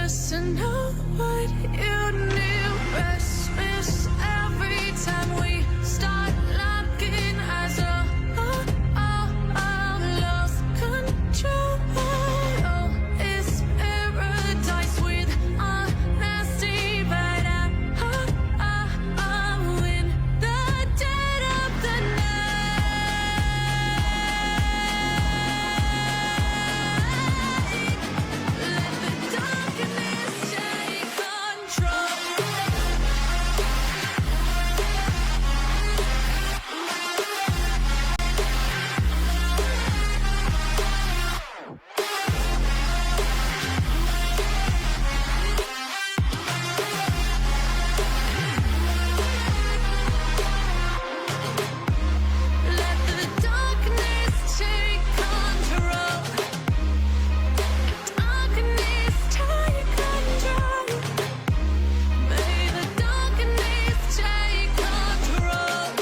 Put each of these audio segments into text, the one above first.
just to know what you knew. Restless every time we start looking as a lost control. Oh, it's paradise with honesty, but I'm in the dead of the night. Let the darkness take control. Let the darkness take control. Darkness take control. May the darkness take control.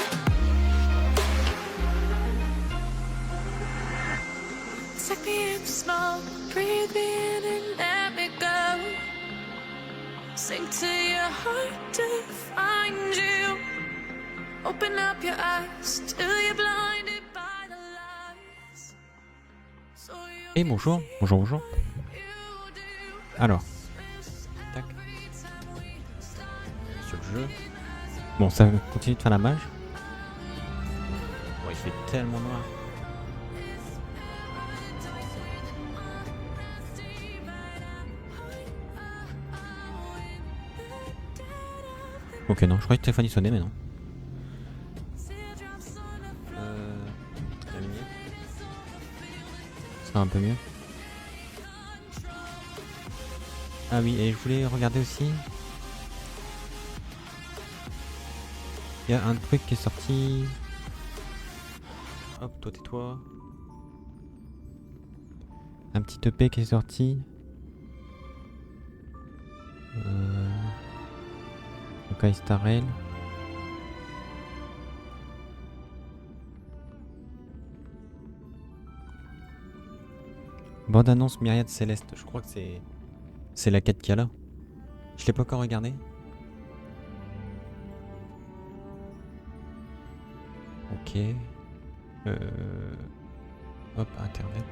Take me in the smoke, breathe me in and let me go. Sink to your heart to find you. Open up your eyes till you're blinded by the lies. So you Et bonjour, bonjour. Alors, tac, sur le jeu. Bon, ça continue de faire la mage. Bon, il fait tellement noir. Ok, non, je croyais que le téléphone il sonnait, mais non. La lumière. Ce sera un peu mieux. Ah oui, et je voulais regarder aussi. Il y a un truc qui est sorti. Hop, toi tais-toi. Un petit EP qui est sorti. Donc xAurelien. Bande annonce Myriade Céleste. Je crois que c'est la quête qu'il y a là. Je l'ai pas encore regardé. Ok. Hop, internet.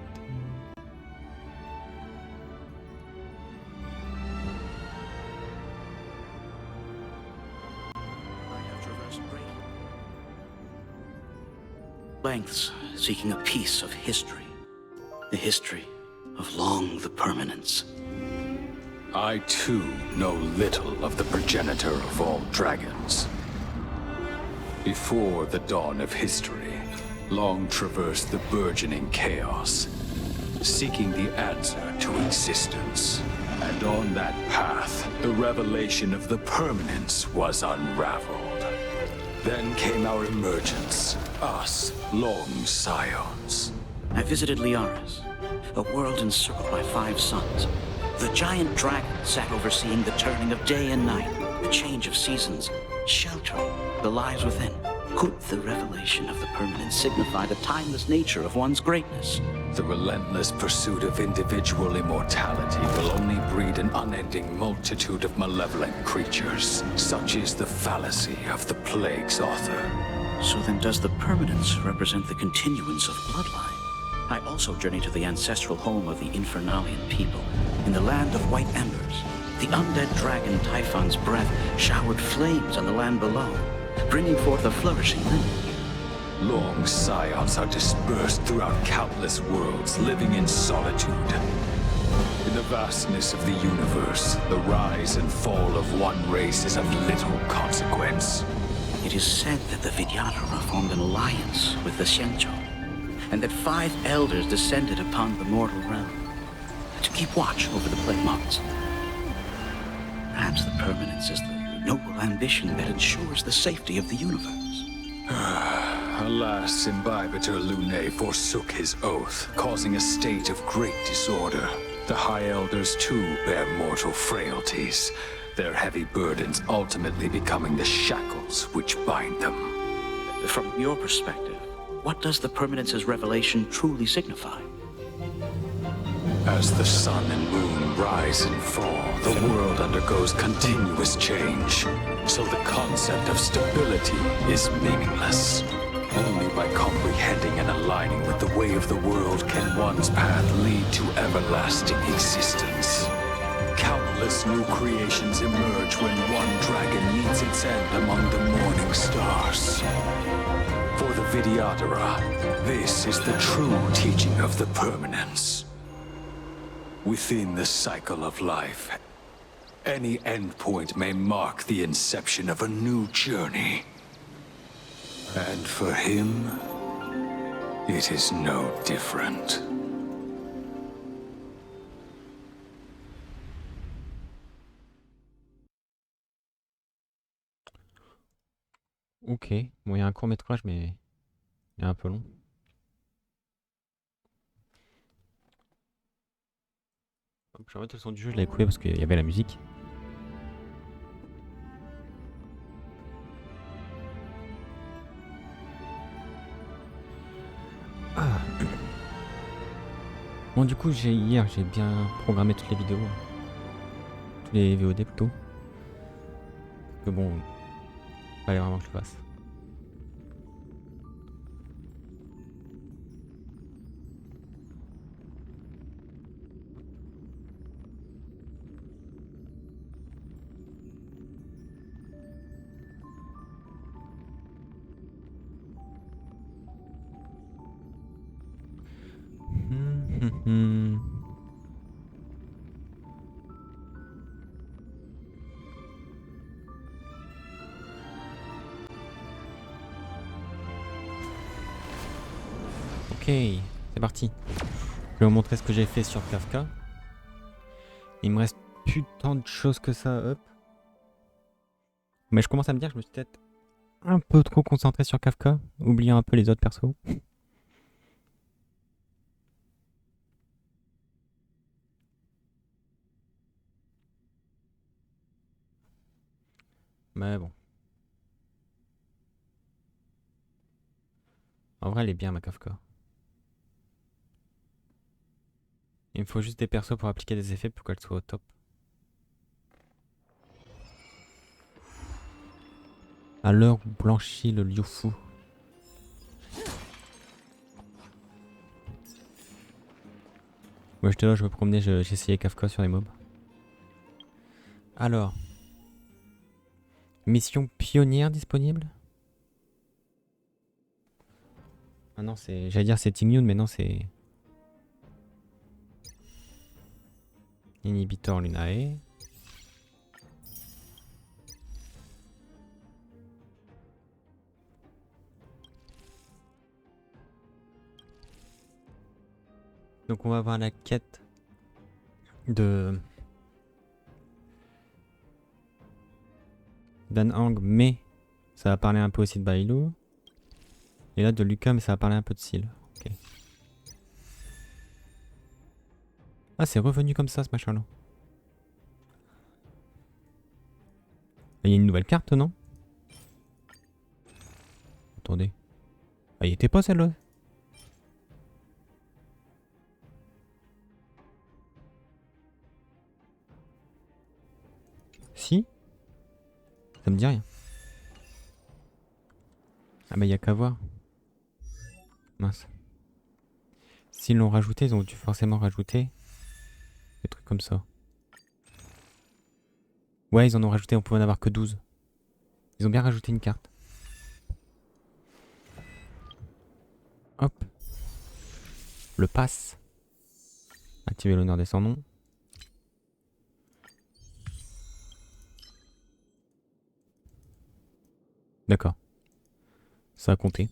Lengths seeking a piece of history. The history of long the permanence. I too know little of the progenitor of all dragons. Before the dawn of history, long traversed the burgeoning chaos, seeking the answer to existence. And on that path, the revelation of the permanence was unraveled. Then came our emergence, us, long scions. I visited Liaris, a world encircled by 5 suns. The giant dragon sat overseeing the turning of day and night, the change of seasons, sheltering the lives within. Could the revelation of the permanence signify the timeless nature of one's greatness? The relentless pursuit of individual immortality will only breed an unending multitude of malevolent creatures. Such is the fallacy of the plague's author. So then does the permanence represent the continuance of bloodline? I also journeyed to the ancestral home of the Infernalian people, in the land of white embers. The undead dragon Typhon's breath showered flames on the land below, bringing forth a flourishing lineage. Long scions are dispersed throughout countless worlds, living in solitude. In the vastness of the universe, the rise and fall of one race is of little consequence. It is said that the Vidyadhara formed an alliance with the Xianzhou, and that 5 elders descended upon the mortal realm to keep watch over the plague moths. Perhaps the permanence is the noble ambition that ensures the safety of the universe. Alas, Imbibitor Lunae forsook his oath, causing a state of great disorder. The High Elders too bear mortal frailties, their heavy burdens ultimately becoming the shackles which bind them. From your perspective, what does the permanence's revelation truly signify? As the sun and moon rise and fall, the world undergoes continuous change. So the concept of stability is meaningless. Only by comprehending and aligning with the way of the world can one's path lead to everlasting existence. Countless new creations emerge when one dragon meets its end among the morning stars. For the Vidyadhara, this is the true teaching of the permanence. Within the cycle of life, any endpoint may mark the inception of a new journey. And for him, it is no different. Ok, bon, il y a un court métrage, mais il est un peu long. Hop, je vais remettre le son du jeu, je l'avais coupé parce qu'il y avait la musique. Ah. Bon, du coup, hier, j'ai bien programmé toutes les vidéos. Tous les VOD plutôt. Que bon, fallait vraiment que je le fasse. Ok, c'est parti. Je vais vous montrer ce que j'ai fait sur Kafka. Il me reste plus tant de choses que ça, hop. Mais je commence à me dire que je me suis peut-être un peu trop concentré sur Kafka, oubliant un peu les autres persos. Mais bon. En vrai, elle est bien ma Kafka. Il me faut juste des persos pour appliquer des effets pour qu'elle soit au top. À l'heure où blanchit le liu fou. Moi j'étais là, je me promenais, j'essayais Kafka sur les mobs. Alors. Mission pionnière disponible. Ah non, c'est. J'allais dire c'est Tingnoon, mais non, c'est. Inhibitor Lunae. Donc on va voir la quête de Dan Heng, mais ça va parler un peu aussi de Bailu. Et là de Lucas, mais ça va parler un peu de Seal. Ok. Ah, c'est revenu comme ça ce machin là. Il y a une nouvelle carte, non? Attendez. Ah, il était pas celle-là. Si? Ça me dit rien. Ah bah y a qu'à voir. Mince. S'ils l'ont rajouté, ils ont dû forcément rajouter des trucs comme ça. Ouais, ils en ont rajouté, on pouvait en avoir que 12. Ils ont bien rajouté une carte. Hop. Le pass. Activer l'honneur des sans noms. D'accord. Ça a compté.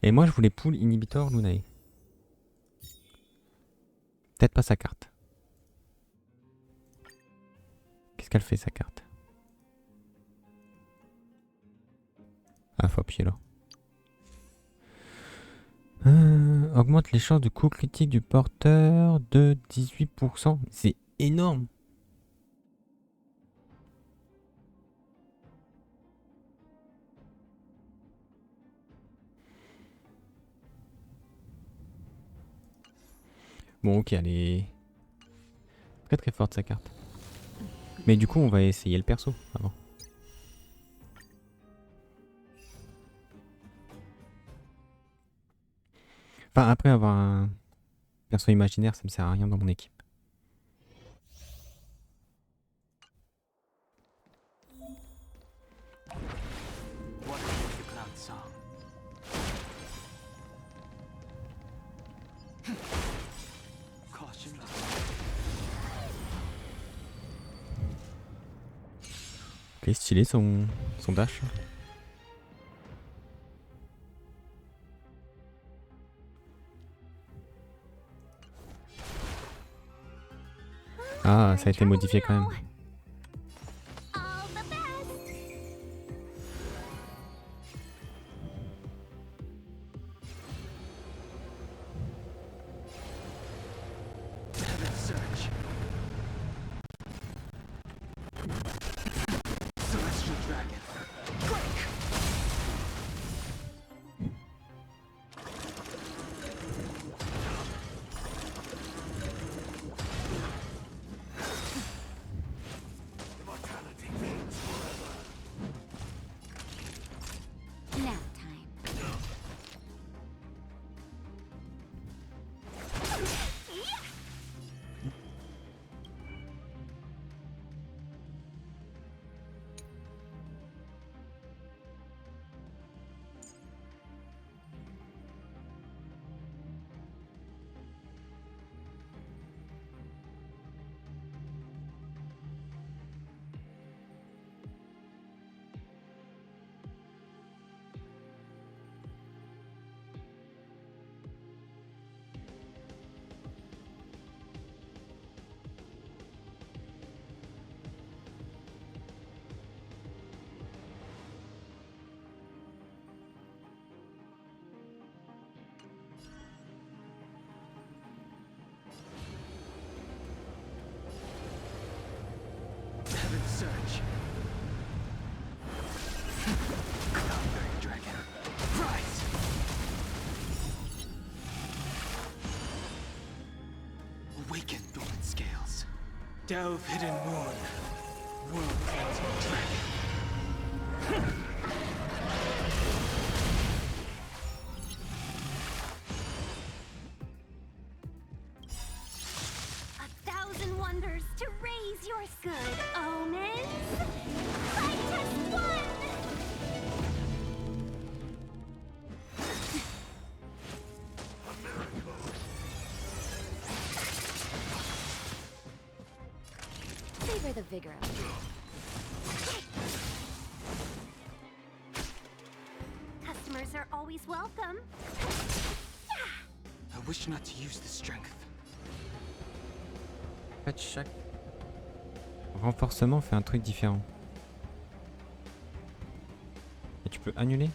Et moi, je voulais pull inhibitor Lunae. Peut-être pas sa carte. Qu'est-ce qu'elle fait, sa carte? Ah, faut appuyer là. Augmente les chances de coup critique du porteur de 18%. C'est énorme. Bon, ok, elle est très très forte sa carte. Mais du coup, on va essayer le perso avant. Enfin, après avoir un perso imaginaire, ça me sert à rien dans mon équipe. Ok, stylé son dash. Ah, ça a été modifié quand même. All the best. Nap time. Awaken dormant scales. Delve hidden moon. World cleansing dragon. A thousand wonders to raise your good omens. Fight as one. Savor the vigor of it. Customers are always welcome. I wish not to use the strength. En fait, chaque renforcement fait un truc différent. Et tu peux annuler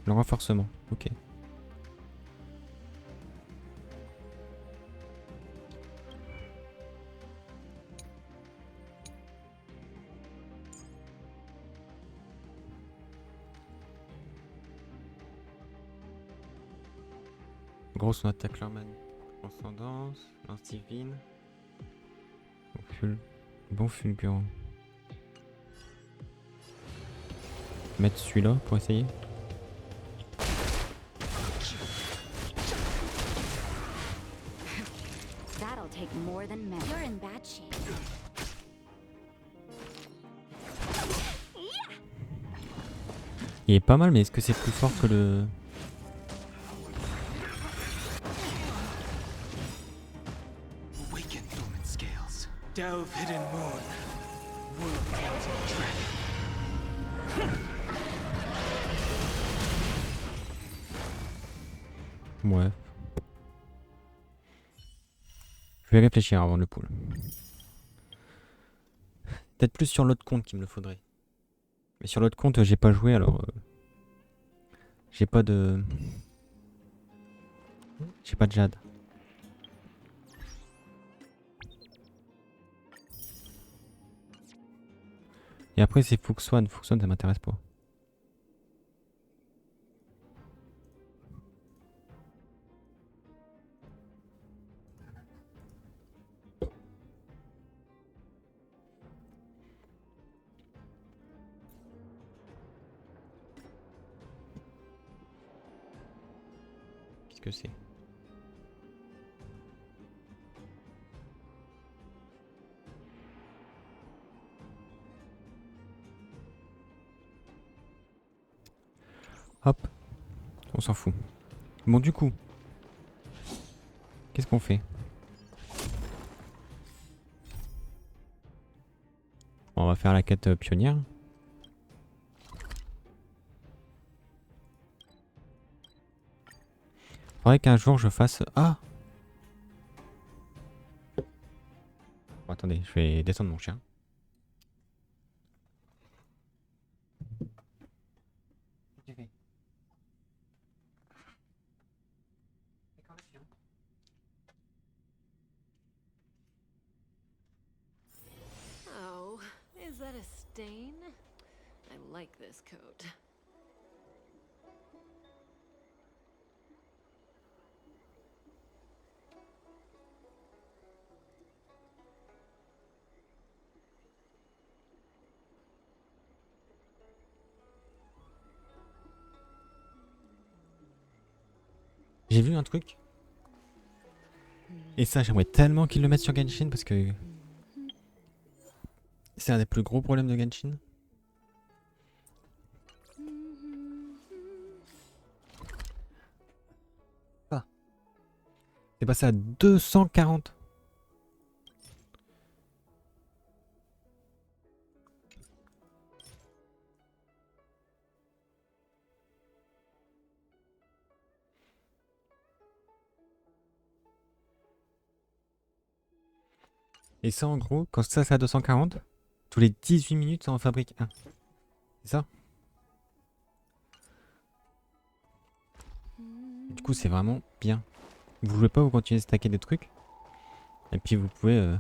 le renforcement. Ok. Grosse, on attaque leur manie. Transcendance, lance divine. Bon fulgurant. Mettre celui-là pour essayer. That'll take more than men. You're in bad shape. Il est pas mal, mais est-ce que c'est plus fort que le... Awaken dormant scales. Delve hidden moon. World cleansing dragon. Ouais. Je vais réfléchir avant le pool. Peut-être plus sur l'autre compte qu'il me le faudrait. Mais sur l'autre compte, j'ai pas joué, alors... j'ai pas de... J'ai pas de jade. Et après, c'est Fuxwan. Fuxwan, ça m'intéresse pas. Qu'est-ce que c'est? Hop, on s'en fout. Bon, du coup, qu'est-ce qu'on fait? On va faire la quête pionnière. Faudrait qu'un jour je fasse... Ah! Bon, attendez, je vais descendre mon chien. Oh, is that a stain? I like this coat. J'ai vu un truc. Et ça, j'aimerais tellement qu'ils le mettent sur Genshin parce que... c'est un des plus gros problèmes de Genshin. Ah. C'est passé à 240. Et ça, en gros, quand ça c'est à 240, tous les 18 minutes, ça en fabrique un. C'est ça? Du coup, c'est vraiment bien. Vous jouez pas, vous continuez à stacker des trucs. Et puis vous pouvez...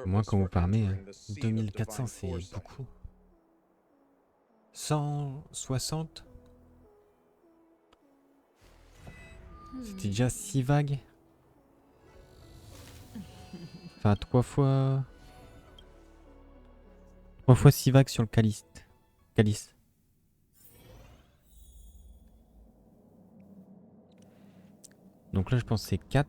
Moi, quand vous parlez, 2400, c'est beaucoup. 160. C'était déjà 6 vagues. Enfin, 3 fois 6 vagues sur le calice. Donc là, je pense que c'est 4.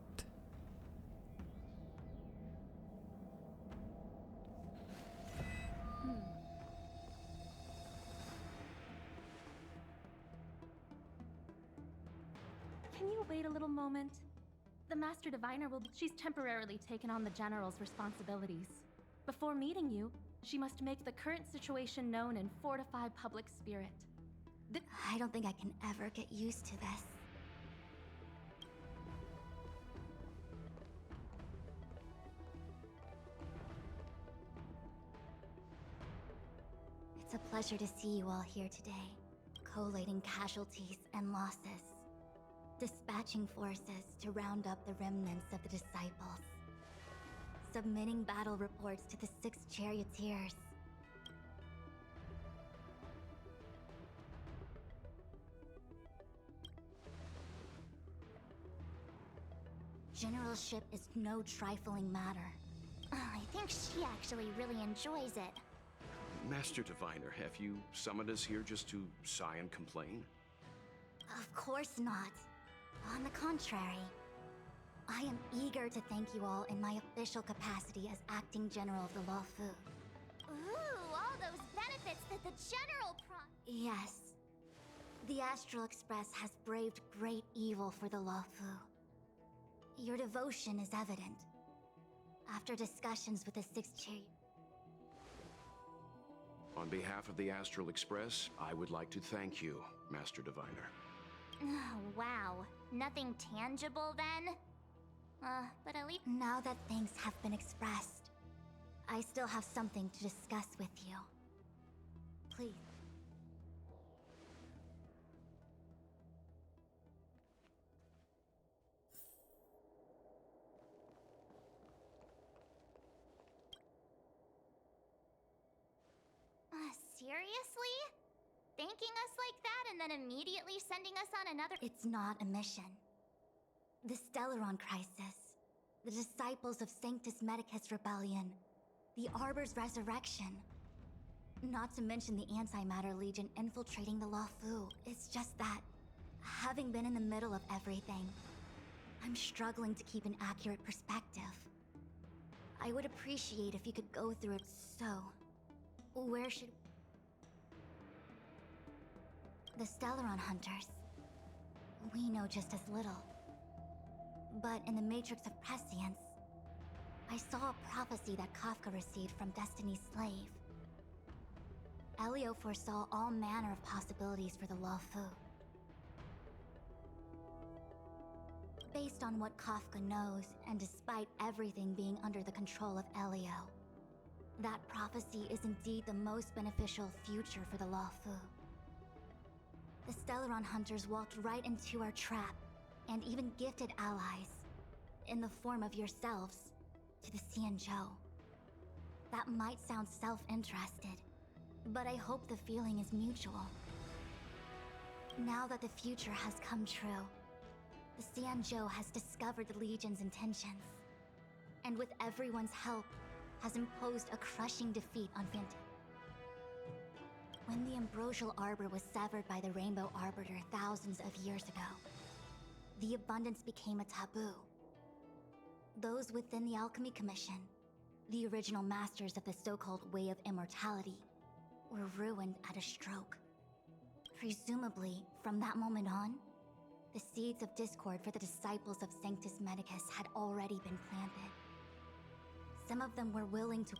Can you wait a little moment? The Master Diviner she's temporarily taken on the General's responsibilities. Before meeting you, she must make the current situation known and fortify public spirit. I don't think I can ever get used to this. It's a pleasure to see you all here today, collating casualties and losses, dispatching forces to round up the remnants of the disciples, submitting battle reports to the 6 charioteers. Generalship is no trifling matter. I think she actually really enjoys it. Master Diviner, have you summoned us here just to sigh and complain? Of course not. On the contrary, I am eager to thank you all in my official capacity as acting general of the Lawfu. Ooh, all those benefits that the General Yes. The Astral Express has braved great evil for the Lawfu. Your devotion is evident. After discussions with the 6 charioteers. On behalf of the Astral Express, I would like to thank you, Master Diviner. Oh, wow. Nothing tangible then? But at least... Now that things have been expressed, I still have something to discuss with you. Please. Seriously? thanking us like that and then immediately sending us on another— It's not a mission. The Stellaron Crisis, the Disciples of Sanctus Medicus Rebellion, the Arbor's resurrection. Not to mention the Antimatter Legion infiltrating the Luofu. It's just that, having been in the middle of everything, I'm struggling to keep an accurate perspective. I would appreciate if you could go through it. So, where should... The Stellaron Hunters. We know just as little. But in the Matrix of Prescience, I saw a prophecy that Kafka received from Destiny's slave. Elio foresaw all manner of possibilities for the Luofu. Based on what Kafka knows, and despite everything being under the control of Elio, that prophecy is indeed the most beneficial future for the Luofu. The Stellaron Hunters walked right into our trap, and even gifted allies, in the form of yourselves, to the Xianzhou. That might sound self-interested, but I hope the feeling is mutual. Now that the future has come true, the Xianzhou has discovered the Legion's intentions, and with everyone's help, has imposed a crushing defeat on When the Ambrosial Arbor was severed by the Rainbow Arbiter thousands of years ago, the abundance became a taboo. Those within the Alchemy Commission, the original masters of the so-called Way of Immortality, were ruined at a stroke. Presumably, from that moment on, the seeds of discord for the disciples of Sanctus Medicus had already been planted. Some of them were willing to...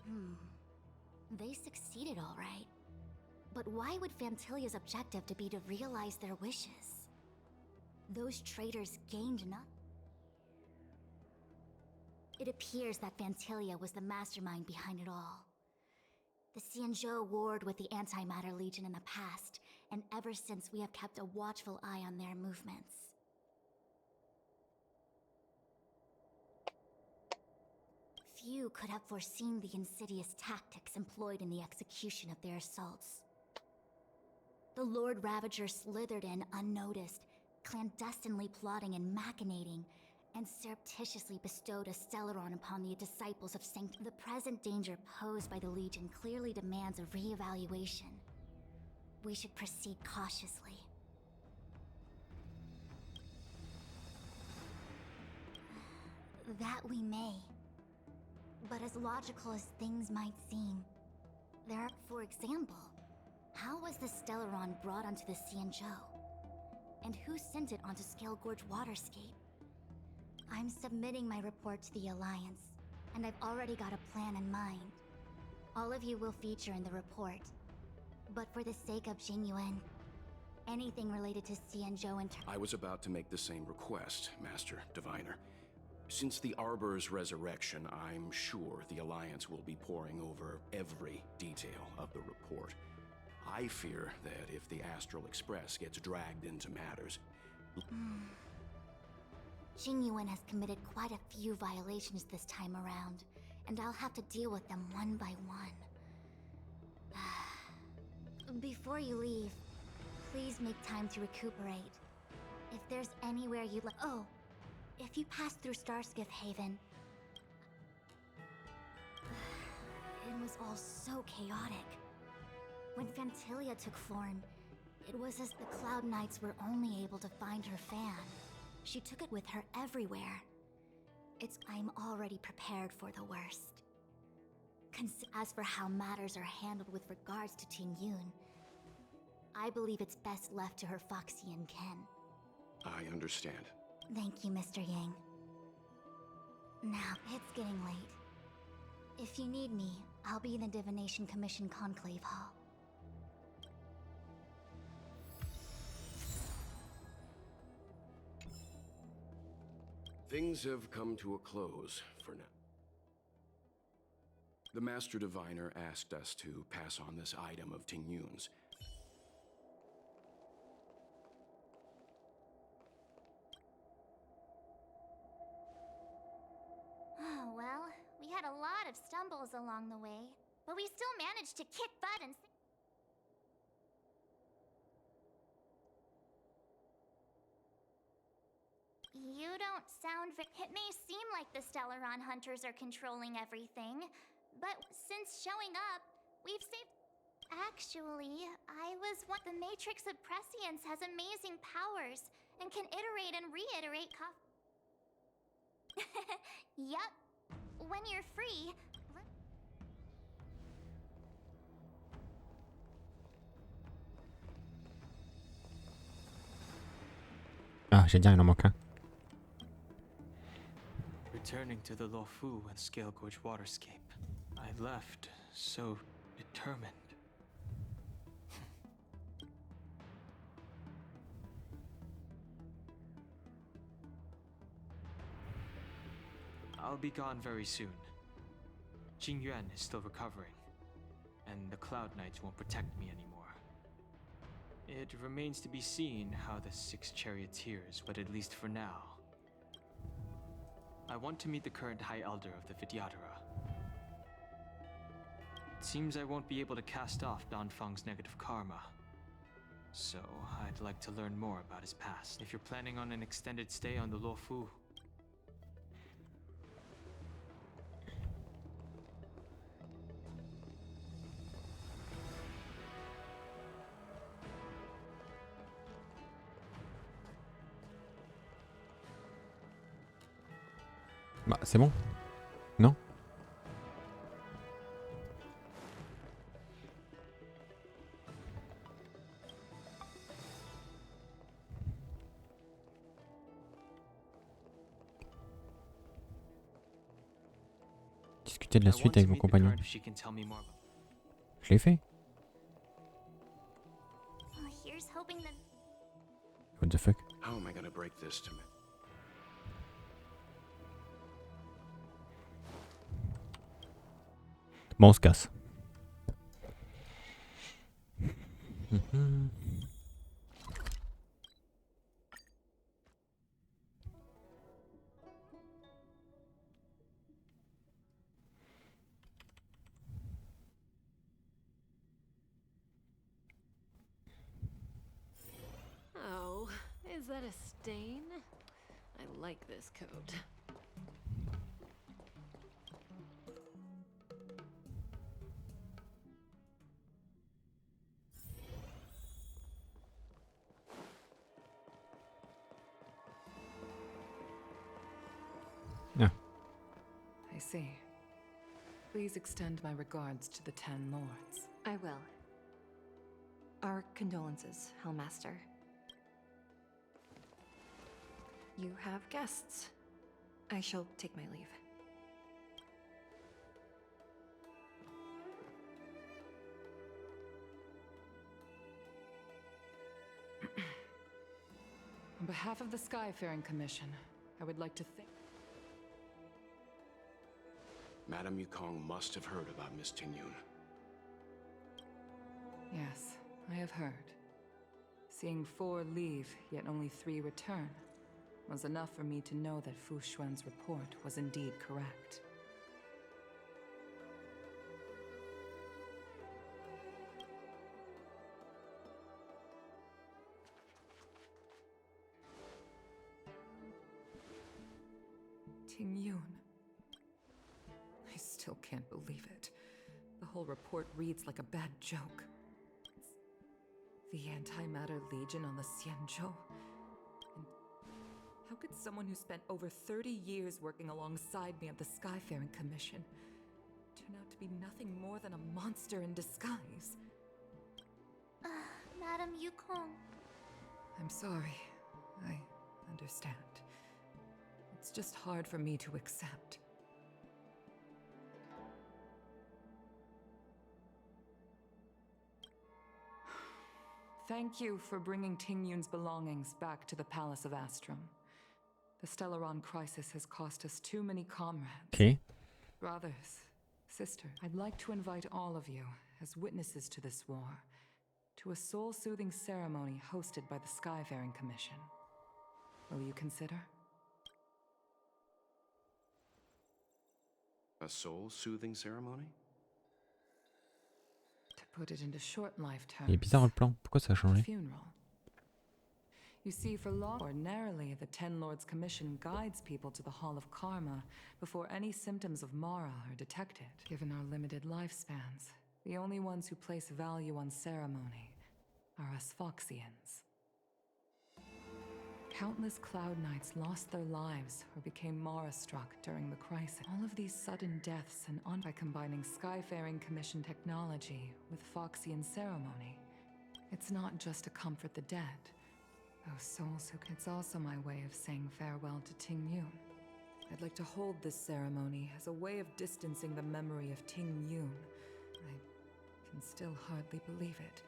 They succeeded all right. But why would Fantilia's objective to be to realize their wishes? Those traitors gained nothing. It appears that Fantilia was the mastermind behind it all. The Xianzhou warred with the Antimatter Legion in the past, and ever since we have kept a watchful eye on their movements. Few could have foreseen the insidious tactics employed in the execution of their assaults. The Lord Ravager slithered in unnoticed, clandestinely plotting and machinating, and surreptitiously bestowed a Stellaron upon the disciples of Sanctus. The present danger posed by the Legion clearly demands a re-evaluation. We should proceed cautiously. That we may. But as logical as things might seem, there are, for example, how was the Stellaron brought onto the Xianzhou? And who sent it onto Scale Gorge Waterscape? I'm submitting my report to the Alliance, and I've already got a plan in mind. All of you will feature in the report. But for the sake of Jingyuan, anything related to Xianzhou and... I was about to make the same request, Master Diviner. Since the Arbor's resurrection, I'm sure the Alliance will be poring over every detail of the report. I fear that if the Astral Express gets dragged into matters... Jingyuan has committed quite a few violations this time around, and I'll have to deal with them one by one. Before you leave, please make time to recuperate. If there's anywhere you'd like... Oh, if you pass through Starskiff Haven... It was all so chaotic. When Fantilia took form, it was as the Cloud Knights were only able to find her fan. She took it with her everywhere. I'm already prepared for the worst. As for how matters are handled with regards to Ting Yun, I believe it's best left to her Foxian ken. I understand. Thank you, Mr. Yang. Now, it's getting late. If you need me, I'll be in the Divination Commission Conclave Hall. Things have come to a close for now. The Master Diviner asked us to pass on this item of Ting Yun's. Oh, well, we had a lot of stumbles along the way, but we still managed to kick butt and... You don't sound It may seem like the Stellaron hunters are controlling everything, but since showing up, we've saved... Actually, I was one... The Matrix of Prescience has amazing powers and can iterate and reiterate Yup. When you're free... Ah, j'ai dit, il en manque un. Returning to the Luofu and Scale Gorge waterscape, I left so determined. I'll be gone very soon. Jingyuan is still recovering, and the Cloud Knights won't protect me anymore. It remains to be seen how the 6 charioteers, but at least for now, I want to meet the current High Elder of the Vidyadhara. It seems I won't be able to cast off Danfeng's negative karma, so I'd like to learn more about his past. If you're planning on an extended stay on the Luofu, Bah, c'est bon? Non? Discuter de la suite avec mon compagnon. Je l'ai fait. Here's hoping that... What the fuck? How am I gonna break this to me? Bon, on se casse. Oh, is that a stain? I like this coat. Yeah. I see. Please extend my regards to the 10 lords. I will. Our condolences, Hellmaster. You have guests. I shall take my leave. On behalf of the Skyfaring Commission, I would like to thank... Madame Yukong must have heard about Miss Tingyun. Yes, I have heard. Seeing 4 leave, yet only 3 return, was enough for me to know that Fu Xuan's report was indeed correct. Tingyun. I still can't believe it. The whole report reads like a bad joke. It's the Antimatter Legion on the Xianzhou. And how could someone who spent over 30 years working alongside me at the Skyfaring Commission turn out to be nothing more than a monster in disguise? Madame Yukong. I'm sorry. I understand. It's just hard for me to accept. Thank you for bringing Tingyun's belongings back to the Palace of Astrum. The Stellaron crisis has cost us too many comrades. Okay. Brothers, sister, I'd like to invite all of you as witnesses to this war to a soul-soothing ceremony hosted by the Skyfaring Commission. Will you consider? A soul-soothing ceremony? To put it into short life terms, Il est bizarre le plan. Pourquoi ça a changé? funeral. You see, for long, ordinarily, the Ten Lords Commission guides people to the Hall of Karma before any symptoms of Mara are detected. Given our limited lifespans, the only ones who place value on ceremony are us Foxians. Countless Cloud Knights lost their lives or became Mara-struck during the crisis. All of these sudden deaths and by combining Skyfaring Commission technology with Foxian ceremony, it's not just to comfort the dead, those souls who... It's also my way of saying farewell to Ting Yun. I'd like to hold this ceremony as a way of distancing the memory of Ting Yun. I can still hardly believe it.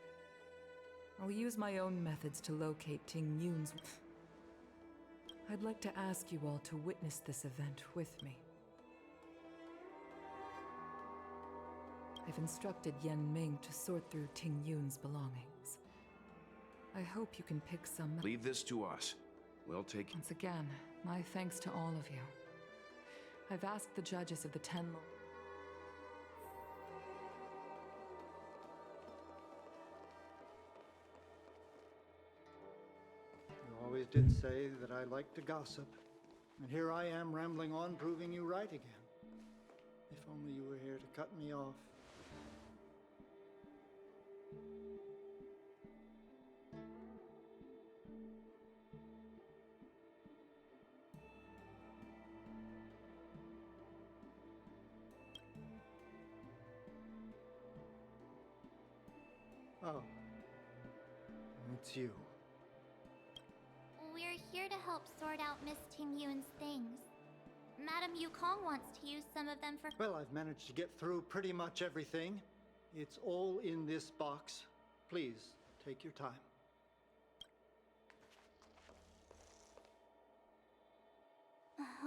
I'll use my own methods to locate Ting Yun's... I'd like to ask you all to witness this event with me. I've instructed Yan Ming to sort through Ting Yun's belongings. I hope you can pick some... Leave this to us. We'll take... Once again, my thanks to all of you. I've asked the judges of the Ten Lords... You always did say that I like to gossip. And here I am rambling on, proving you right again. If only you were here to cut me off. Oh. It's you. We're here to help sort out Miss Ting Yun's things. Madame Yukong wants to use some of them for... Well, I've managed to get through pretty much everything. It's all in this box. Please, take your time.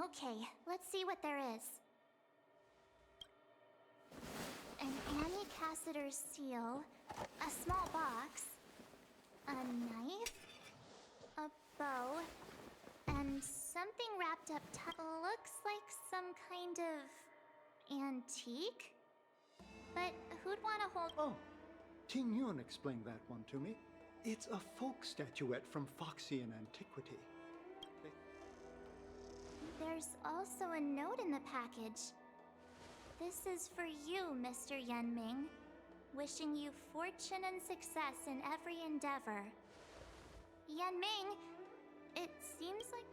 Okay, let's see what there is. An Annie Cassiter's seal, a small box, a knife, a bow, and something wrapped up looks like some kind of antique? But who'd want to hold... Oh, Ting Yun explained that one to me. It's a folk statuette from Foxian antiquity. There's also a note in the package. This is for you, Mr. Yan Ming. Wishing you fortune and success in every endeavor. Yan Ming, it seems like...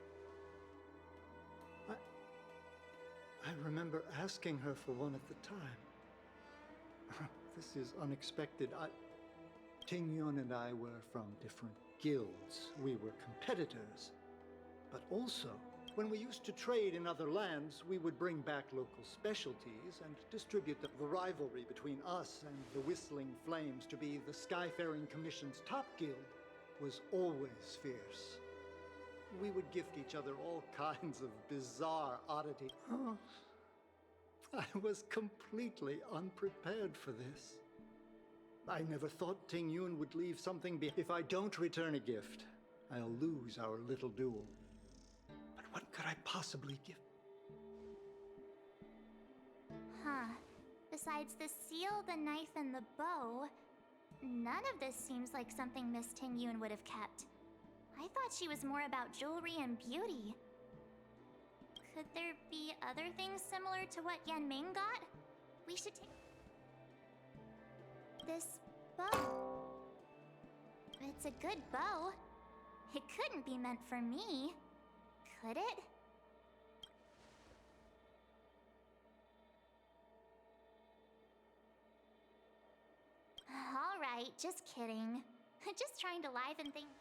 I remember asking her for one at the time. This is unexpected. Ting Yun and I were from different guilds. We were competitors. But also, when we used to trade in other lands, we would bring back local specialties and distribute them. The rivalry between us and the Whistling Flames to be the Skyfaring Commission's top guild was always fierce. We would gift each other all kinds of bizarre oddities. Oh, I was completely unprepared for this. I never thought Ting Yun would leave something behind. If I don't return a gift, I'll lose our little duel. But what could I possibly give? Huh. Besides the seal, the knife, and the bow, none of this seems like something Miss Ting Yun would have kept. I thought she was more about jewelry and beauty. Could there be other things similar to what Yan Ming got? We should take... This bow. It's a good bow. It couldn't be meant for me, could it? Alright, just kidding. Just trying to liven things.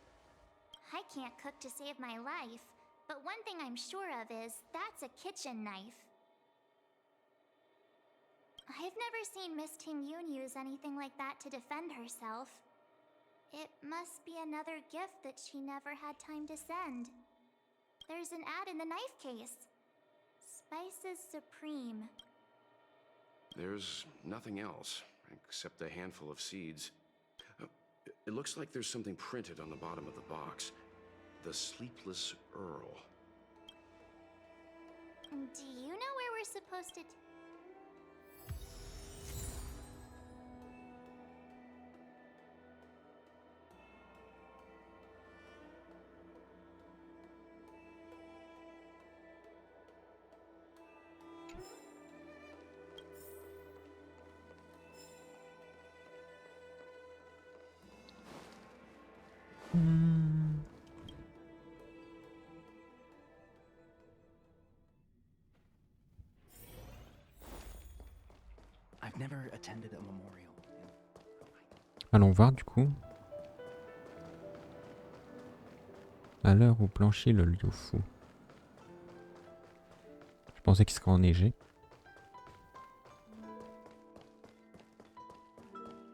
I can't cook to save my life, but one thing I'm sure of is that's a kitchen knife. I've never seen Miss Ting Yun use anything like that to defend herself. It must be another gift that she never had time to send. There's an ad in the knife case. Spices Supreme. There's nothing else, except a handful of seeds. It looks like there's something printed on the bottom of the box. The Sleepless Earl. Do you know where we're supposed to... Allons voir du coup. À l'heure où plancher le lieu fou. Je pensais qu'il serait enneigé.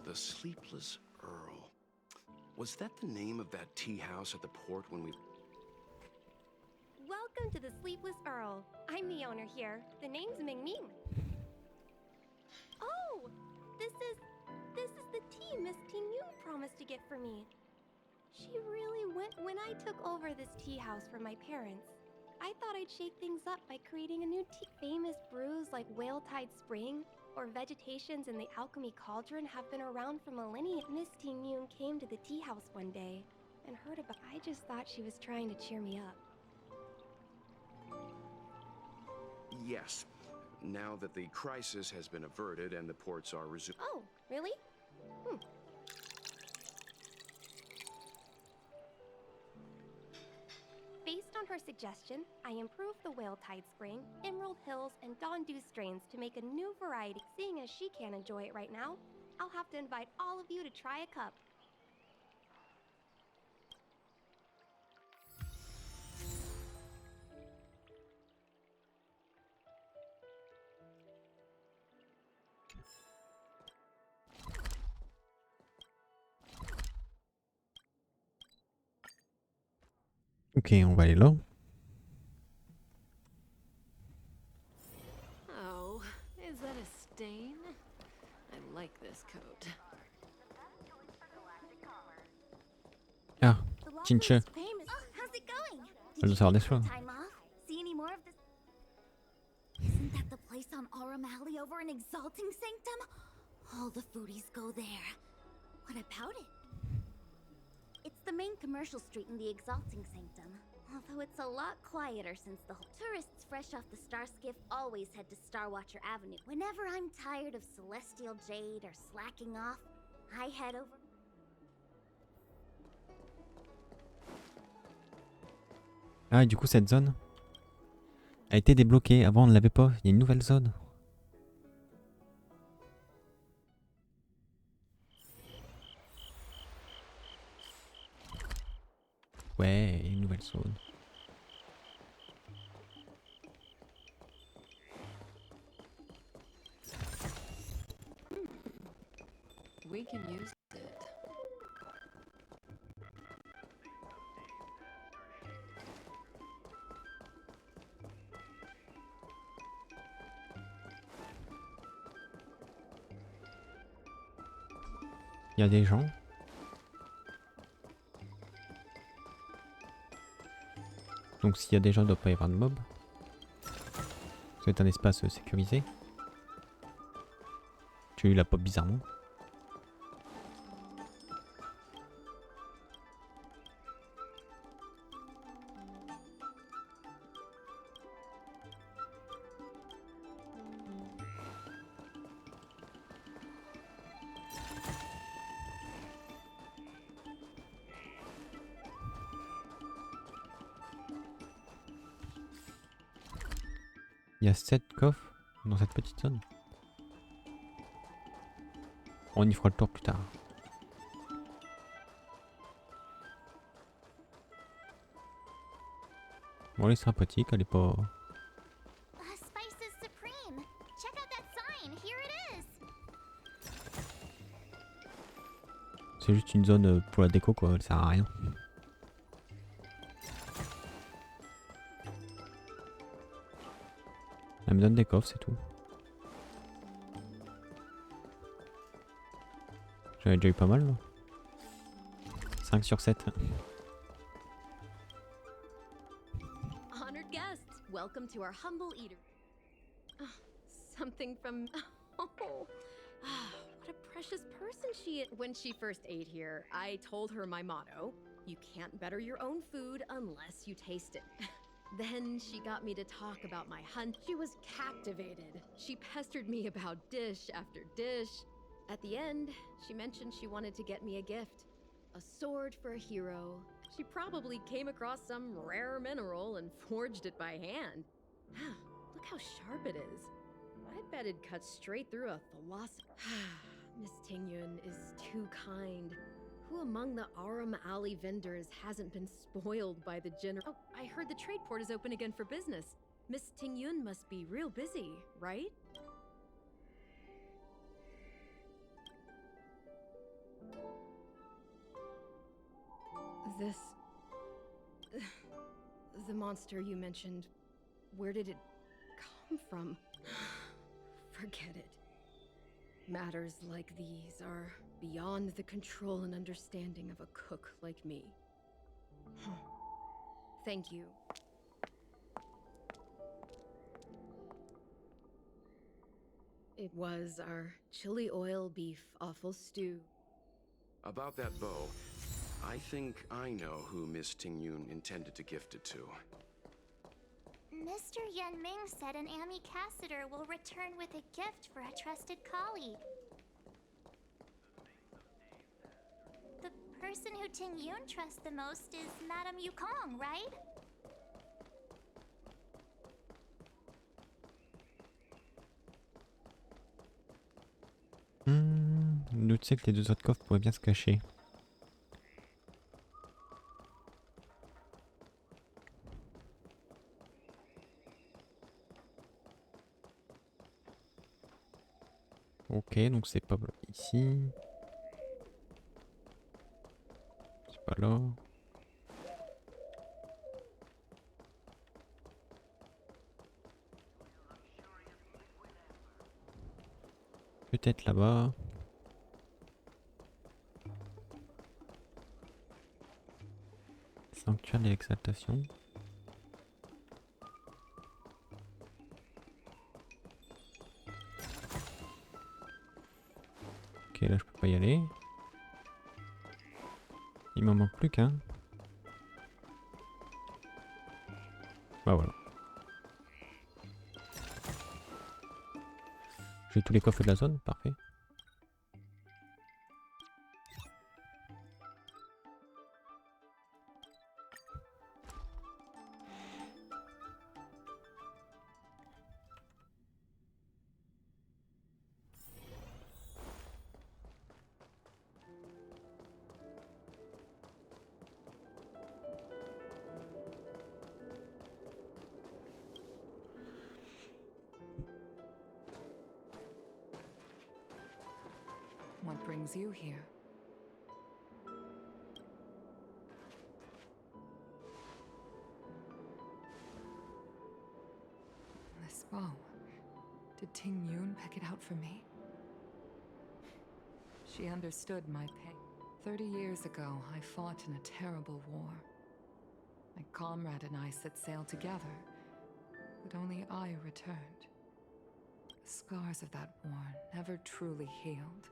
The Sleepless Earl. Was that the name of that tea house at the port when we... Welcome to the Sleepless Earl. I'm the owner here. The name's Ming Ming. Oh, this is the tea Miss Ting Yun promised to get for me. She really went when I took over this tea house for my parents. I thought I'd shake things up by creating a new tea. Famous brews like Whale Tide Spring or Vegetations in the Alchemy Cauldron have been around for millennia. Miss Ting Yun came to the tea house one day and heard about. I just thought she was trying to cheer me up. Yes. Now that the crisis has been averted and the ports are resumed... Oh, really? Based on her suggestion, I improved the Whale Tide Spring, Emerald Hills, and Dawn Dew strains to make a new variety. Seeing as she can't enjoy it right now, I'll have to invite all of you to try a cup. Ok, on va aller là. Oh, is that a stain? I like this coat. Ah, Chinche. How's it going? Elle doit savoir des choses. Time off? See any more of this? Isn't that the place on Aurum Alley over in Exalting Sanctum? All the foodies go there. What about it? It's the main commercial street in the Exalting Sanctum. Although it's a lot quieter since the tourists fresh off the Star Skiff always head to Starwatcher Avenue. Whenever I'm tired of Celestial Jade or slacking off, I head over. Ah, et du coup, cette zone a été débloquée. Avant, on ne l'avait pas. Il y a une nouvelle zone. Ouais, une nouvelle zone. We can use it. Il y a des gens. Donc s'il y a des gens, il ne doit pas y avoir de mobs. C'est un espace sécurisé. Tu as eu la pop bizarrement. Il y a 7 coffres dans cette petite zone. On y fera le tour plus tard. Bon, elle est sympathique, elle est pas... Spices Supreme. Check out that sign. Here it is. C'est juste une zone pour la déco quoi, elle sert à rien. Elle me donne des coffres, c'est tout. J'avais déjà eu pas mal, là. 5 sur 7. Honored guests, welcome to our humble eater. Something from... Oh, what a precious person she is. When she first ate here, I told her my motto. You can't better your own food unless you taste it. Then she got me to talk about my hunt. She was captivated. She pestered me about dish after dish. At the end, she mentioned she wanted to get me a gift. A sword for a hero. She probably came across some rare mineral and forged it by hand. Look how sharp it is. I bet it cuts straight through a philosopher. Miss Tingyun is too kind. Who among the Aram Alley vendors hasn't been spoiled by the general? Oh, I heard the trade port is open again for business. Miss Tingyun must be real busy, right? This... the monster you mentioned, where did it come from? Forget it. Matters like these are beyond the control and understanding of a cook like me. Thank you. It was our chili oil beef offal stew. About that bow, I think I know who Miss Tingyun intended to gift it to. Mr. Yan Ming said an ambassador will return with a gift for a trusted colleague. The person who Tingyun trusts the most is Madame Yukong, right? Doute c'est que les deux autres coffres pourraient bien se cacher. Ok, donc c'est pas ici. C'est pas là. Peut-être là-bas. Sanctuaire de l'exaltation. Ok, là je peux pas y aller. Il m'en manque plus qu'un. Bah voilà. J'ai tous les coffres de la zone, parfait. What brings you here? This bow. Did Tingyun pick it out for me? She understood my pain. 30 years ago, I fought in a terrible war. My comrade and I set sail together, but only I returned. The scars of that war never truly healed.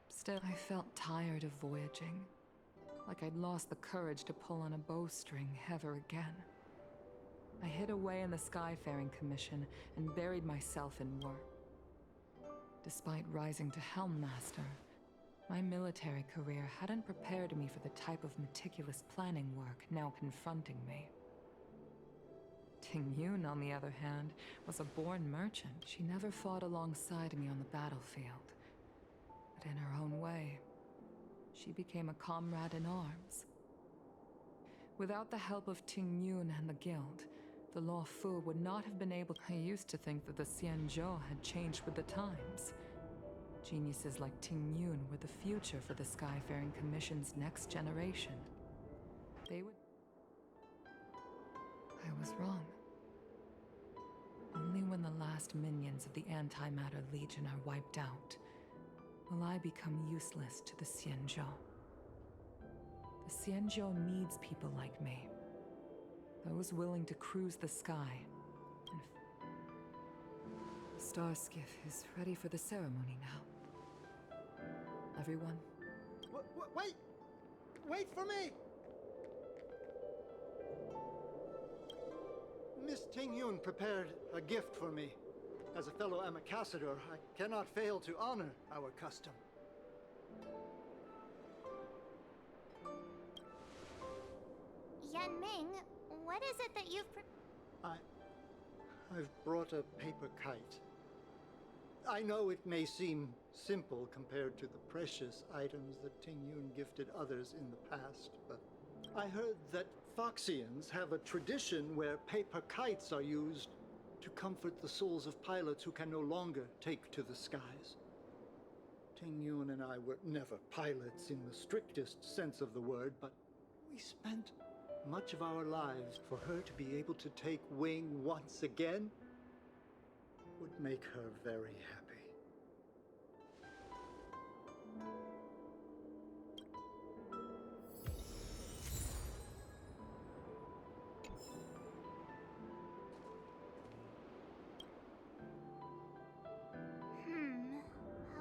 Still, I felt tired of voyaging, like I'd lost the courage to pull on a bowstring ever again. I hid away in the Skyfaring Commission and buried myself in work. Despite rising to Helm Master, my military career hadn't prepared me for the type of meticulous planning work now confronting me. Tingyun, on the other hand, was a born merchant. She never fought alongside me on the battlefield. But in her own way, she became a comrade in arms. Without the help of Tingyun and the guild, the Law Fu would not have been able. I used to think that the Xianzhou had changed with the times. Geniuses like Tingyun were the future for the Skyfaring Commission's next generation. They would... I was wrong. Only when the last minions of the Antimatter Legion are wiped out will I become useless to the Xianzhou. The Xianzhou needs people like me. Those willing to cruise the sky. And the star skiff is ready for the ceremony now. Everyone? Wait! Wait for me! Miss Tingyun prepared a gift for me. As a fellow ambassador, I cannot fail to honor our custom. Yan Ming, what is it that you've I've brought a paper kite. I know it may seem simple compared to the precious items that Ting Yun gifted others in the past, but I heard that Foxians have a tradition where paper kites are used to comfort the souls of pilots who can no longer take to the skies. Ting Yun and I were never pilots in the strictest sense of the word, but we spent much of our lives. For her to be able to take wing once again would make her very happy.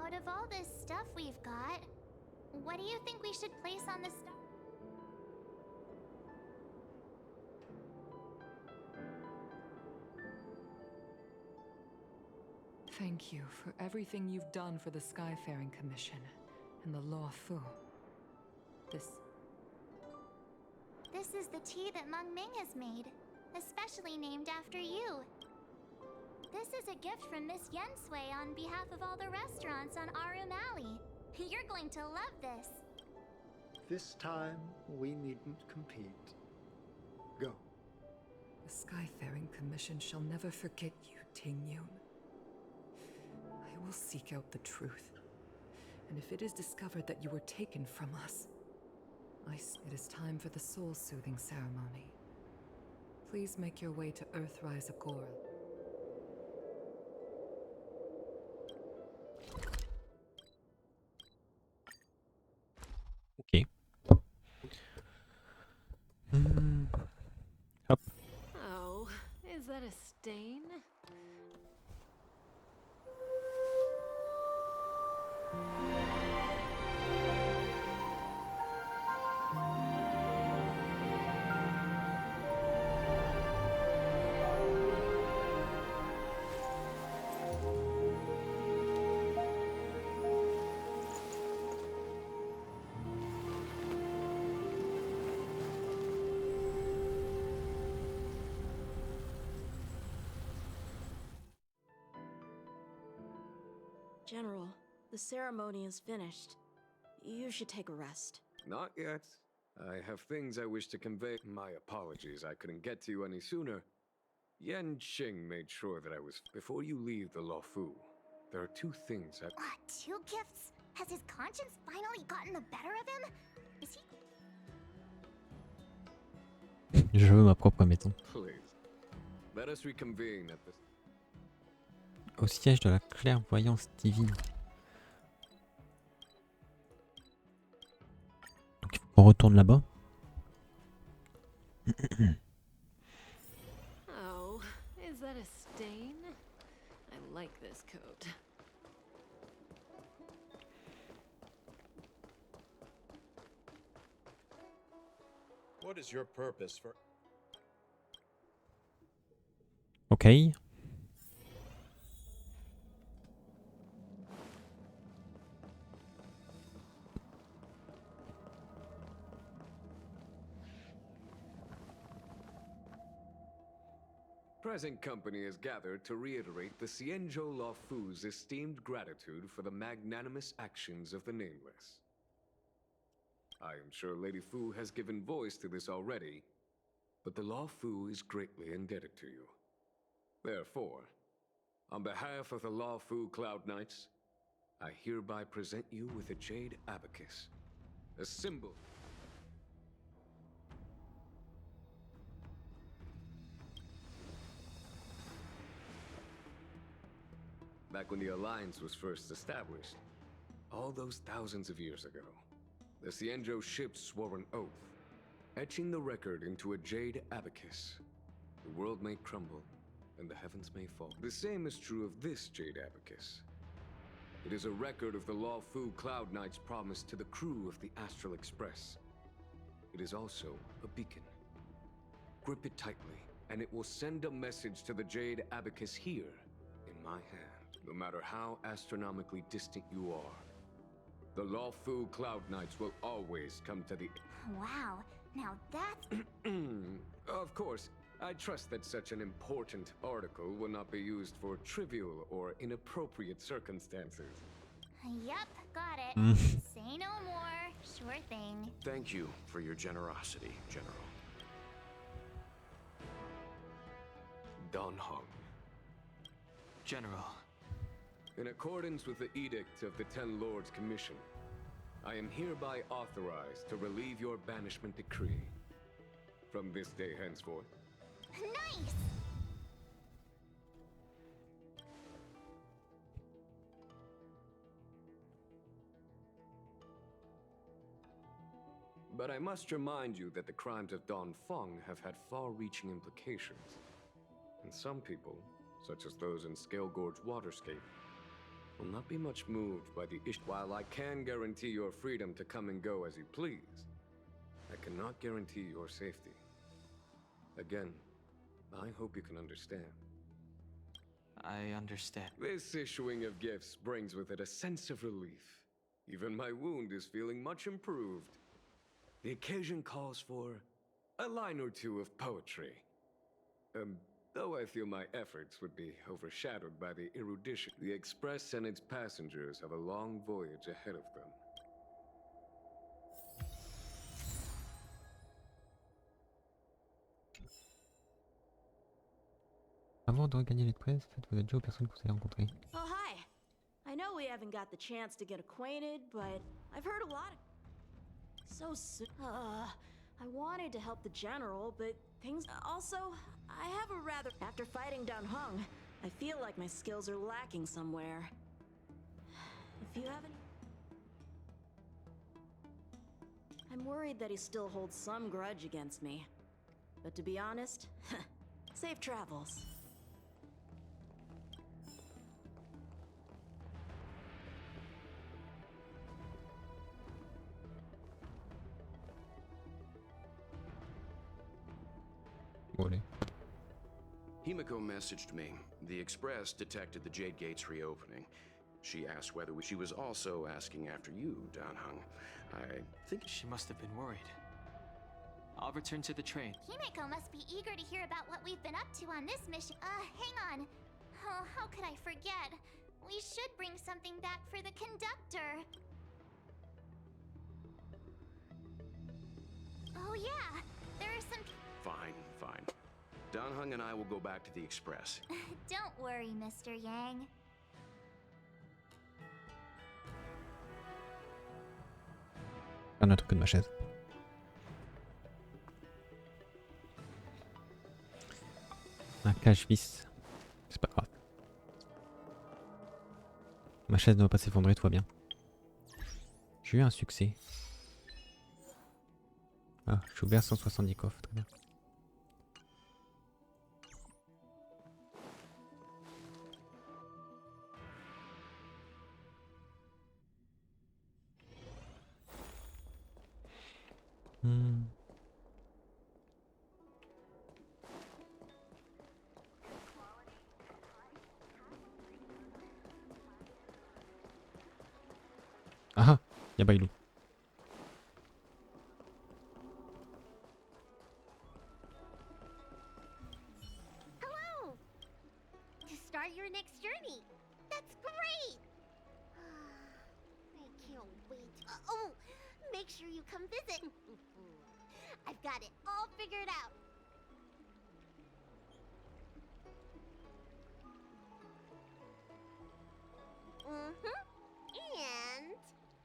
Out of all this stuff we've got, what do you think we should place on the star? Thank you for everything you've done for the Skyfaring Commission and the Law Fu. This is the tea that Meng Ming has made, especially named after you. This is a gift from Miss Yen Sui on behalf of all the restaurants on Arum Alley. You're going to love this. This time, we needn't compete. Go. The Skyfaring Commission shall never forget you, Ting Yun. I will seek out the truth. And if it is discovered that you were taken from us, it is time for the soul-soothing ceremony. Please make your way to Earthrise Agora. Ok. Hop. Oh, is that a stain? General, the ceremony is finished. You should take a rest. Not yet. I have things I wish to convey. My apologies, I couldn't get to you any sooner. Yan Qing made sure that I was... Before you leave the Law Fu, there are two things I... Two gifts? Has his conscience finally gotten the better of him? Is he... Je veux ma propre maison. Please. Let us reconvene at the... Au siège de la clairvoyance divine. Donc il faut qu'on retourne là-bas. Oh, is that a stain? I like this coat. What is your purpose for... Ok. Present company is gathered to reiterate the Xianzhou Law Fu's esteemed gratitude for the magnanimous actions of the Nameless. I am sure Lady Fu has given voice to this already, but the Law Fu is greatly indebted to you. Therefore, on behalf of the Law Fu Cloud Knights, I hereby present you with a Jade Abacus, a symbol. Back when the Alliance was first established, all those thousands of years ago, the Xianzhou ships swore an oath, etching the record into a Jade Abacus. The world may crumble, and the heavens may fall. The same is true of this Jade Abacus. It is a record of the Law Fu Cloud Knight's promise to the crew of the Astral Express. It is also a beacon. Grip it tightly, and it will send a message to the Jade Abacus here, in my hand. No matter how astronomically distant you are, the Law Fu Cloud Knights will always come to the... Wow, now that's... Of course, I trust that such an important article will not be used for trivial or inappropriate circumstances. Yep, got it. Say no more. Sure thing. Thank you for your generosity, General. Dan Heng. General. In accordance with the Edict of the Ten Lords Commission, I am hereby authorized to relieve your banishment decree. From this day henceforth. Nice! But I must remind you that the crimes of Dan Feng have had far-reaching implications. And some people, such as those in Scale Gorge Waterscape, will not be much moved by the issue. While I can guarantee your freedom to come and go as you please, I cannot guarantee your safety. Again, I hope you can understand. I understand. This issuing of gifts brings with it a sense of relief. Even my wound is feeling much improved. The occasion calls for a line or two of poetry. Though I feel my efforts would be overshadowed by the erudition. The Express and its passengers have a long voyage ahead of them. Avant de regagner l'Express, faites-vous adieu aux personnes que vous avez rencontrées. Oh, hi. I know we haven't got the chance to get acquainted, but I've heard a lot of... I wanted to help the General, but things... Also, I have a rather... After fighting Dan Heng, I feel like my skills are lacking somewhere. If you haven't... I'm worried that he still holds some grudge against me. But to be honest, safe travels. Himiko messaged me. The Express detected the Jade Gates reopening. She asked whether she was also asking after you, Dan Heng. I think she must have been worried. I'll return to the train. Himiko must be eager to hear about what we've been up to on this mission. Hang on. Oh, how could I forget? We should bring something back for the conductor. Oh yeah, there are some... Fine. Dan Heng and I will go back to the Express. Don't worry, Mr. Yang. Un autre coup de ma chaise. Un cache-vis. C'est pas grave. Ma chaise ne va pas s'effondrer, tout va bien. J'ai eu un succès. Ah, j'ai ouvert 170 coffres, très bien. Ah, y'a Bailou. Hello! To start your next journey. That's great! I can't wait. Oh, make sure you come visit. I've got it all figured out. And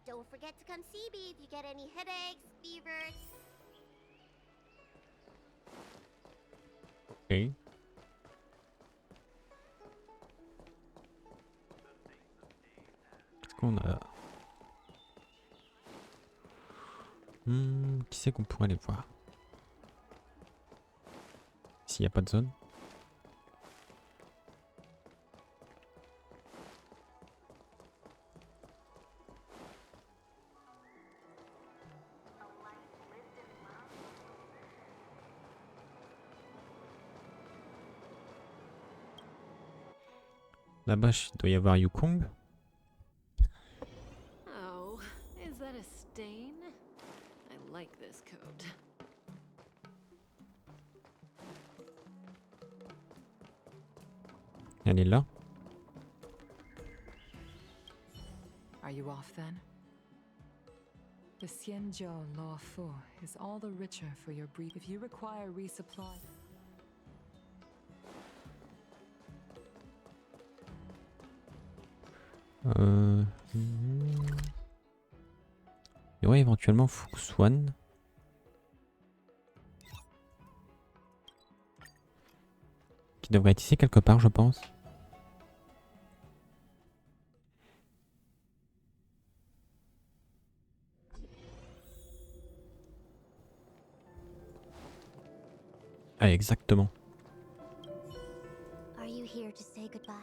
don't forget to come see me if you get any headaches, fevers. Ok. Est-ce qu'on a... qui c'est qu'on pourrait aller voir? S'il n'y a pas de zone. Là-bas, il doit y avoir Yukong. Oh, is that a stain? I like this coat. Elle est là. Are you off then? The Xianzhou Law Fu is all the richer for your brief. If you require resupply. Il y aurait éventuellement Fuxuan. Qui devrait être ici quelque part, je pense. Ah, exactement. Are you here to say goodbye?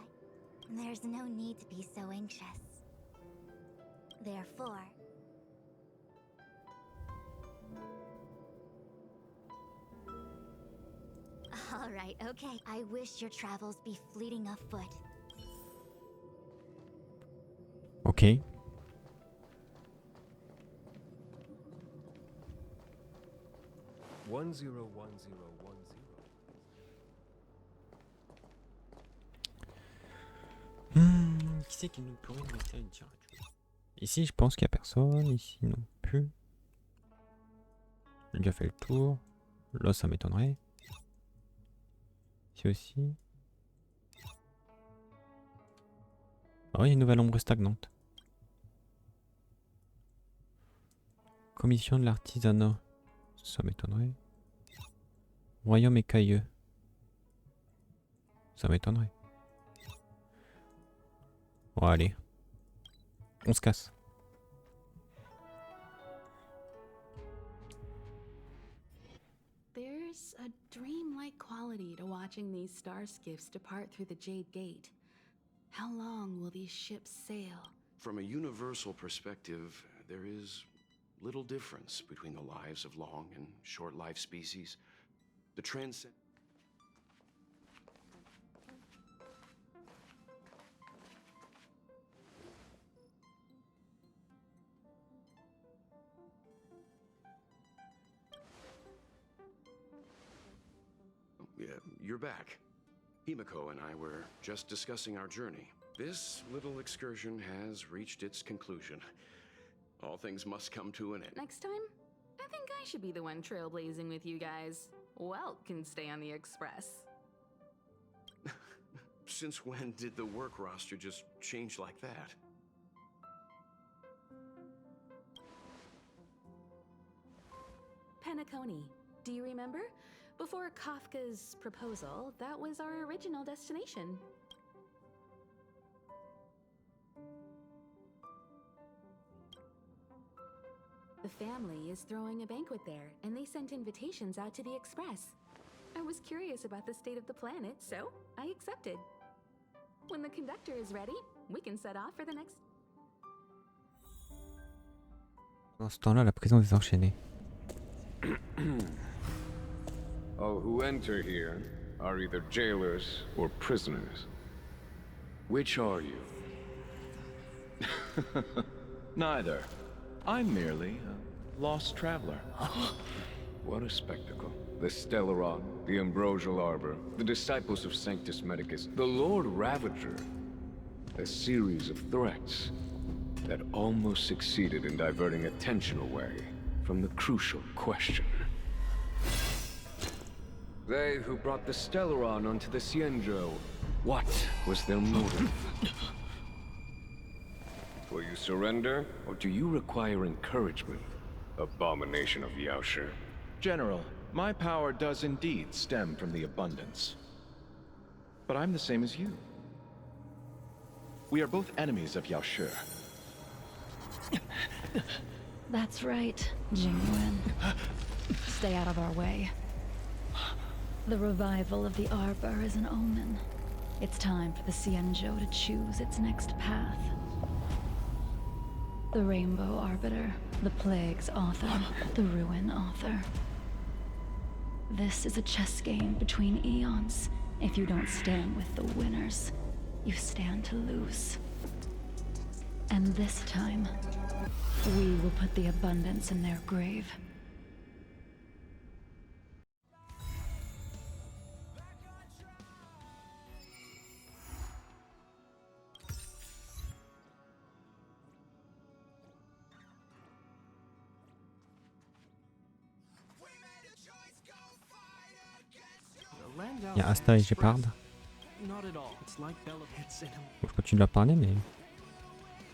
There's no need to be so anxious. Therefore, all right, okay. I wish your travels be fleeting of foot. Ok. Qui c'est qui nous pourrait nous laisser une tirade? Ici, je pense qu'il n'y a personne. Ici, non plus. J'ai déjà fait le tour. Là, ça m'étonnerait. Ici aussi. Ah oui, il y a une nouvelle ombre stagnante. Commission de l'artisanat. Ça m'étonnerait. Royaume écailleux. Ça m'étonnerait. Bon, allez. On se casse. There's a dreamlike quality to watching these star skiffs depart through the Jade Gate. How long will these ships sail? From a universal perspective, there is little difference between the lives of long and short-lived species. The transcend... Yeah, you're back. Himiko and I were just discussing our journey. This little excursion has reached its conclusion. All things must come to an end. Next time, I think I should be the one trailblazing with you guys. Welt can stay on the Express. Since when did the work roster just change like that? Penacony, do you remember? Before Kafka's proposal, that was our original destination. The family is throwing a banquet there, and they sent invitations out to the Express. I was curious about the state of the planet, so I accepted. When the conductor is ready, we can set off for the next... Dans ce temps-là, la prison des enchaînés. All who enter here are either jailers or prisoners. Which are you? Neither. I'm merely a lost traveler. What a spectacle. The Stellaron, the Ambrosial Arbor, the disciples of Sanctus Medicus, the Lord Ravager. A series of threats that almost succeeded in diverting attention away from the crucial question. They who brought the Stellaron onto the Xianzhou, what was their motive? Will you surrender, or do you require encouragement? Abomination of Yaoshi. General, my power does indeed stem from the abundance. But I'm the same as you. We are both enemies of Yaoshi. That's right, Jingyuan. Stay out of our way. The revival of the Arbor is an omen. It's time for the Xianzhou to choose its next path. The Rainbow Arbiter, the Plague's author, the Ruin author. This is a chess game between eons. If you don't stand with the winners, you stand to lose. And this time, we will put the abundance in their grave. Il y a Asta et Gepard. Not at all. It's like Bella. It's in him. Bon, je continue à parler, mais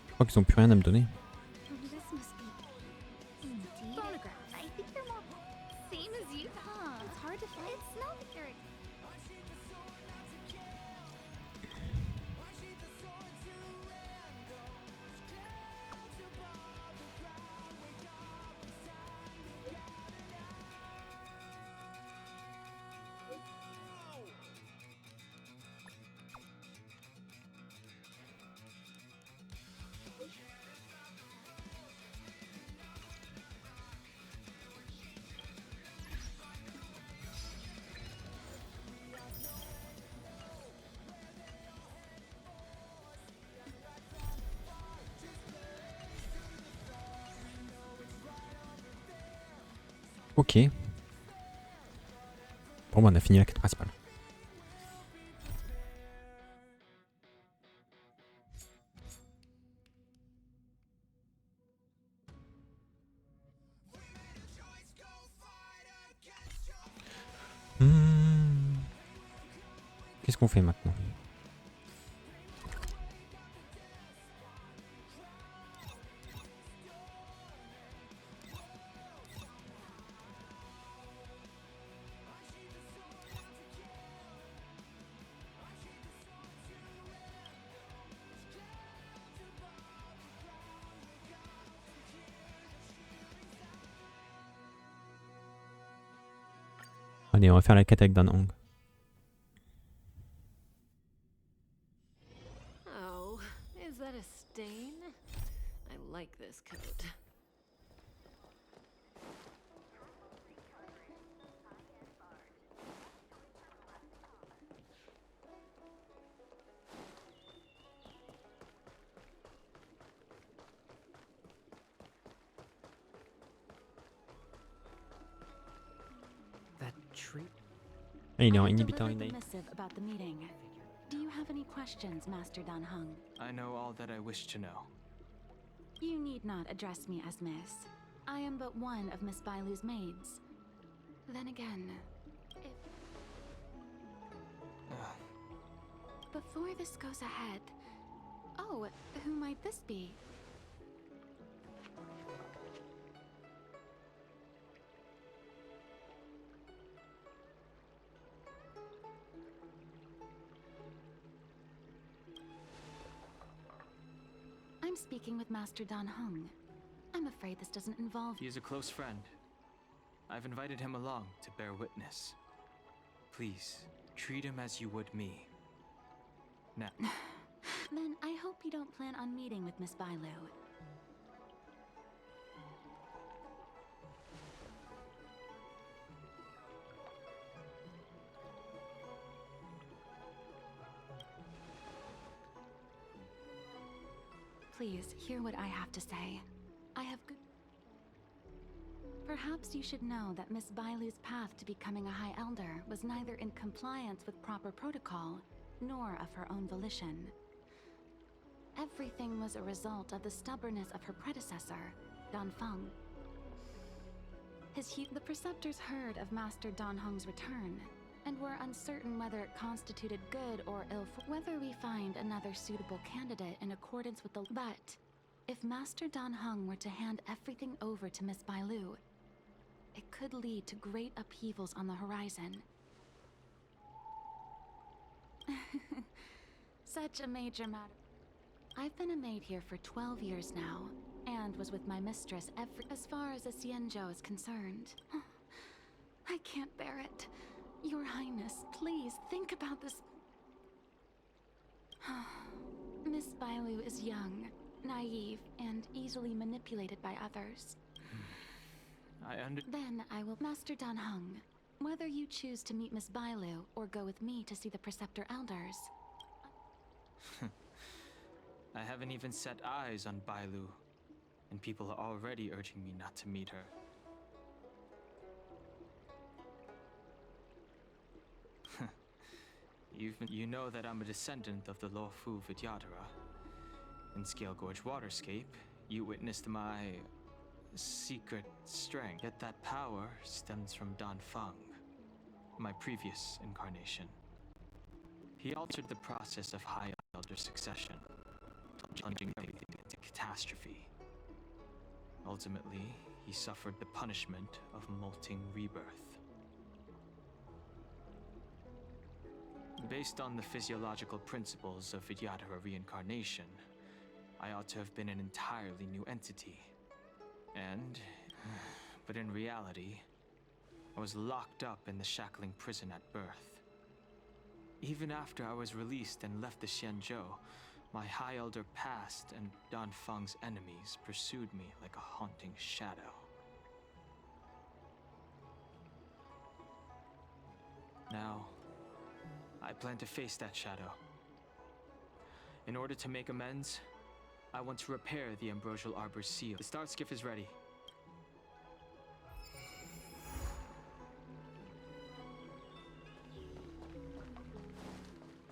je crois qu'ils ont plus rien à me donner. This must be phonograph. I think they're more same as you. Huh? It's hard to find. It's not like they're. Ok. Bon, bah, on a fini la quête principale. Qu'est-ce qu'on fait maintenant? Allez, on va faire la quête avec Dan Heng. Oh, is that a stain? I like this coat. That tree. Ah, il est en I inhibitor delivered the innate. missive about the meeting. Do you have any questions, Master Dan Heng? I know all that I wish to know. You need not address me as Miss. I am but one of Miss Bailu's maids. Then again, if... Before this goes ahead... Oh, who might this be? I'm speaking with Master Dan Heng. I'm afraid this doesn't involve... He is a close friend. I've invited him along to bear witness. Please, treat him as you would me. Now. Then I hope you don't plan on meeting with Miss Bailu. Please, hear what I have to say. I have good... Perhaps you should know that Miss Bailu's path to becoming a High Elder was neither in compliance with proper protocol, nor of her own volition. Everything was a result of the stubbornness of her predecessor, Dan Feng. The Preceptors heard of Master Dan Heng's return, and were uncertain whether it constituted good or ill for whether we find another suitable candidate in accordance with the... But, if Master Dan Heng were to hand everything over to Miss Bailu, it could lead to great upheavals on the horizon. Such a major matter. I've been a maid here for 12 years now, and was with my mistress as far as the Xianzhou is concerned. I can't bear it. Your Highness, please think about this. Miss Bailu is young, naive, and easily manipulated by others. Then I will... Master Dan Heng, whether you choose to meet Miss Bailu or go with me to see the Preceptor Elders... I haven't even set eyes on Bailu, and people are already urging me not to meet her. You know that I'm a descendant of the Luofu Vidyadhara. In Scale Gorge Waterscape, you witnessed my secret strength. Yet that power stems from Dan Feng. my previous incarnation. He altered the process of High Elder succession, plunging everything into catastrophe. Ultimately, he suffered the punishment of molting rebirth. Based on the physiological principles of Vidyadhara reincarnation, I ought to have been an entirely new entity. But in reality, I was locked up in the shackling prison at birth. Even after I was released and left the Xianzhou, my High Elder past and Dan Feng's enemies pursued me like a haunting shadow. Now, I plan to face that shadow. In order to make amends, I want to repair the Ambrosial Arbor's seal. The start skiff is ready.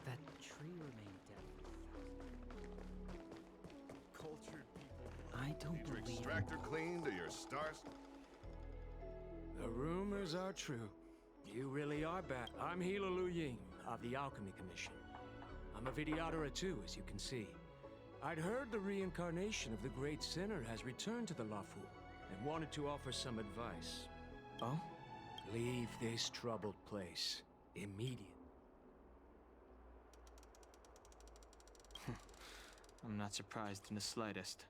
That tree remained dead for cultured people. I don't Your believe extractor cleaned or your stars? The rumors are true. You really are back. I'm Hila Lu Ying of the Alchemy Commission. I'm a Vidyadhara too, as you can see. I'd heard the reincarnation of the Great Sinner has returned to the Lafu and wanted to offer some advice. Oh? Leave this troubled place immediately. I'm not surprised in the slightest.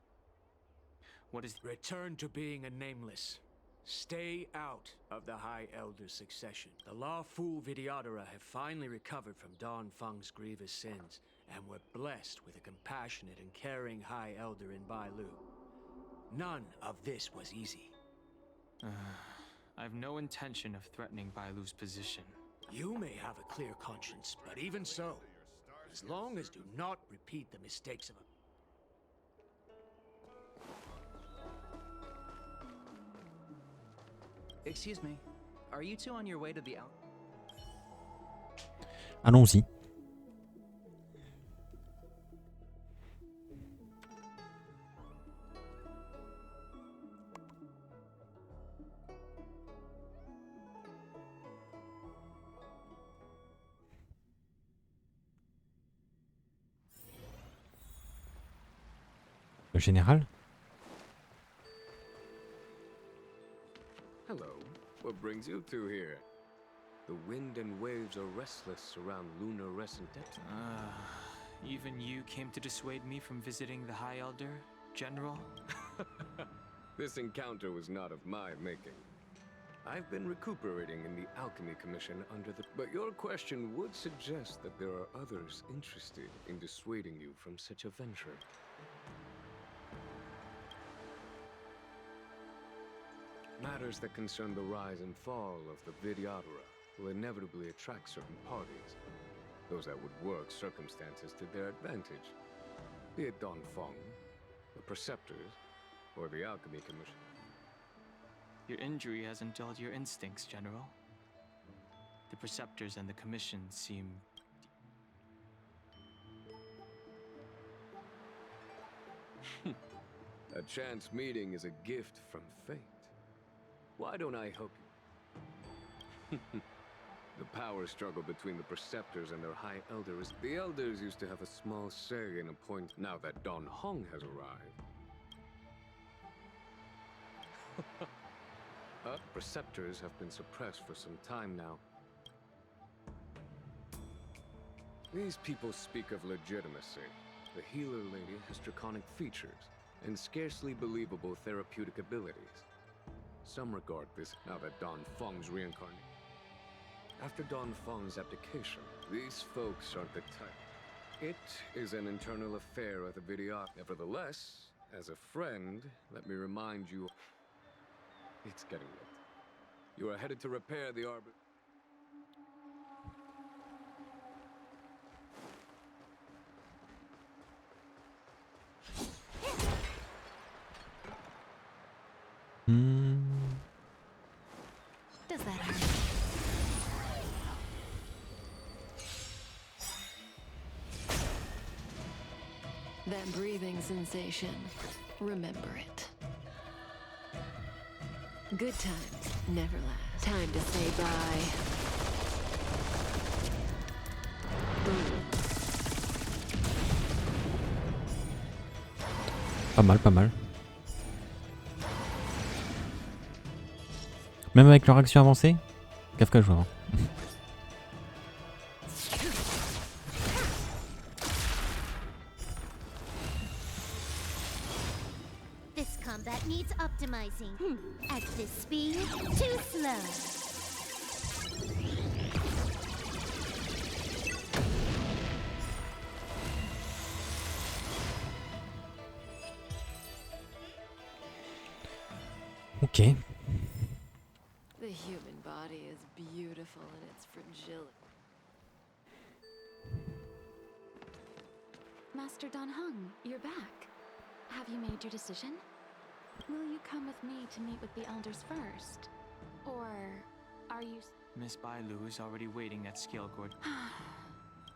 What is... Return to being a nameless. Stay out of the High Elder succession. The Lafu Vidyadhara have finally recovered from Dan Feng's grievous sins, and were blessed with a compassionate and caring High Elder in Bailu. None of this was easy. I have no intention of threatening Bailu's position. You may have a clear conscience, but even so, as long as do not repeat the mistakes of a... Excuse me, are you two on your way to the Allons-y. Le général? Hello. What brings you two here? The wind and waves are restless around lunar-rescent depths. Even you came to dissuade me from visiting the High Elder, General? This encounter was not of my making. I've been recuperating in the Alchemy Commission under the... But your question would suggest that there are others interested in dissuading you from such a venture. Matters that concern the rise and fall of the Vidyadhara will inevitably attract certain parties. Those that would work circumstances to their advantage. Be it Dan Feng, the Preceptors, or the Alchemy Commission. Your injury hasn't dulled your instincts, General. The Preceptors and the Commission seem... A chance meeting is a gift from fate. Why don't I help you? The power struggle between the Preceptors and their High Elders. The Elders used to have a small say in a point now that Dan Heng has arrived. Preceptors have been suppressed for some time now. These people speak of legitimacy. The healer lady has draconic features and scarcely believable therapeutic abilities. Some regard this now that Dan Feng's reincarnated. After Dan Feng's abdication, these folks aren't the type. It is an internal affair of the Vidyadhara. Nevertheless, as a friend, let me remind you, it's getting late. You are headed to repair the arbor. Does that hurt? That breathing sensation, remember it. Good times never last. Time to say bye. Pas mal, pas mal. Même avec leur action avancée, Kafka joueur. This combat needs optimizing. At this speed, too slow. Ok. The human body is beautiful in its fragility. Master Dan Heng, you're back. Have you made your decision? Will you come with me to meet with the elders first? Or are you... Miss Bailu is already waiting at Scalgord.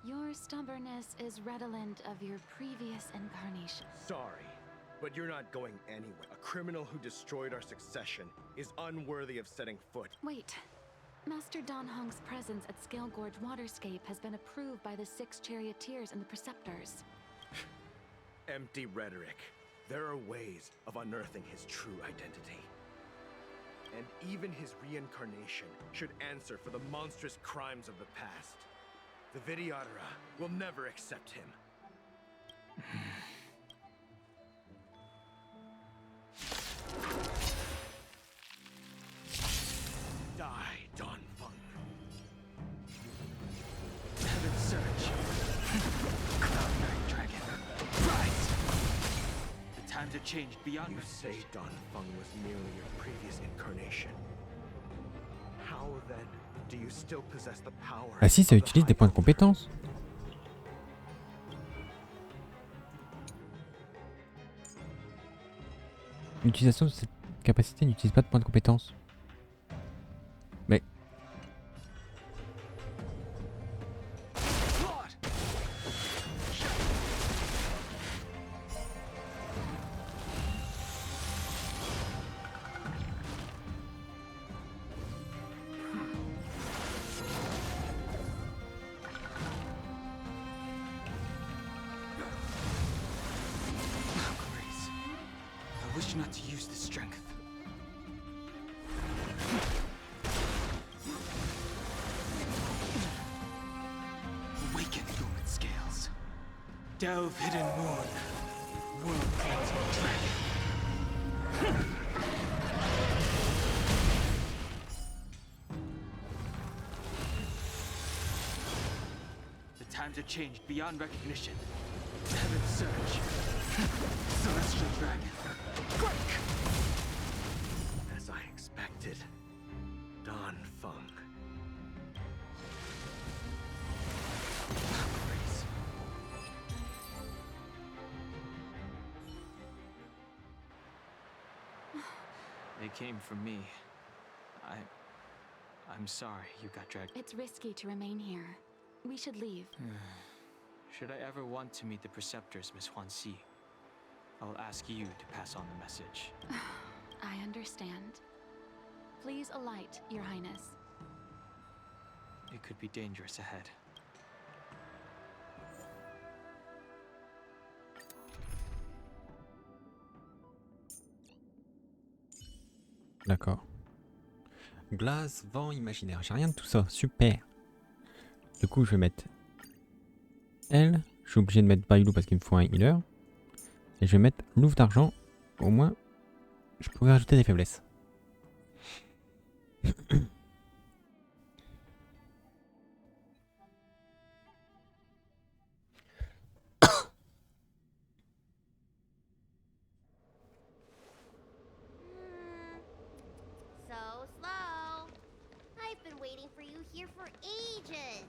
Your stubbornness is redolent of your previous incarnation. Sorry, but you're not going anywhere. A criminal who destroyed our succession is unworthy of setting foot. Wait. Master Dan Heng's presence at Scalgorge Waterscape has been approved by the 6 charioteers and the preceptors. Empty rhetoric. There are ways of unearthing his true identity. And even his reincarnation should answer for the monstrous crimes of the past. The Vidyadhara will never accept him. Die, Don Fung. Heaven Surge. Cloud Knight Dragon. Rise! The times have changed beyond... You say Don Fung was merely your previous incarnation. How then do you still possess the power? Ah si, ça utilise des points de compétence. L'utilisation de cette capacité n'utilise pas de points de compétence. Mais... I wish not to use this strength. Awaken dormant scales. Delve hidden moon. World cleansing dragon. The times have changed beyond recognition. Heaven Surge. Celestial Dragon. Quick! As I expected, Don Fung. Valkyries. They came for me. I'm sorry you got dragged. It's risky to remain here. We should leave. Should I ever want to meet the preceptors, Miss Huanxi, I'll ask you to pass on the message. I understand. Please alight, Your Highness. It could be dangerous ahead. D'accord. Glace, vent, imaginaire. J'ai rien de tout ça. Super. Du coup, je vais mettre elle. Je suis obligé de mettre Bailou parce qu'il me faut un healer. Et je vais mettre Louve d'argent. Au moins, je pourrais rajouter des faiblesses. So slow. I've been waiting for you here for ages.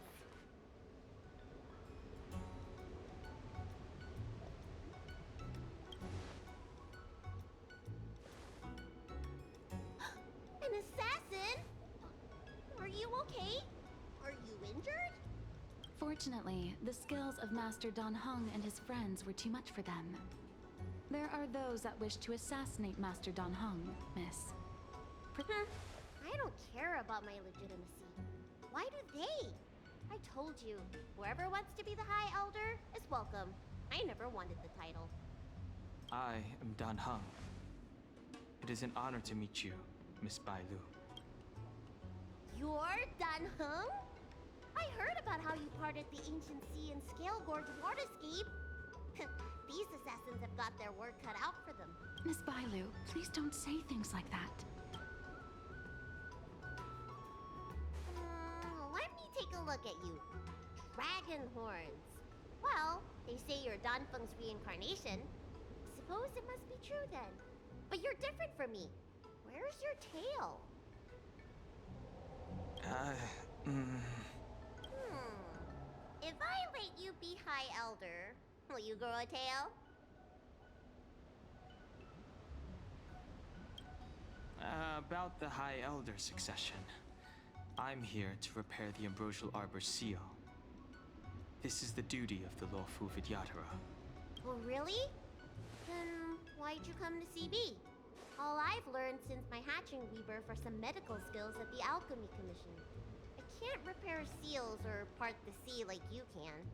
An assassin? Are you okay? Are you injured? Fortunately, the skills of Master Dan Heng and his friends were too much for them. There are those that wish to assassinate Master Dan Heng, miss. I don't care about my legitimacy. Why do they? I told you, whoever wants to be the High Elder is welcome. I never wanted the title. I am Dan Heng. It is an honor to meet you, Miss Bailu. You're Dan Heng? I heard about how you parted the ancient sea and Scale Gorge waterscape. These assassins have got their work cut out for them. Miss Bailu, please don't say things like that. Let me take a look at you. Dragon horns. Well, they say you're Dan Feng's reincarnation. Suppose it must be true then. But you're different from me. Where's your tail? If I let you be High Elder, will you grow a tail? About the High Elder succession. I'm here to repair the Ambrosial Arbor's seal. This is the duty of the lawful Vidyadhara. Oh, really? Then why'd you come to CB? All I've learned since my hatching rebirth are some medical skills at the Alchemy Commission. I can't repair seals or part the sea like you can.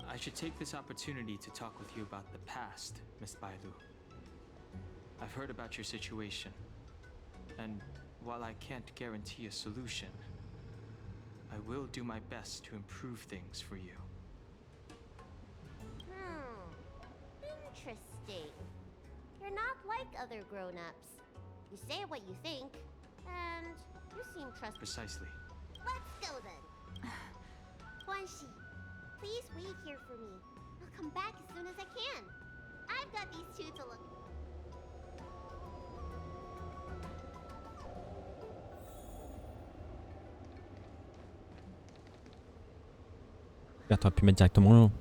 I should take this opportunity to talk with you about the past, Miss Bailu. I've heard about your situation, and while I can't guarantee a solution, I will do my best to improve things for you. Interesting. You're not like other grown-ups. You say what you think, and you seem trustworthy. Precisely. Let's go then. Guanxi, please wait here for me. I'll come back as soon as I can. I've got these two to look. T'aurais pu mettre directement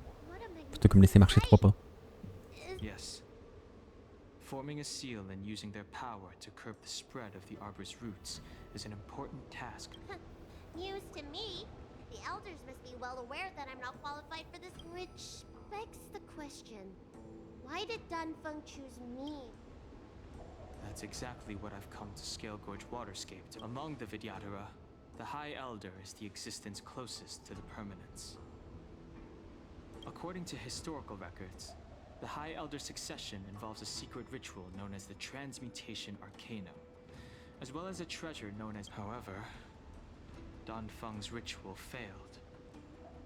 plutôt que me laisser marcher 3 pas. Yes. Forming a seal and using their power to curb the spread of the arbor's roots is an important task. News to me. The elders must be well aware that I'm not qualified for this, which begs the question. Why did Dan Feng choose me? That's exactly what I've come to Scale Gorge Waterscape to. Among the Vidyadhara, the High Elder is the existence closest to the permanence. According to historical records, the High Elder succession involves a secret ritual known as the Transmutation Arcanum, as well as a treasure known as... However, Dan Feng's ritual failed,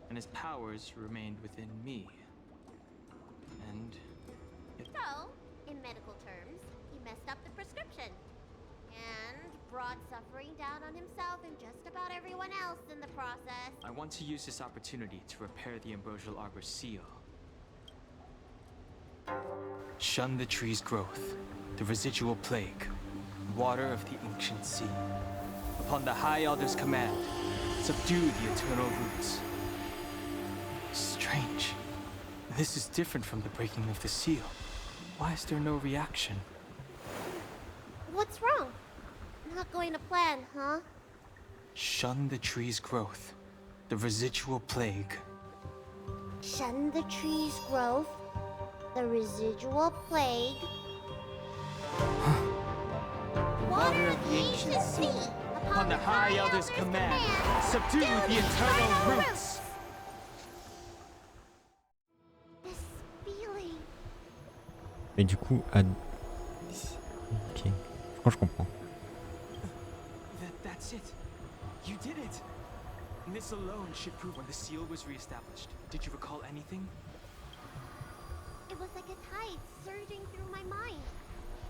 and his powers remained within me. And... So, in medical terms, he messed up the prescription. And brought suffering down on himself and just about everyone else in the process. I want to use this opportunity to repair the Ambrosial Arbor's seal. Shun the tree's growth, the residual plague, water of the ancient sea. Upon the High Elder's command, subdue the eternal roots. Strange. This is different from the breaking of the seal. Why is there no reaction? What's wrong? Not going to plan, huh? Shun the tree's growth, the residual plague. Shun the tree's growth, the residual plague. Water of the ancient sea. Upon the High Elder's command, subdue the eternal roots. This feeling. Mais du coup, ok, je crois que je comprends. That's it. You did it. And this alone should prove when the seal was reestablished. Did you recall anything? It was like a tide surging through my mind.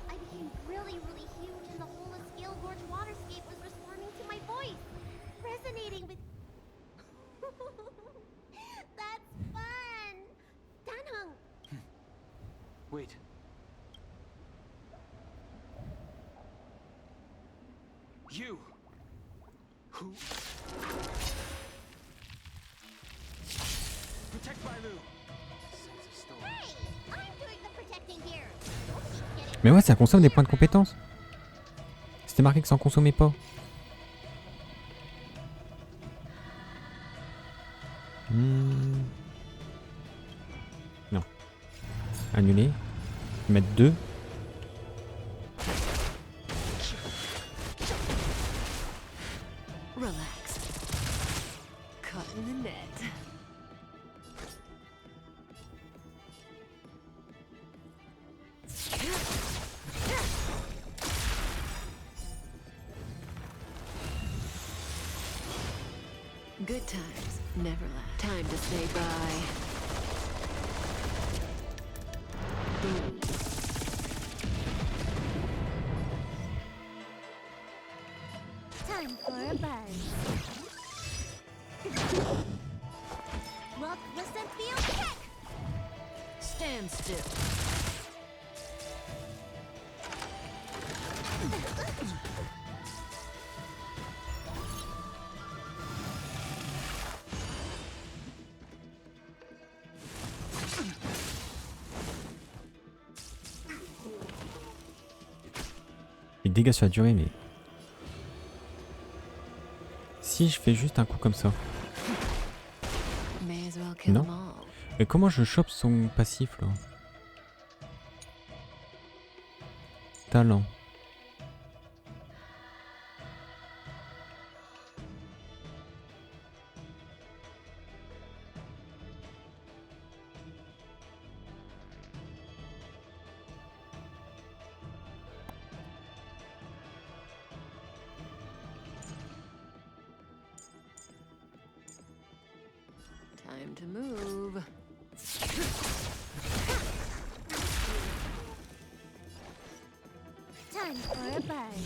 I became really, really huge, and the whole of Scale Gorge Waterscape was responding to my voice, resonating with... That's fun! Dan Heng! Wait. You! Who? Protect Bailu! Hey! I'm doing the protecting here! Mais ouais, ça consomme des points de compétence. C'était marqué que ça en consommait pas. Non. Annuler. Mettre 2. Relax. Caught in the net. Good times never last. Time to say bye. Boom. Time for a buzz. Look, listen, feel, check! Stand still. Les dégâts sur la durée, mais... Si je fais juste un coup comme ça. Non. Mais comment je chope son passif là? Talent. Time to move. Time for a buzz.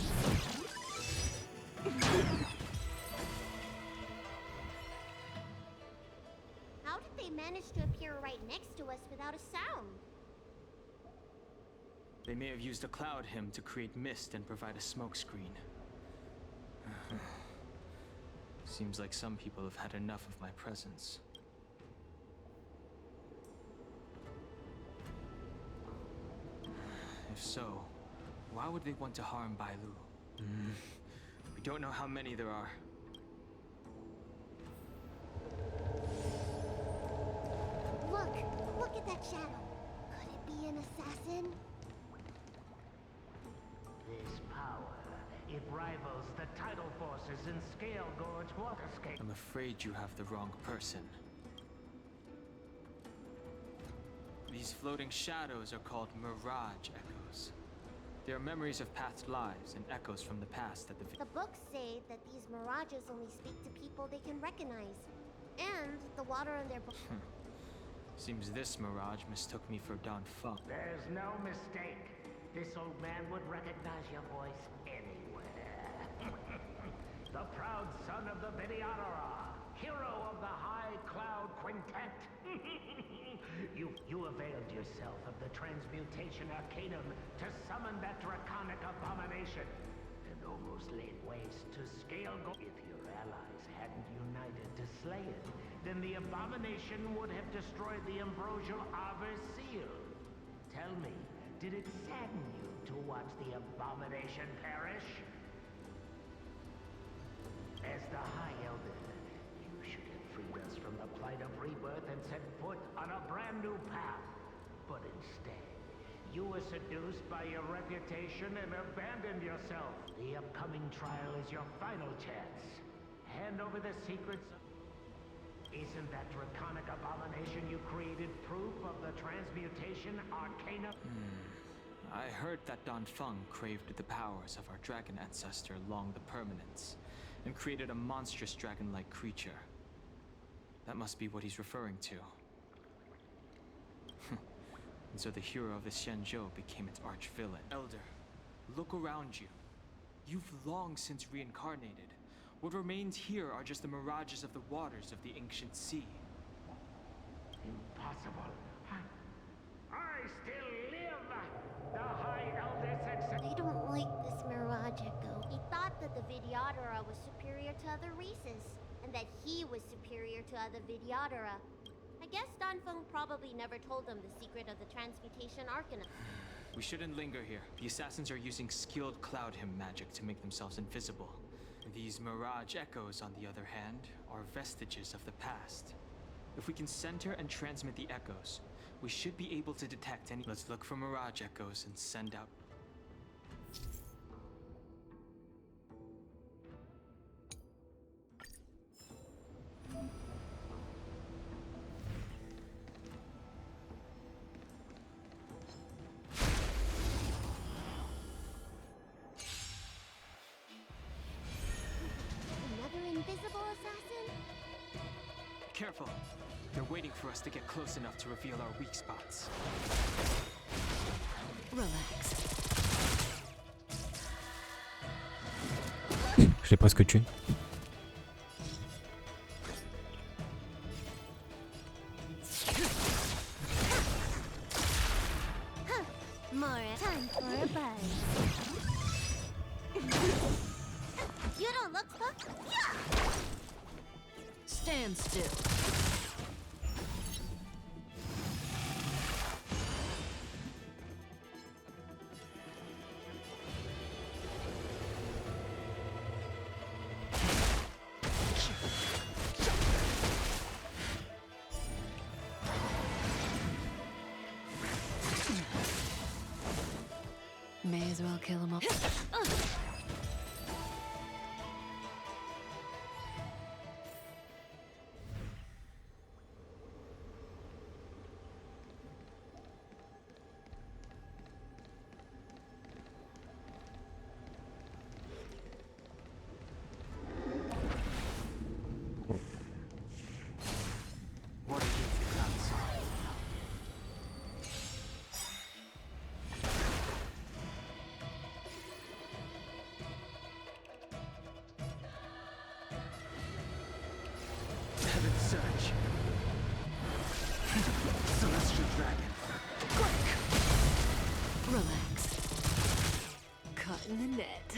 How did they manage to appear right next to us without a sound? They may have used a cloud hymn to create mist and provide a smokescreen. Seems like some people have had enough of my presence. If so, why would they want to harm Bailu? We don't know how many there are. Look at that shadow. Could it be an assassin? This power, it rivals the tidal forces in Scale Gorge Waterscape. I'm afraid you have the wrong person. These floating shadows are called mirage echoes. They are memories of past lives and echoes from the past that The books say that these mirages only speak to people they can recognize. And the water in their book. Seems this mirage mistook me for Dan Feng. There's no mistake. This old man would recognize your voice anywhere. The proud son of the Videodora, hero of the High Cloud Quintet. You availed yourself of the Transmutation Arcanum to summon that draconic abomination, and almost laid waste to Scale Gorge. If your allies hadn't united to slay it, then the abomination would have destroyed the ambrosial Arbor seal. Tell me, did it sadden you to watch the abomination perish? As the High Elder, you should have freed us from the plight of rebirth and set foot on a brand new path. But instead, you were seduced by your reputation and abandoned yourself. The upcoming trial is your final chance. Hand over the secrets of... Isn't that draconic abomination you created proof of the Transmutation Arcanum? I heard that Dan Feng craved the powers of our dragon ancestor Long the Permanence, and created a monstrous dragon-like creature. That must be what he's referring to. And so the hero of the Xianzhou became its arch-villain. Elder, look around you. You've long since reincarnated. What remains here are just the mirages of the waters of the ancient sea. Impossible. I still live! The High Elder success... I don't like this mirage echo. He thought that the Videodora was superior to other races, and that he was superior to other Videodora. I guess Dan Feng probably never told them the secret of the Transmutation Arcanum. We shouldn't linger here. The assassins are using skilled cloud hymn magic to make themselves invisible. These mirage echoes, on the other hand, are vestiges of the past. If we can center and transmit the echoes, we should be able to detect any... Let's look for mirage echoes and send out... Careful. They're waiting for us to get close enough to reveal our weak spots. Relax. Je l'ai presque tué. More time for a buzz. You don't look so... Yeah! Stand still. May as well kill him all. What are you, clouds? Heaven's Surge. Celestial Dragon. Relax. Caught in the net.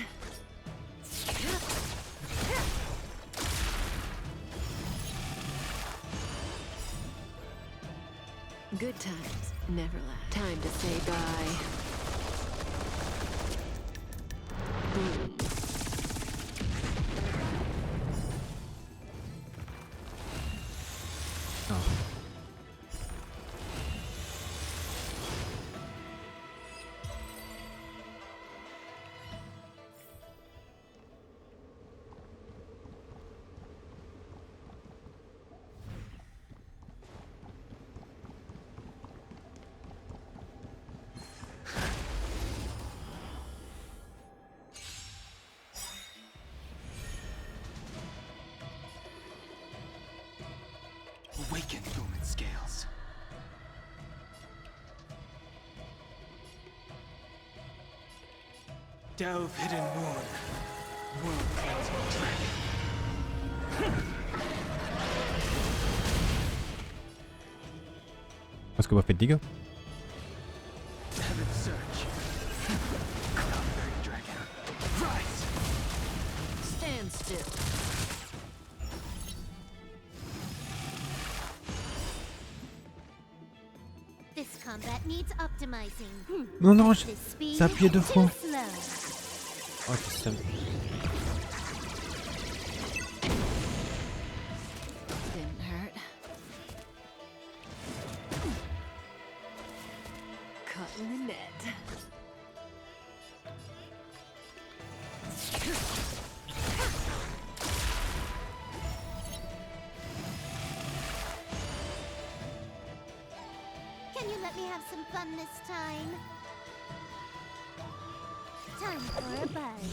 Good times never last. Time to say bye. Boom. Awaken, Lumen Scales. Delve Hidden Moon. World Cleansing Dragon. Parce que vous faites des dégâts. Heaven's Surge. Cloudberry Dragon. Rise! Stand still. This combat needs optimizing. Non, non, This speed ça a appuyé 2 fois. too slow. Oh, c'est ça. Didn't hurt. Caught in the net. Can you let me have some fun this time? Time for a buzz.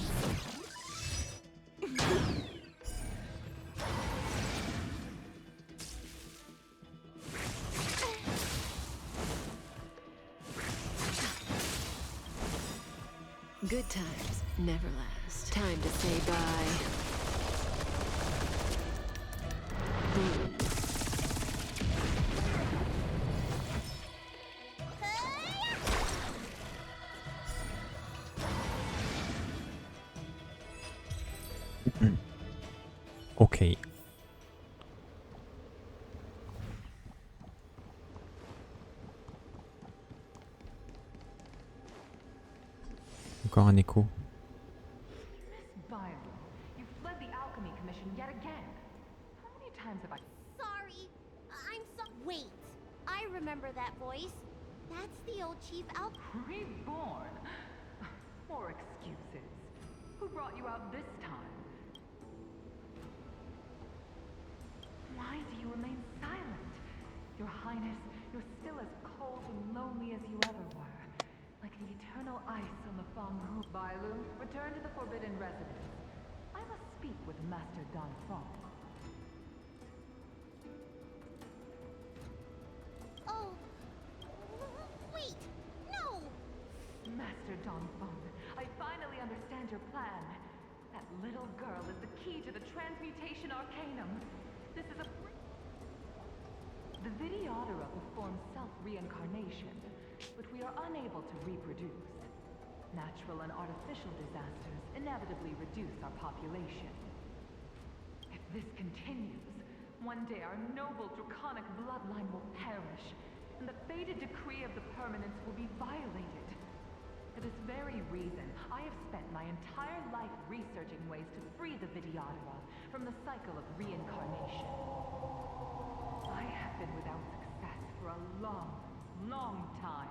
Good times never last. Time to say bye. Boom. Ok. Encore un écho. You've fled the Alchemy Commission yet again. How many times have I... Sorry, I'm so... Wait, I remember that voice. That's the old Chief Reborn? More excuses. Who brought you out this time? Why do you remain silent? Your Highness, you're still as cold and lonely as you ever were. Like the eternal ice on the Fanghu. Bailu, return to the Forbidden Residence. I must speak with Master Dan Feng. little girl is the key to the transmutation arcanum. This is a... The Videodora performs self-reincarnation, but we are unable to reproduce. Natural and artificial disasters inevitably reduce our population. If this continues, one day our noble draconic bloodline will perish, and the fated decree of the permanence will be violated. For this very reason, I have spent my entire life researching ways to free the Videodora from the cycle of reincarnation. I have been without success for a long, long time,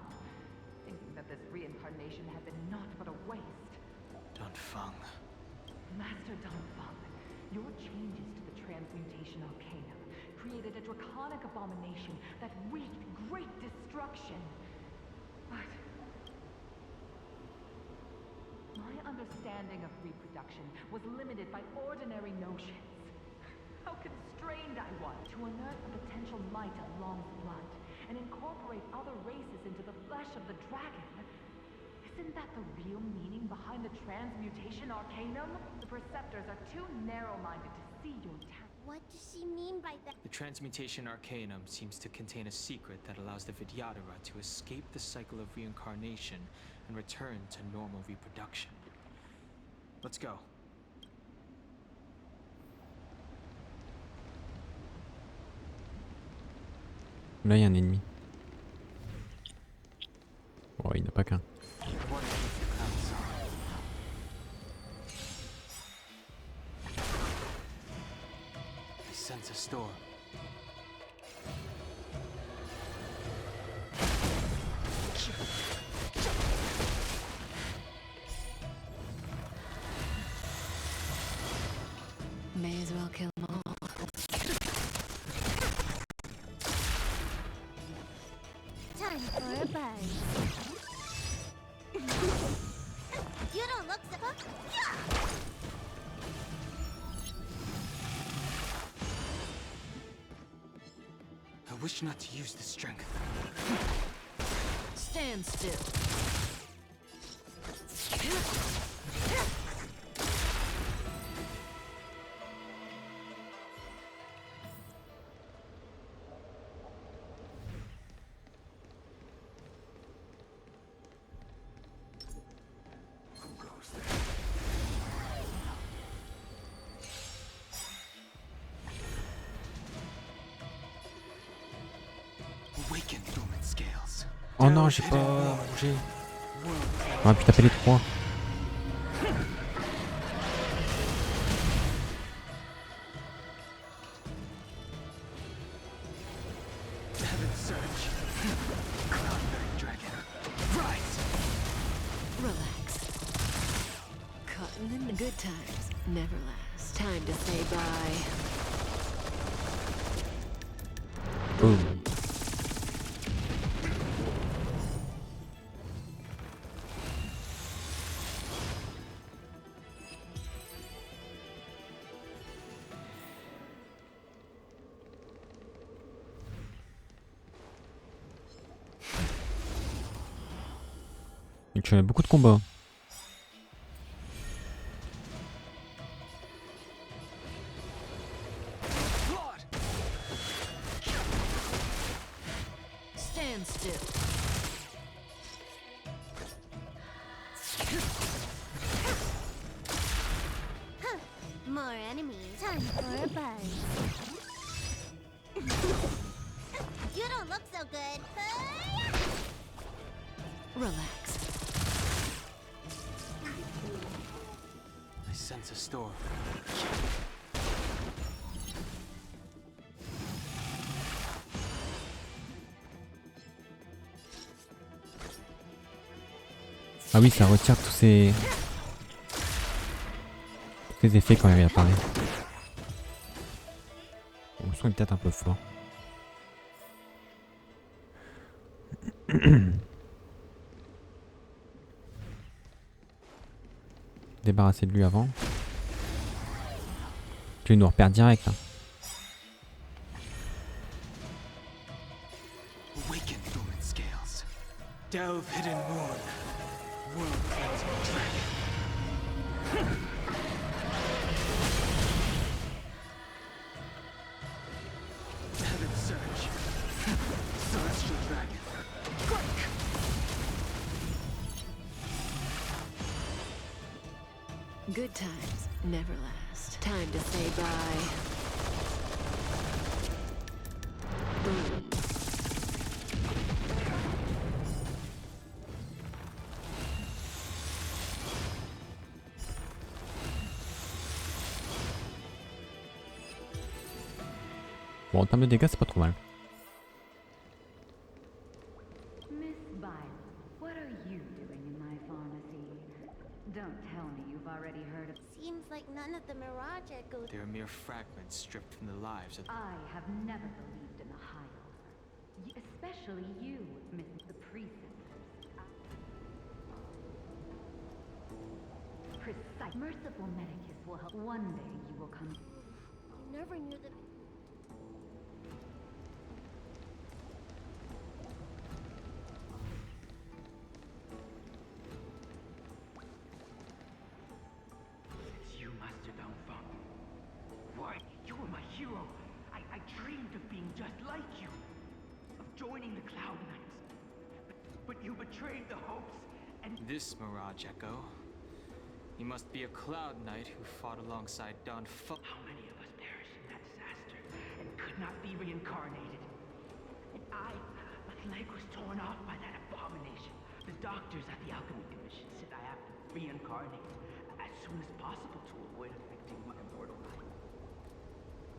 thinking that this reincarnation had been naught but a waste. Dan Feng. Master Dan Feng, your changes to the transmutation arcanum created a draconic abomination that wreaked great destruction. But my understanding of reproduction was limited by ordinary notions. How constrained I was to unearth the potential might of Long's blood and incorporate other races into the flesh of the dragon. Isn't that the real meaning behind the transmutation arcanum? The Preceptors are too narrow-minded to see your talent. What does she mean by that? The transmutation arcanum seems to contain a secret that allows the Videodora to escape the cycle of reincarnation and return to normal reproduction. Let's go. Là, il y a un ennemi. Oh, il n'y en a pas qu'un. I sense a storm. May as well kill them all. Time for a buzz. You don't look so... I wish not to use the strength. Stand still. Awaken dormant scales. Oh non, j'ai pas bougé. J'aurais pu taper les trois. Relax. Cotton in the good times never last. Time to say bye. Boom. Et tu as beaucoup de combats. Stand still. More enemies. Time for a buzz. You don't look so good. Relax. I sense a storm. Ah oui, ça retire tous ces effets quand il apparaît. Bon, le son est peut-être un peu fort. Débarrasser de lui avant. Tu vas nous repères direct. Hein. Awaken dormant scales. Delve hidden moon. World cleansing dragon. Good times never last. Time to say bye. Boom. Bon, en termes de dégâts, c'est pas trop mal. Miss Violet, what are you doing in my pharmacy? Don't tell me you've already heard of... Seems like none of the Mirage Echoes... They are mere fragments stripped from the lives of... I have never believed in the High Elder. Especially you, Mrs. the Preceptors. Precise. Merciful Medicus will help. One day you will come... You never knew that... It's you, Master Dan Heng. Why, you were my hero. I dreamed of being just like you. Of joining the Cloud Knights. But you betrayed the hopes and... This Mirage Echo. He must be a Cloud Knight who fought alongside Dan Heng. How many of us perished in that disaster and could not be reincarnated? And my leg was torn off by that abomination. The doctors at the Alchemy Commission said I have to reincarnate as soon as possible to avoid affecting my immortal life.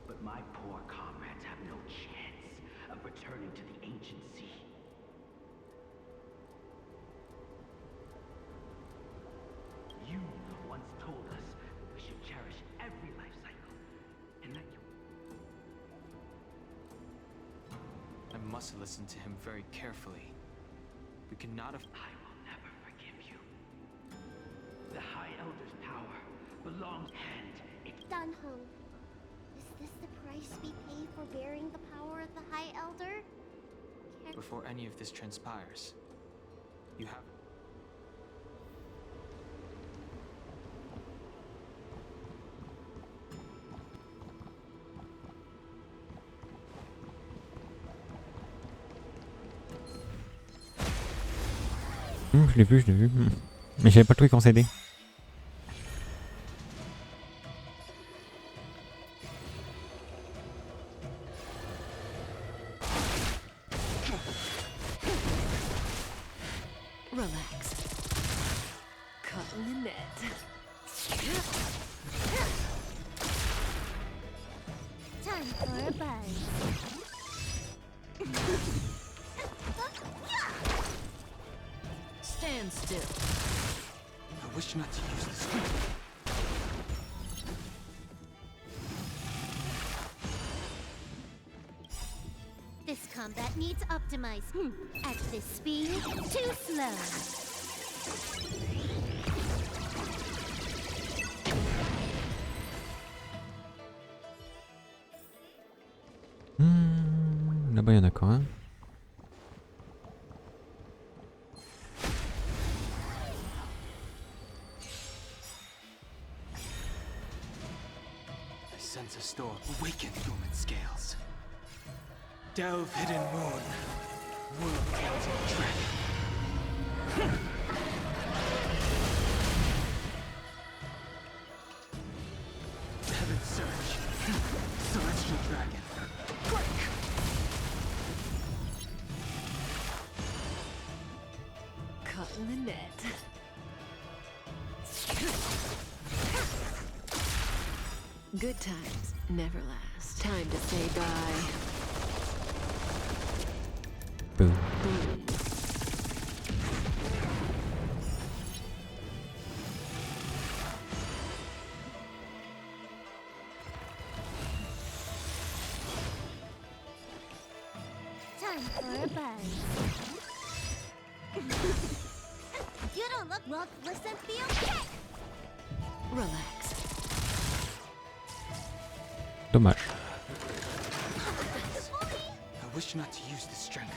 But my poor comrades have no chance of returning to the ancient sea. You once told us that we should cherish every life cycle, and that you... I must listen to him very carefully. We cannot have... I will never forgive you. The High Elder's power belongs hand. Dan Heng, is this the price we pay for bearing the power of the High Elder? Before any of this transpires, you have... Je l'ai vu. Mais j'avais pas le truc en CD. Relax. Caught in the net. Time for a buzz. Stand still. I wish not to use this. This combat needs optimized. At this speed, too slow. Là-bas, il y en a quand même. I sense a store. Awaken, dormant scales. Delve, hidden moon. World closing dragon. Heaven surge. Celestial dragon. Break! Caught in the net. Good times never last. Time to say bye. Boom. Boom. Time for a buzz. You don't look well. Listen, feel kick. Relax. Dommage. I wish not to use this strength.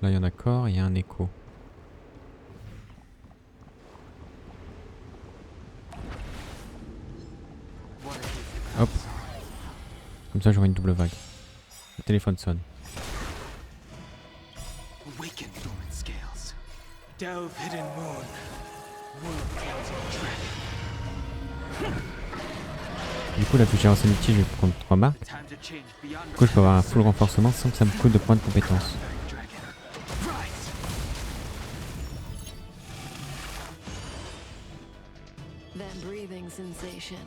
Là, il y en a corps, il y a un écho. Hop. Comme ça j'aurai une double vague. Le téléphone sonne. Awaken dormant scales. Delve hidden moon. World closing dragon. Du coup la plus chère multi, je vais prendre 3 marques. Du coup je peux avoir un full renforcement sans que ça me coûte de points de compétence. That breathing sensation.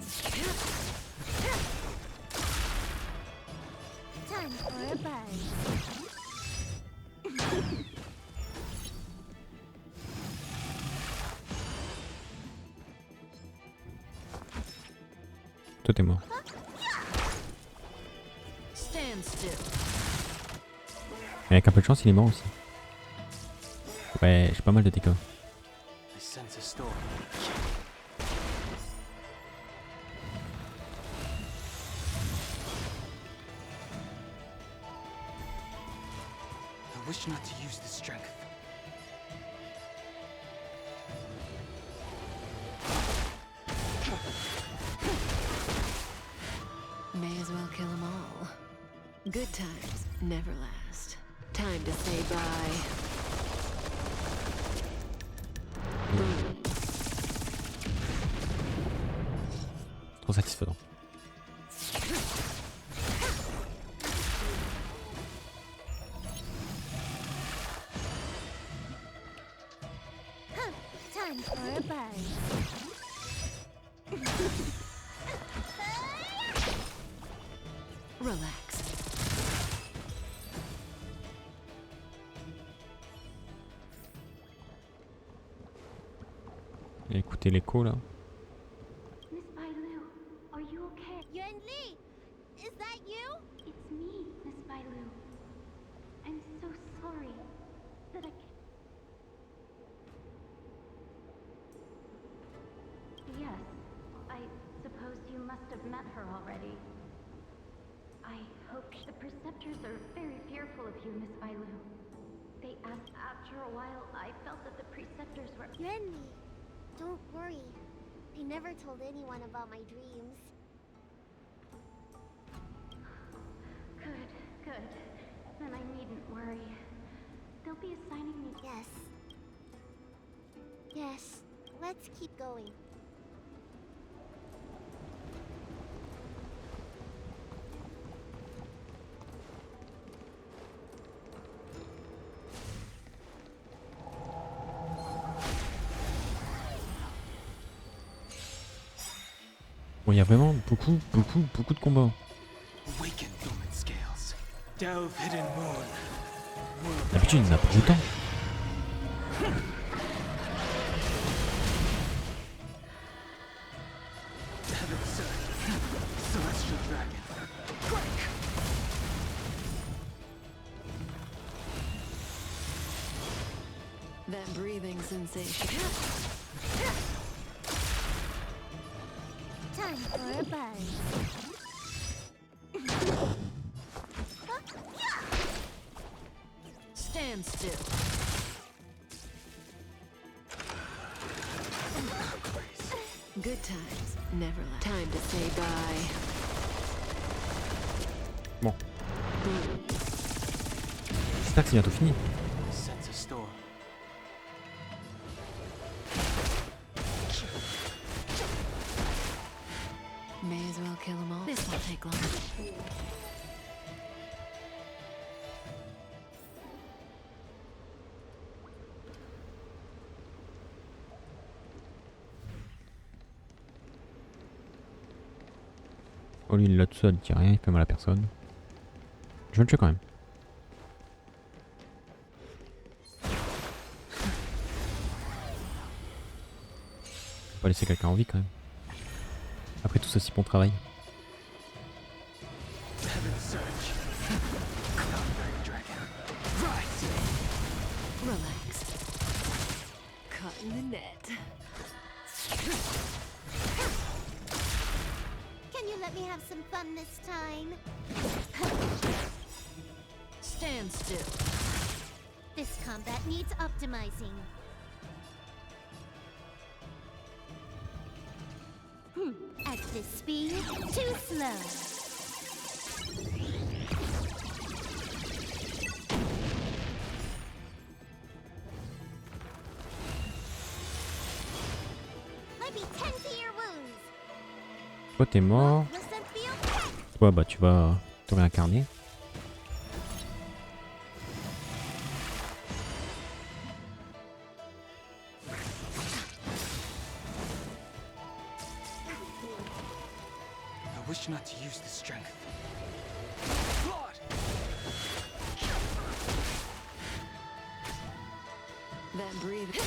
Time for a buzz. Toi t'es mort. Stand still. Avec un peu de chance il est mort aussi. Ouais, j'ai pas mal de dégâts. I sense a storm. I wish not to use the strength. May as well kill them all. Good times never last. Time to say bye. Trop satisfaisant. Time for a buzz. Relax. Écoutez l'écho là. Miss Bailu, are you okay? Yuan Li, is that you? It's me, Miss Bailu. I'm so sorry that I can't. Yes, I suppose you must have met her already. I hope the preceptors are very fearful of you, Miss Bailu. They asked after a while, I felt that the preceptors were. Yuan Li, don't worry. I never told anyone about my dreams. Good, good. Then I needn't worry. They'll be assigning me. Yes. Yes, let's keep going. Bon, il y a vraiment beaucoup de combats. Awaken dormant scales. Delve hidden moon. D'habitude, il n'y en a pas autant. Heaven surge. Celestial dragon. Quick! That breathing sensation. Time for a buzz. Stand still. Good times never last. Time to say bye. Bon. J'espère que c'est bientôt fini. I sense a storm. May as well kill them all. This won't take long. Oh lui il est là tout seul, il tire rien, il fait mal à personne. Je vais le tuer quand même. Faut pas laisser quelqu'un en vie quand même. Après tout ceci bon travail. Heaven surge. Dragon. Rise! Relax. Caught in the net. Can you let me have some fun this time? Stand still. This combat needs optimizing. At this speed, too slow. Toi t'es mort. Toi bah tu vas te réincarner. I wish not to use the strength. That breathing.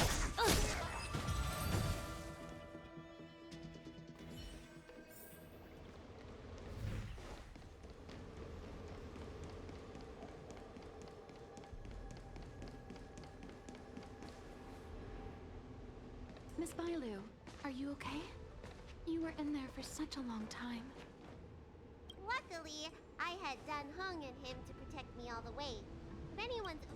Miss Bailu, are you okay? You were in there for such a long time. Luckily, I had Dan Heng and him to protect me all the way. If anyone's...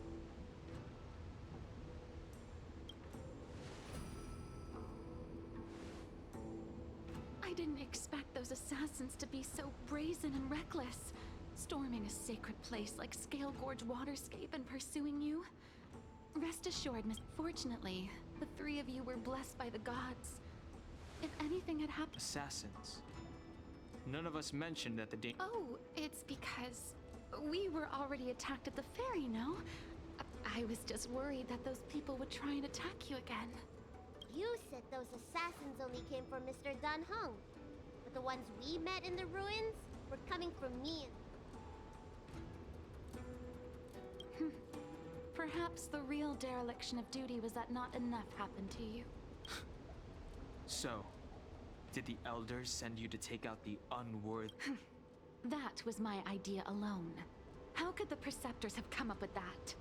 I didn't expect those assassins to be so brazen and reckless, storming a sacred place like Scale Gorge Waterscape and pursuing you. Rest assured, Miss. Fortunately, the three of you were blessed by the gods. If anything had happened... Assassins. None of us mentioned that the Oh, it's because we were already attacked at the ferry, no? I was just worried that those people would try and attack you again. You said those assassins only came from Mr. Dan Heng. But the ones we met in the ruins were coming from me. Perhaps the real dereliction of duty was that not enough happened to you. So, did the elders send you to take out the unworthy? That was my idea alone. How could the Preceptors have come up with that?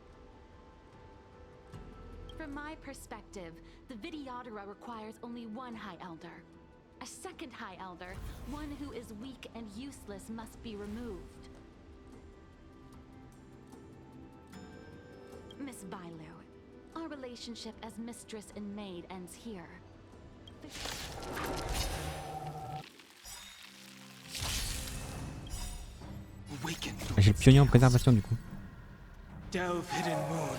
From my perspective, the Videodora requires only one High Elder. A second High Elder, one who is weak and useless, must be removed. Miss Bailu, our relationship as mistress and maid ends here. J'ai le pionnier en préservation du coup. Delve hidden moon.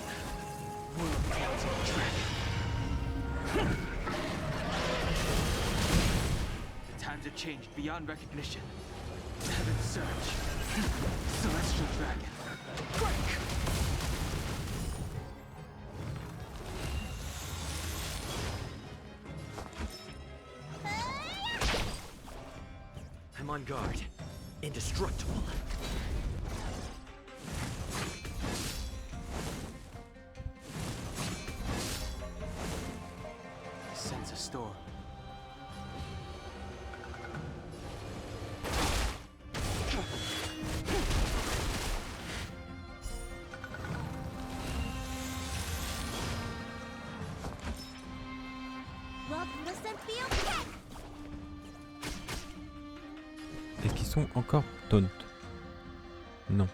World Celtic dragon. The times have changed beyond recognition. Heaven's surge. Celestial dragon. Break! I'm on guard. Indestructible. I sense a storm. Est-ce qu'ils sont encore taunt? Non.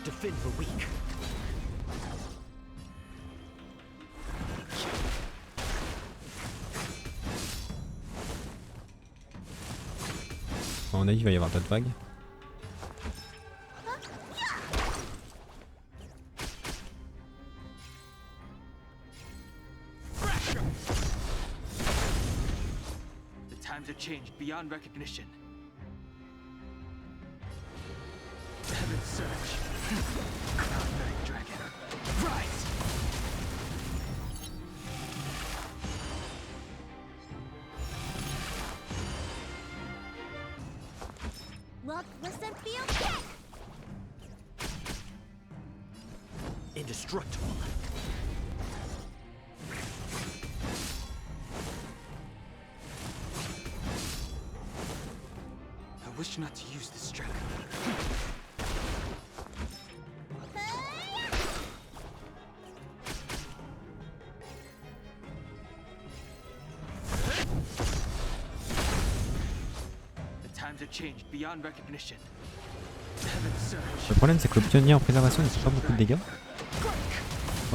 Defend the weak. À mon avis, il va y avoir d'autres vagues. Times have changed beyond recognition. Heaven's surge. Cloud-bearing dragon. Rise! Look, listen, feel, check! Indestructible. I wish not to use this strength. The times have changed beyond recognition. Heaven's surge. Le problème c'est que le pionnier en préservation il fait pas beaucoup de dégâts.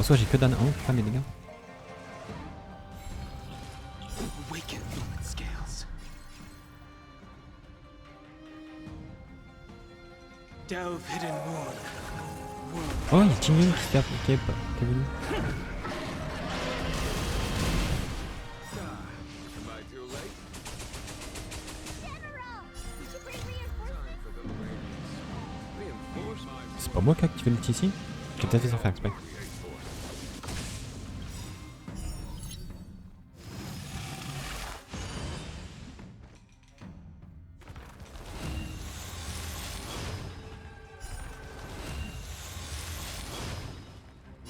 En soi j'ai que Dan Heng qui fait mes dégâts. Awaken lumen scales. Delve hidden moon. Oh il y a Tingyun qui est venu. Am I too late? C'est pas moi qui ai activé l'outil ici? J'ai peut-être fait sans faire exprès.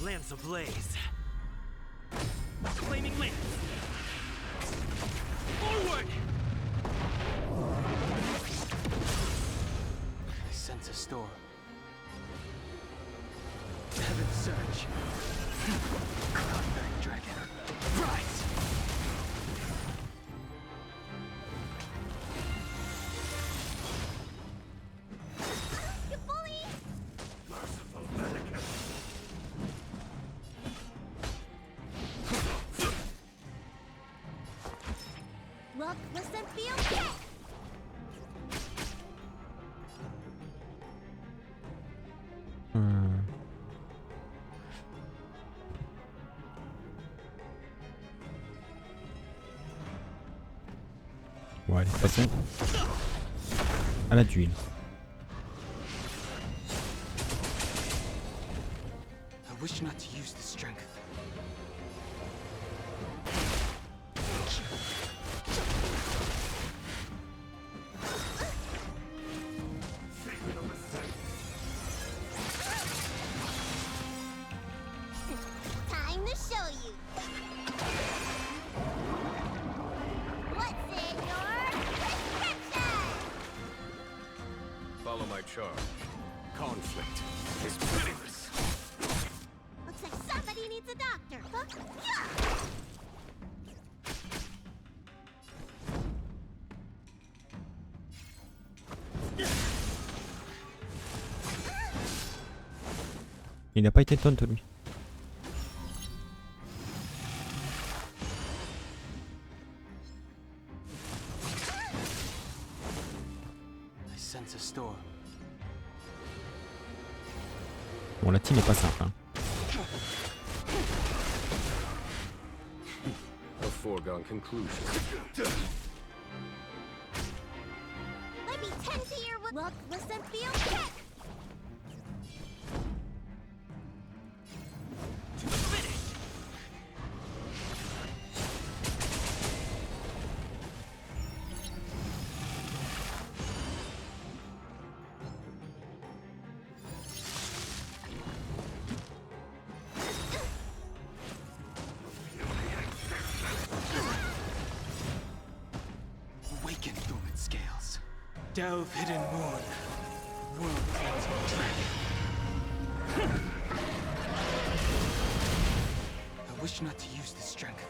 Lance ablaze. Flaming lance. Forward! I sense a storm. Heaven surge. Cloud Knight Dragon. Rise! You bully! Merciful Vatican. Look, listen, feel, kick! Bon, allez, passons à la tuile. I wish not to use the strength. Time to show you. What's in your prescription? Follow my charm. Conflict is pitiless. Looks like somebody needs a doctor. Huh? Yeah! Il n'a pas été taunt lui. I sense a storm. Bon, la team est pas simple. Hein. A foregone conclusion. Let me tend to your look, listen, feel, kick! Awaken dormant scales. Delve hidden moon. World cleansing dragon. I wish not to use the strength.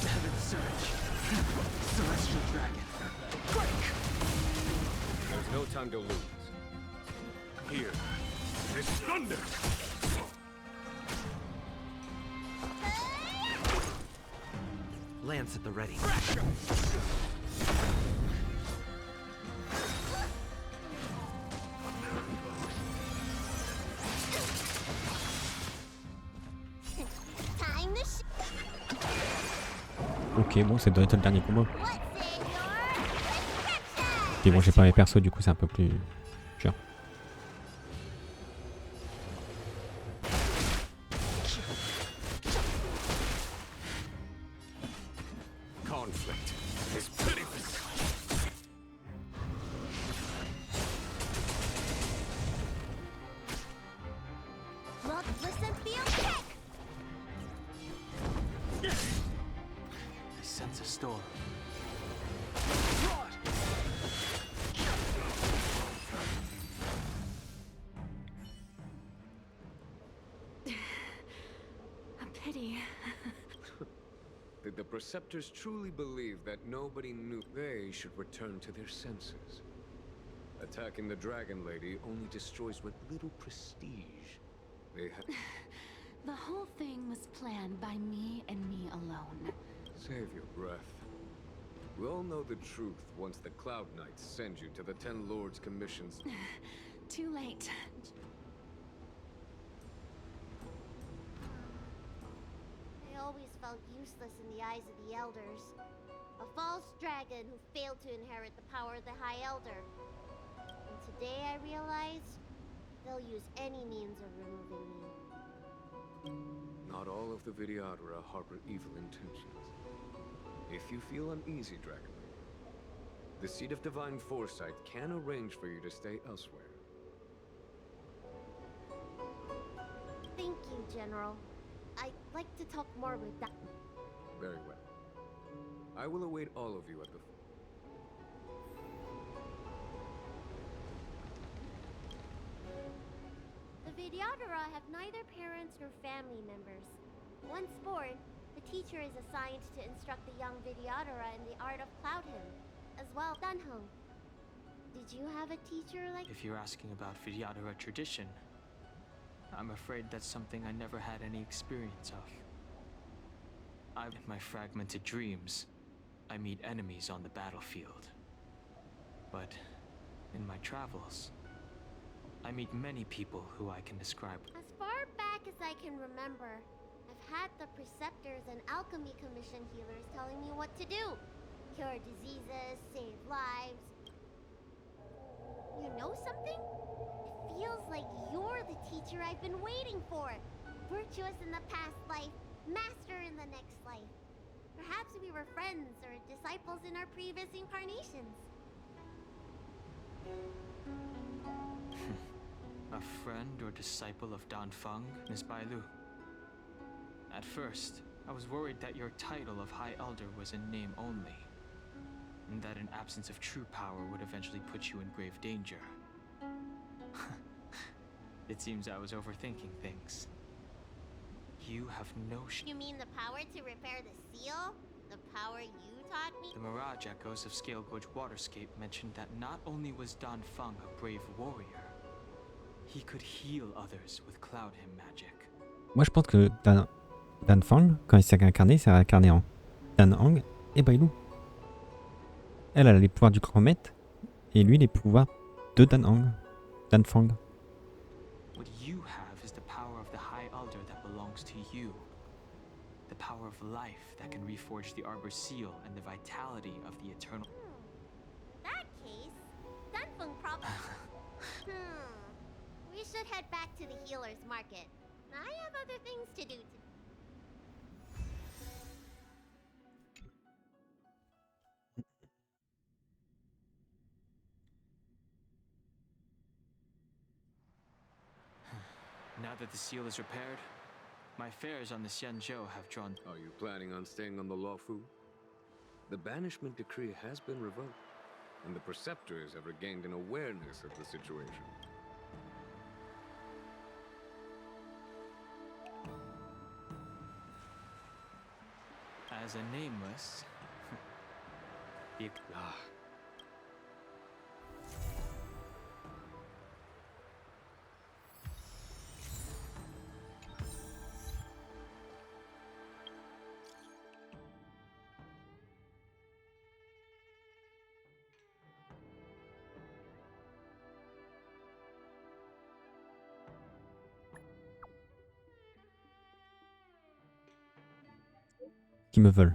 Heaven surge. Celestial dragon. Break! There's no time to lose. Here is thunder. Lance at the ready. Time to Ok, bon, ça doit être le dernier combo. Et bon, j'ai pas mes persos, du coup, c'est un peu plus dur. Conflict is pitiless. look, listen, feel, kick! I sense a storm. A pity. Did the Preceptors truly believe that nobody knew they should return to their senses? Attacking the Dragon Lady only destroys what little prestige they have. The whole thing was planned by me and me alone. Save your breath. We all know the truth once the Cloud Knights send you to the Ten Lords' commissions. Too late. I always felt useless in the eyes of the Elders. A false dragon who failed to inherit the power of the High Elder. And today I realized they'll use any means of removing me. Not all of the Videodora harbor evil intentions. If you feel uneasy, Dragon, the Seat of Divine Foresight can arrange for you to stay elsewhere. Thank you, General. I'd like to talk more with that. Very well. I will await all of you at the... The Videodora have neither parents nor family members. Once born, the teacher is assigned to instruct the young Videodora in the art of Cloud Hymn, as well Dan Heng. Did you have a teacher like... If you're asking about Videodora tradition, I'm afraid that's something I never had any experience of. In my fragmented dreams, I meet enemies on the battlefield. But in my travels, I meet many people who I can describe. As far back as I can remember, I've had the Preceptors and Alchemy Commission healers telling me what to do. Cure diseases, save lives. You know something? It feels like you're the teacher I've been waiting for. Virtuous in the past life, master in the next life. Perhaps we were friends or disciples in our previous incarnations. A friend or disciple of Dan Feng, Miss Bailu. At first, I was worried that your title of High Elder was in name only, and that an absence of true power would eventually put you in grave danger. It seems I was overthinking things. You have no You mean the power to repair the seal? The power you taught me? The Mirage Echoes of Scale Gorge Waterscape mentioned that not only was Dan Feng a brave warrior, he could heal others with Cloud Hymn magic. Moi, je pense que Dan Feng, quand il s'est réincarné, s'est réincarné en Dan Heng et Bailu. Elle a les pouvoirs du grand maître et lui les pouvoirs de Dan Heng, Dan Feng. What you have is the power of the High Elder that belongs to you. The power of life that can reforge the Arbor Seal and the vitality of the Eternal. That case, Dunfeng probably... We should head back to the healer's market. I have other things to do. Now that the seal is repaired, my fares on the Xianzhou have drawn... Are you planning on staying on the Luofu? The banishment decree has been revoked, and the Preceptors have regained an awareness of the situation. As a nameless... Qui me veulent.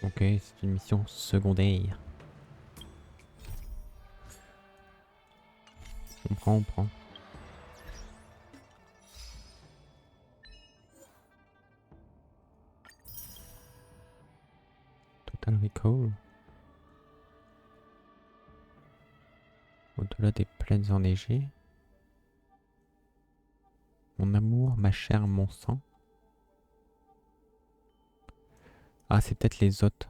Ok, c'est une mission secondaire. On prend. Total Recall. Au-delà des plaines enneigées. Mon amour, ma chair, mon sang. Ah, c'est peut-être les hôtes.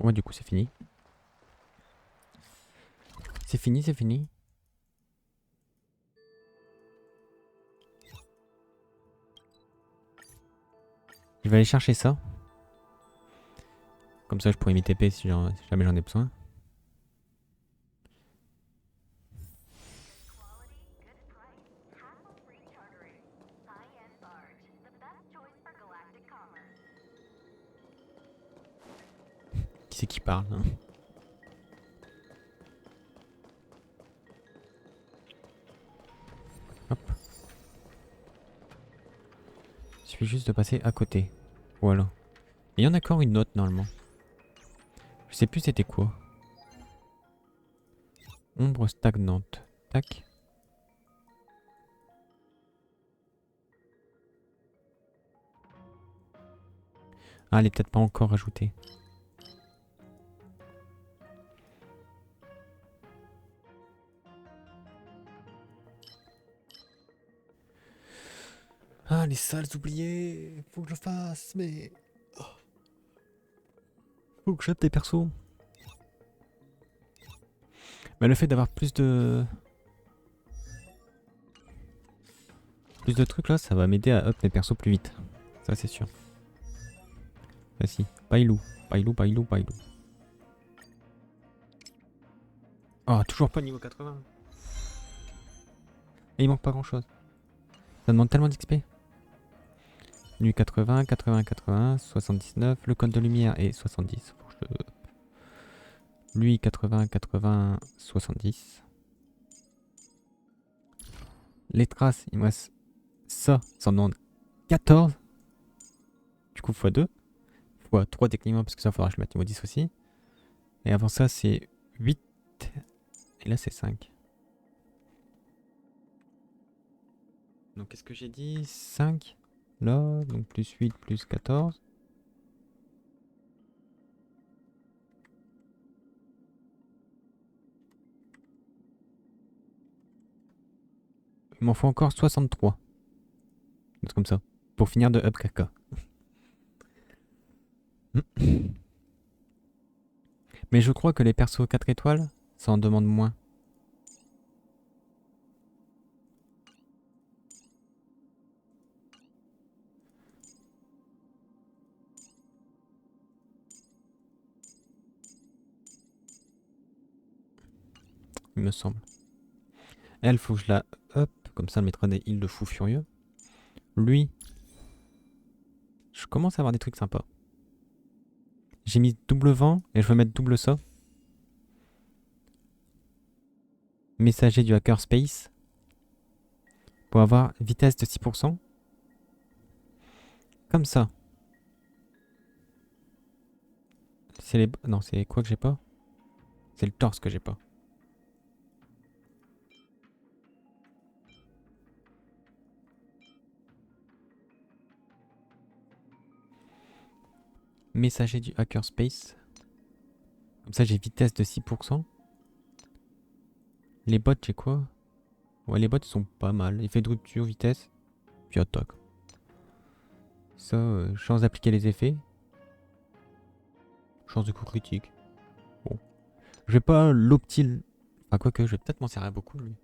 Ouais, du coup, c'est fini. C'est fini, c'est fini. Je vais aller chercher ça. Comme ça, je pourrais m'y TP si jamais j'en ai besoin. Qui c'est qui parle hein? Hop. Il suffit juste de passer à côté. Voilà. Il y en a encore une autre normalement. Je sais plus c'était quoi. Ombre stagnante. Tac. Ah, elle est peut-être pas encore ajoutée. Ah, les salles oubliées. Faut que je fasse, mais... Faut que j'aide des persos. Mais le fait d'avoir plus de... trucs là, ça va m'aider à up mes persos plus vite. Ça c'est sûr. Vas-y, Pailou, Pailou, Pailou, Pailou. Oh, toujours pas niveau 80. Et il manque pas grand chose. Ça demande tellement d'XP. Lui 80, 80, 80, 79. Le code de lumière est 70. Faut que je... Lui 80, 80, 70. Les traces, il me reste ça en demande 14. Du coup x2. x3 techniquement parce que ça faudra que je mette niveau 10 aussi. Et avant ça c'est 8. Et là c'est 5. Donc qu'est-ce que j'ai dit? 5. Là, donc plus 8, plus 14. Il m'en faut encore 63. C'est comme ça. Pour finir de up caca. Mais je crois que les persos 4 étoiles, ça en demande moins. Il me semble. Elle, faut que je la up. Comme ça, elle mettra des heals de fou furieux. Lui, je commence à avoir des trucs sympas. J'ai mis double vent et je veux mettre double saut. Messager du hacker space. Pour avoir vitesse de 6%. Comme ça. C'est les... Non, c'est quoi que j'ai pas? C'est le torse que j'ai pas. Messager du hacker space. Comme ça, j'ai vitesse de 6%. Les bots, j'ai quoi? Ouais, les bots sont pas mal. Effet de rupture, vitesse. Puis attaque. Ça, chance d'appliquer les effets. Chance de coup critique. Bon. Je vais pas l'optil... Enfin, quoique, je vais peut-être m'en servir beaucoup, lui.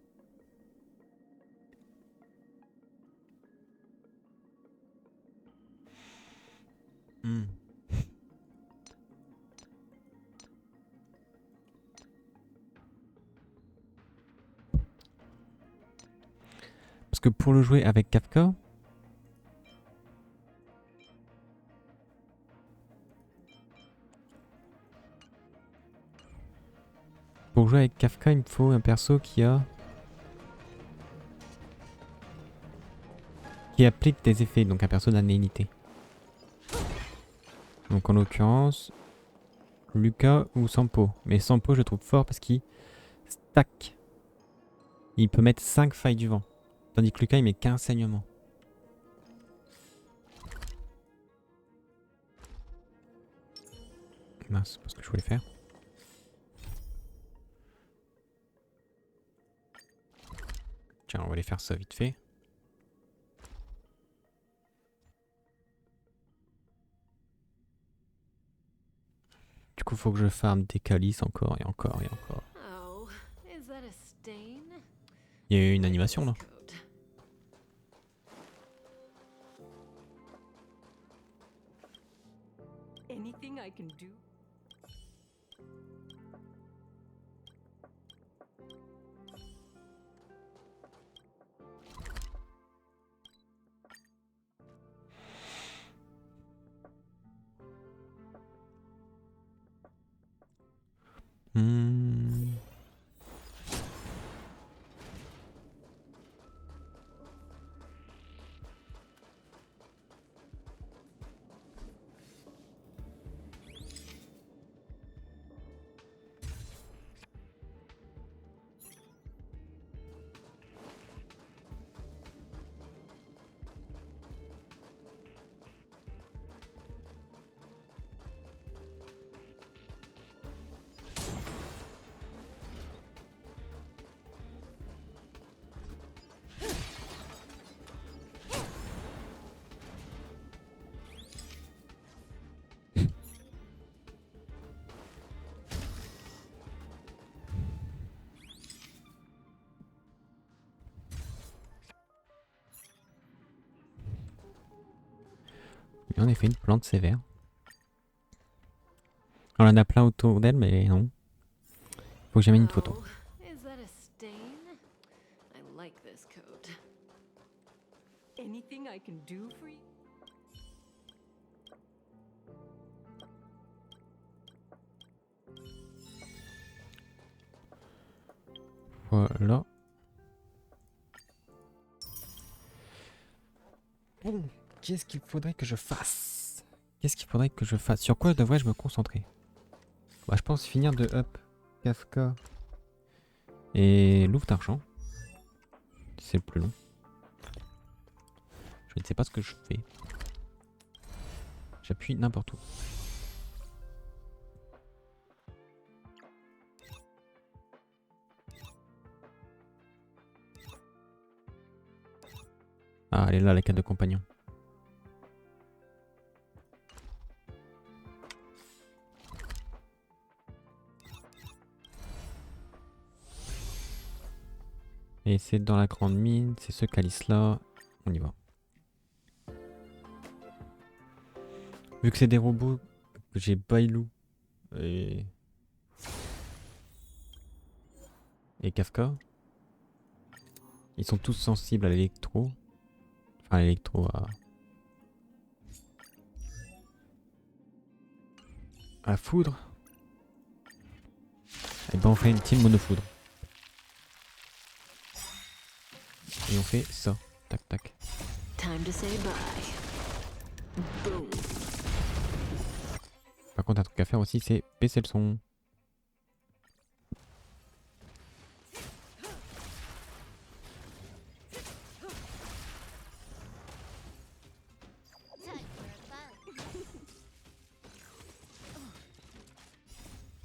Parce que pour le jouer avec Kafka... Pour jouer avec Kafka, il me faut un perso qui a... qui applique des effets, donc un perso d'annéité. Donc en l'occurrence... Lucas ou Sampo. Mais Sampo, je trouve fort parce qu'il stack. Il peut mettre 5 failles du vent. Tandis que Lucas, il met qu'un saignement. Mince, c'est pas ce que je voulais faire. Tiens, on va aller faire ça vite fait. Du coup, faut que je farme des calices encore et encore et encore. Oh, is that a stain? Il y a eu une animation là. Anything I can do? Et en effet, une plante sévère. On en a plein autour d'elle, mais non. Faut que j'amène une photo. Oh, is that a stain? I like this coat. Anything I can do for you? Voilà. Bon, qu'est-ce qu'il faudrait que je fasse? Qu'est-ce qu'il faudrait que je fasse? Sur quoi devrais-je me concentrer? Bah, je pense finir de up Kafka et Louvre d'argent. C'est le plus long. Je ne sais pas ce que je fais. J'appuie n'importe où. Ah, elle est là, la carte de compagnon. Et c'est dans la grande mine, c'est ce calice là. On y va. Vu que c'est des robots, que j'ai Bailou et Kafka, ils sont tous sensibles à l'électro. Enfin, à l'électro, à la foudre. Et ben on fait une team monofoudre. Et on fait ça. Tac tac. Time to say bye. Boom. Par contre, un truc à faire aussi, c'est baisser le son.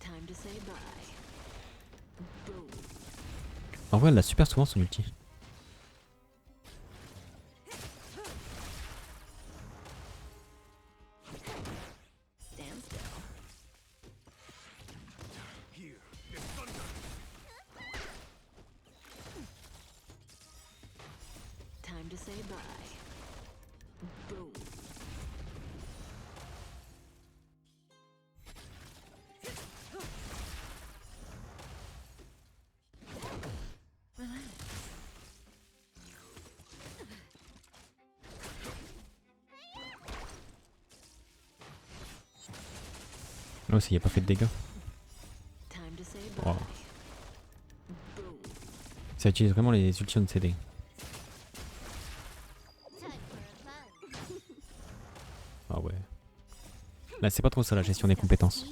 Time to say bye. Boom. En vrai, elle a super souvent son ulti. Time to say bye. Boom. Là aussi, il n'y a pas fait de dégâts. Time to say Wow. bye. Boom. Ça utilise vraiment les ultis de CD. Ah ouais. Là, c'est pas trop ça la gestion des compétences.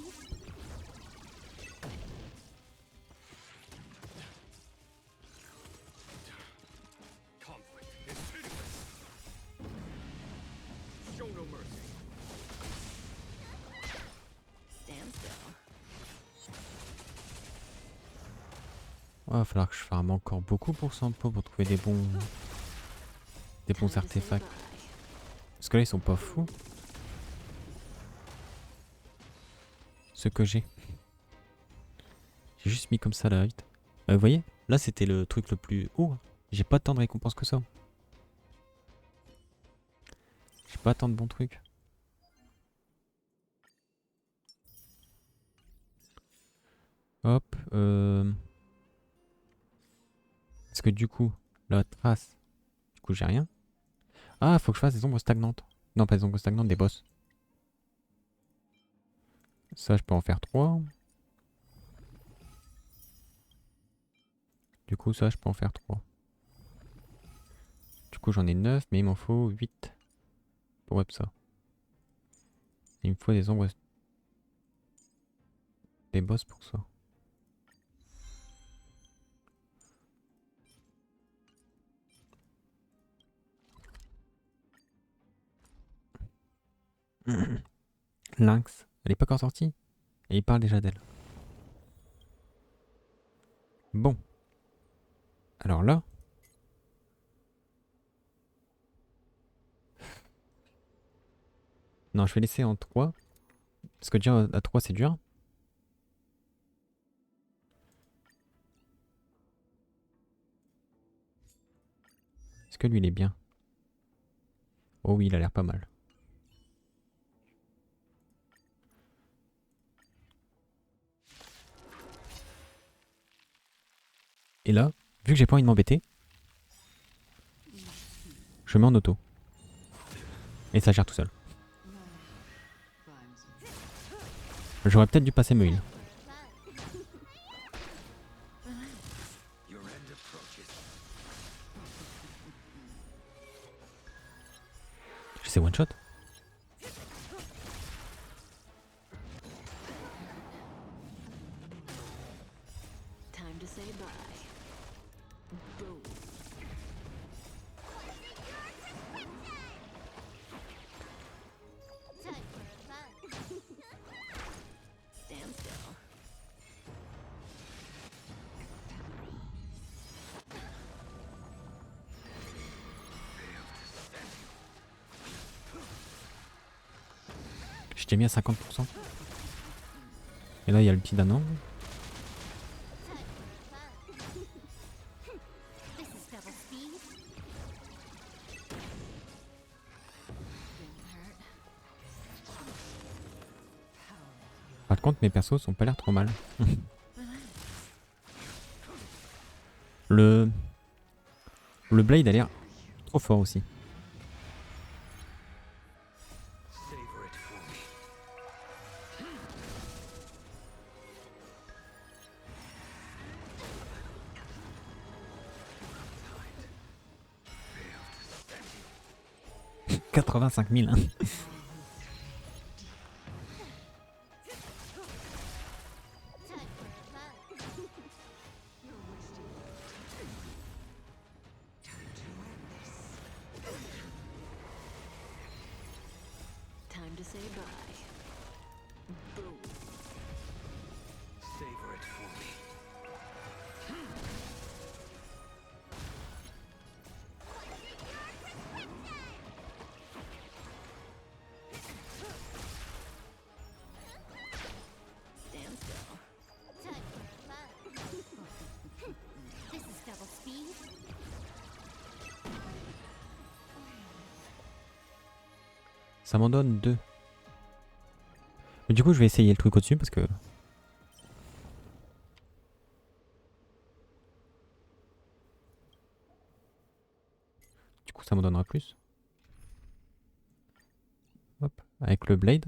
Stand still. Il va falloir que je farme encore beaucoup pour Sampo pour trouver des bons artefacts. Parce que là, ils sont pas fous. ce que j'ai. J'ai juste mis comme ça là, vite. Vous voyez? Là, c'était le truc le plus haut. J'ai pas tant de récompenses que ça. J'ai pas tant de bons trucs. Hop. Parce que du coup, la trace. Du coup, j'ai rien. Ah, faut que je fasse des ombres stagnantes. Non, pas des ombres stagnantes, des boss. Ça, je peux en faire 3. Du coup, ça, je peux en faire 3. Du coup, j'en ai 9, mais il m'en faut 8 pour web ça. Il me faut des ombres... des boss pour ça. Lynx, elle est pas encore sortie. Et il parle déjà d'elle. Bon. Alors là... non, je vais laisser en 3. Parce que déjà à 3 c'est dur. Est-ce que lui il est bien? Oh oui, il a l'air pas mal. Et là, vu que j'ai pas envie de m'embêter, je mets en auto. Et ça gère tout seul. J'aurais peut-être dû passer me heal. C'est one shot. Time to say bye. Boom. Stand still. Je t'ai mis à 50%. Et là, il y a le petit danon. Par contre, mes persos sont pas l'air trop mal. Le Blade a l'air trop fort aussi. « 85 000 hein. Time to say bye. Boom. Savor it for me. Stand still. This is double speed. Ça m'en donne 2. Mais du coup, je vais essayer le truc au-dessus parce que... du coup, ça m'en donnera plus. Hop, avec le Blade,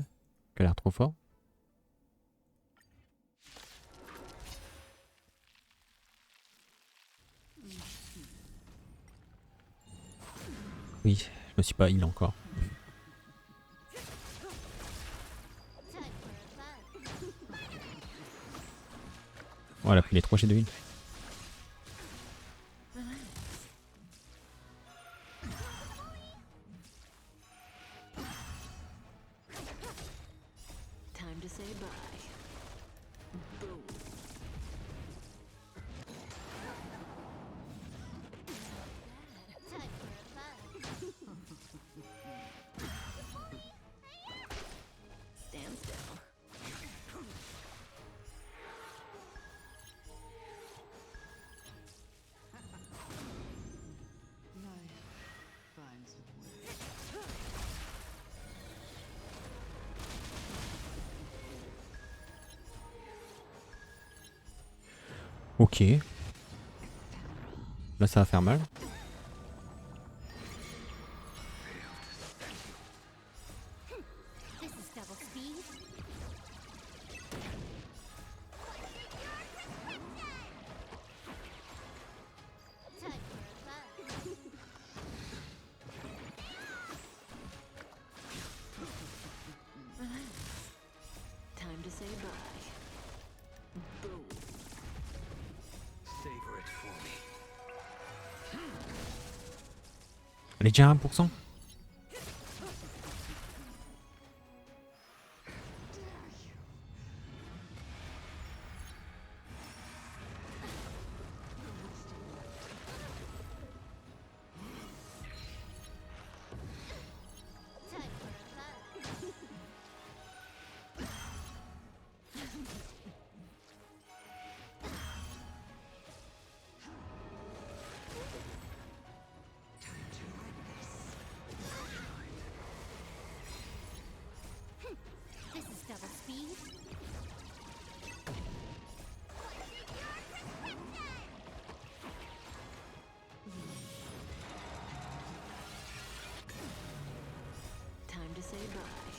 qui a l'air trop fort. Oui, je me suis pas heal encore. Oh, elle a pris les 3 jets de heal. Time to say bye. Boom. Stand still. Ok. Là ça va faire mal. This is double speed. Time for a bug. Time to say bye. Boom. Savor it for me. Elle est déjà à 1%. This is double speed. Time to say bye.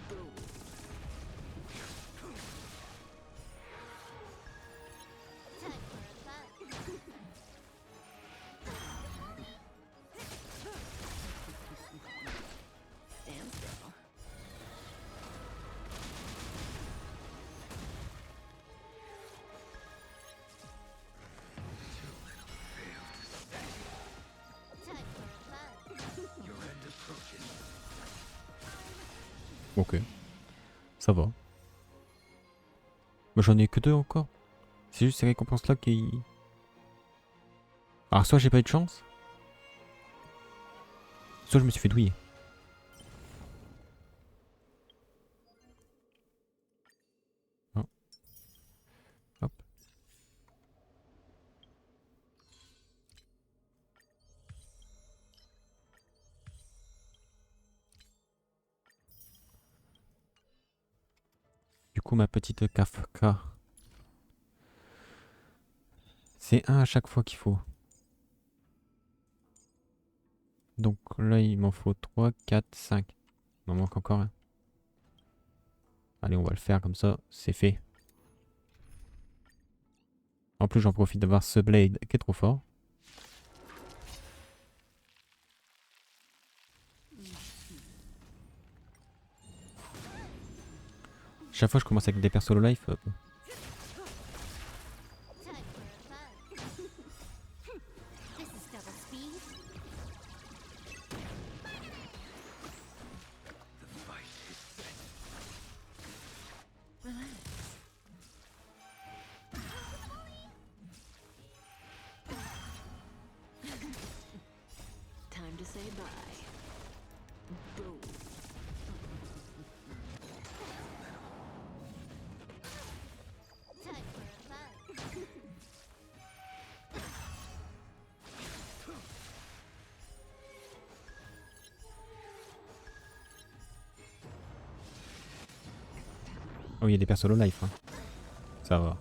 Boom. Time for a bug. Stand still. Time for a bug. Your end approaches. Ok. Ça va. Moi j'en ai que 2 encore. C'est juste ces récompenses là qui... Alors soit j'ai pas eu de chance. Soit je me suis fait douiller. Oh. Hop. Du coup ma petite Kafka. C'est 1 à chaque fois qu'il faut. Donc là il m'en faut 3, 4, 5. Il m'en manque encore un. Allez on va le faire comme ça, c'est fait. En plus j'en profite d'avoir ce blade qui est trop fort. Chaque fois je commence avec des persos low life. Hop. Time for a bug. This is double speed. The fight is set. Time to say bye. Boom. Time for a bug. Oh il y a des persos low life. Hein. Ça va.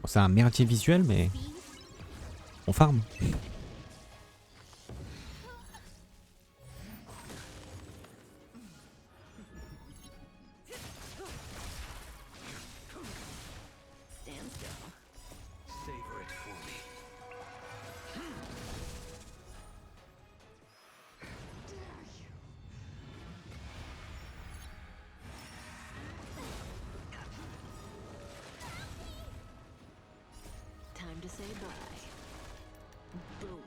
Bon, c'est un merdier visuel mais on farm. Stand still. Savor it for me. Time to say bye. Boom.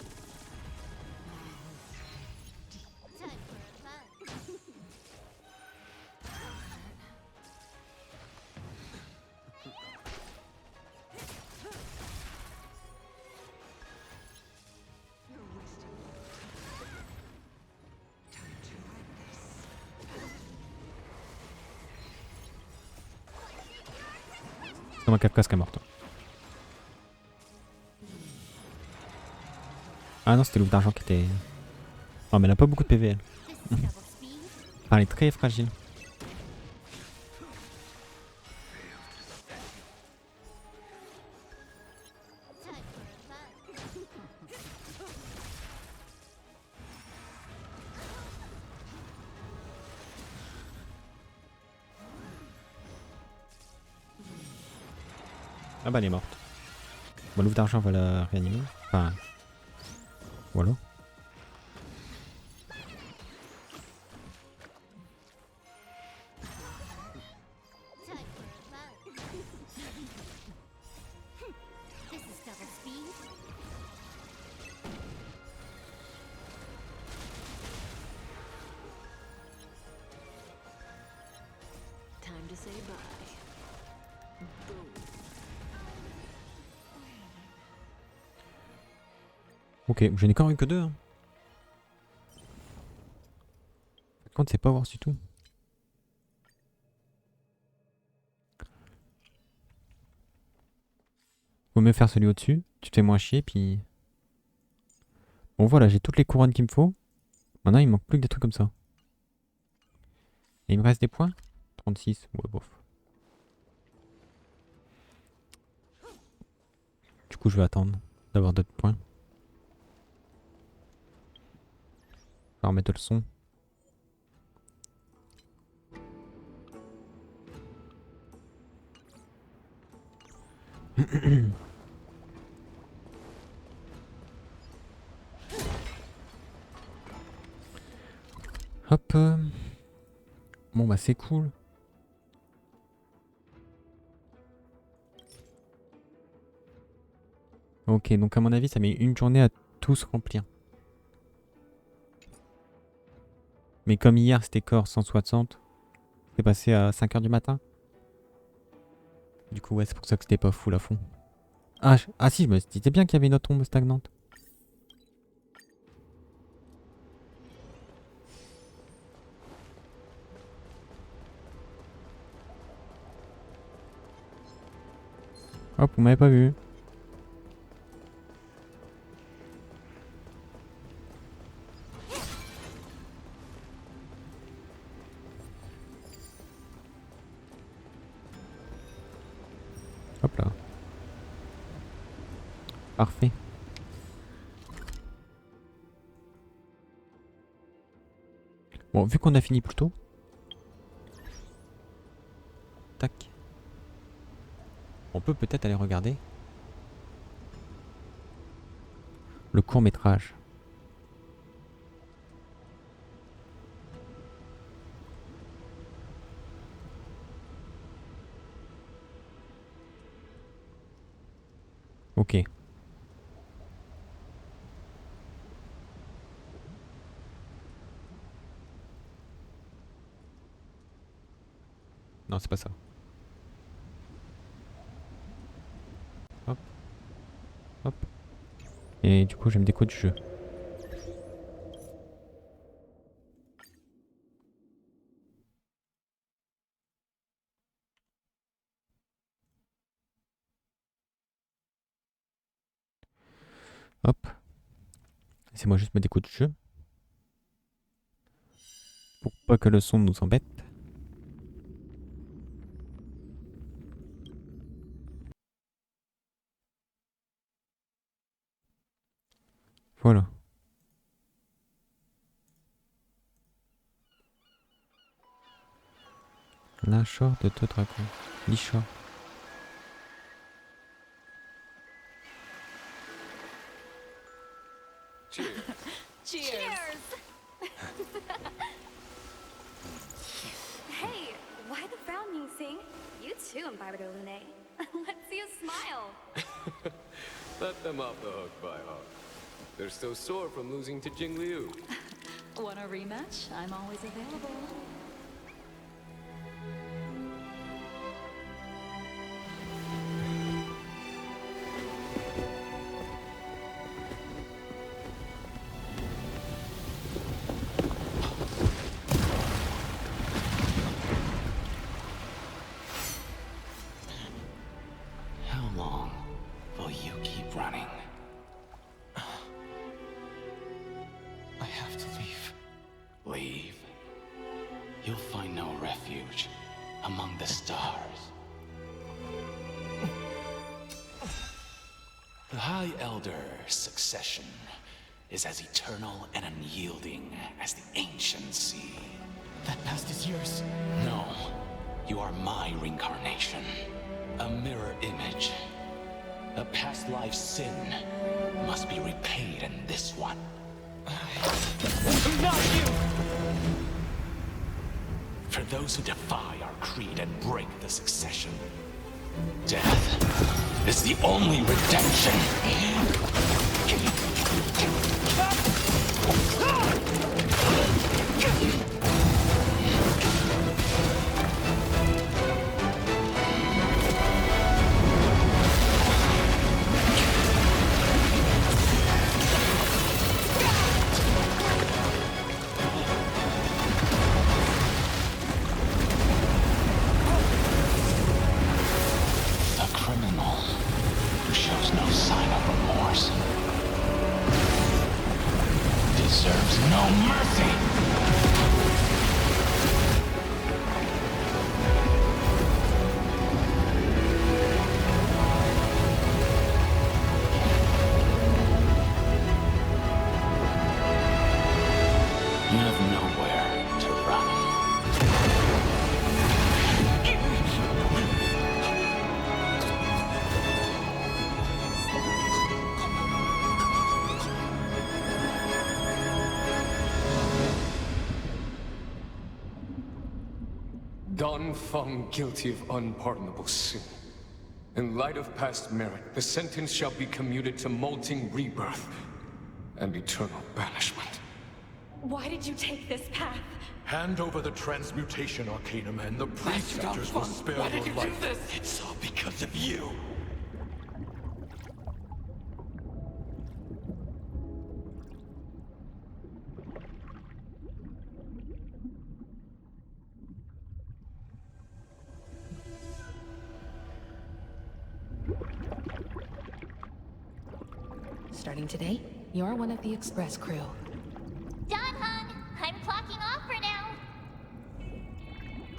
Time for a bug. C'est ma Kafka qui est morte. Ah non, c'était l'ouvre d'argent qui était... Oh mais elle a pas beaucoup de PV elle. Enfin, elle est très fragile. Ah bah elle est morte. Bon, l'ouvre d'argent va la réanimer. Enfin... Voilà. Time to say bye. Boom. Ok, je n'ai quand même que 2. Hein. Par contre, c'est pas voir du tout. Vaut mieux faire celui au-dessus. Tu te fais moins chier, puis... Bon voilà, j'ai toutes les couronnes qu'il me faut. Maintenant, il me manque plus que des trucs comme ça. Et il me reste des points 36, ouais, bof. Du coup, je vais attendre d'avoir d'autres points. Je vais remettre le son. Hop. Bon bah c'est cool. Ok, donc à mon avis, ça met une journée à tous remplir. Mais comme hier, c'était corps 160, c'est passé à 5 h du matin. Du coup, ouais, c'est pour ça que c'était pas full à fond. Ah, ah si, je me disais bien qu'il y avait une autre tombe stagnante. Hop, vous m'avez pas vu. Hop là. Parfait. Bon, vu qu'on a fini plus tôt. Tac. On peut peut-être aller regarder le court-métrage. Ok. Non, c'est pas ça. Hop. Hop. Et du coup, j'ai me déco du jeu. Hop. Laissez-moi juste me déco du jeu. Pour pas que le son nous embête. Voilà. Lâcheur de deux dragons. Lichard. Cheers. Hey, why the frown, Sing? You too, Imbibed Lune. Let's see you smile. Let them off the hook, by heart. They're still sore from losing to Jing Liu. Want a rematch? I'm always available. You'll find no refuge among the stars. The High Elder's succession is as eternal and unyielding as the ancient sea. That past is yours. No, you are my reincarnation. A mirror image. A past life sin must be repaid in this one. Not you! For those who defy our creed and break the succession, death is the only redemption. Dan Feng guilty of unpardonable sin. In light of past merit, the sentence shall be commuted to molting rebirth and eternal banishment. Why did you take this path? Hand over the transmutation arcanum and the preceptors will spare Why did your you do life. this? It's all because of you. Starting today, you're one of the express crew. Dan Heng, I'm clocking off for now.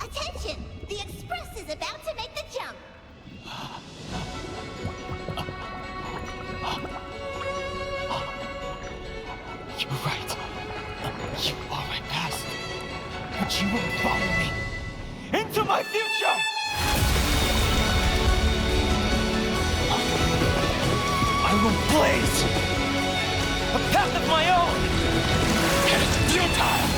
Attention! The Express is about to make the jump. You're right. You are my past. But you will follow me into my future! I will blaze a path of my own! And it's futile!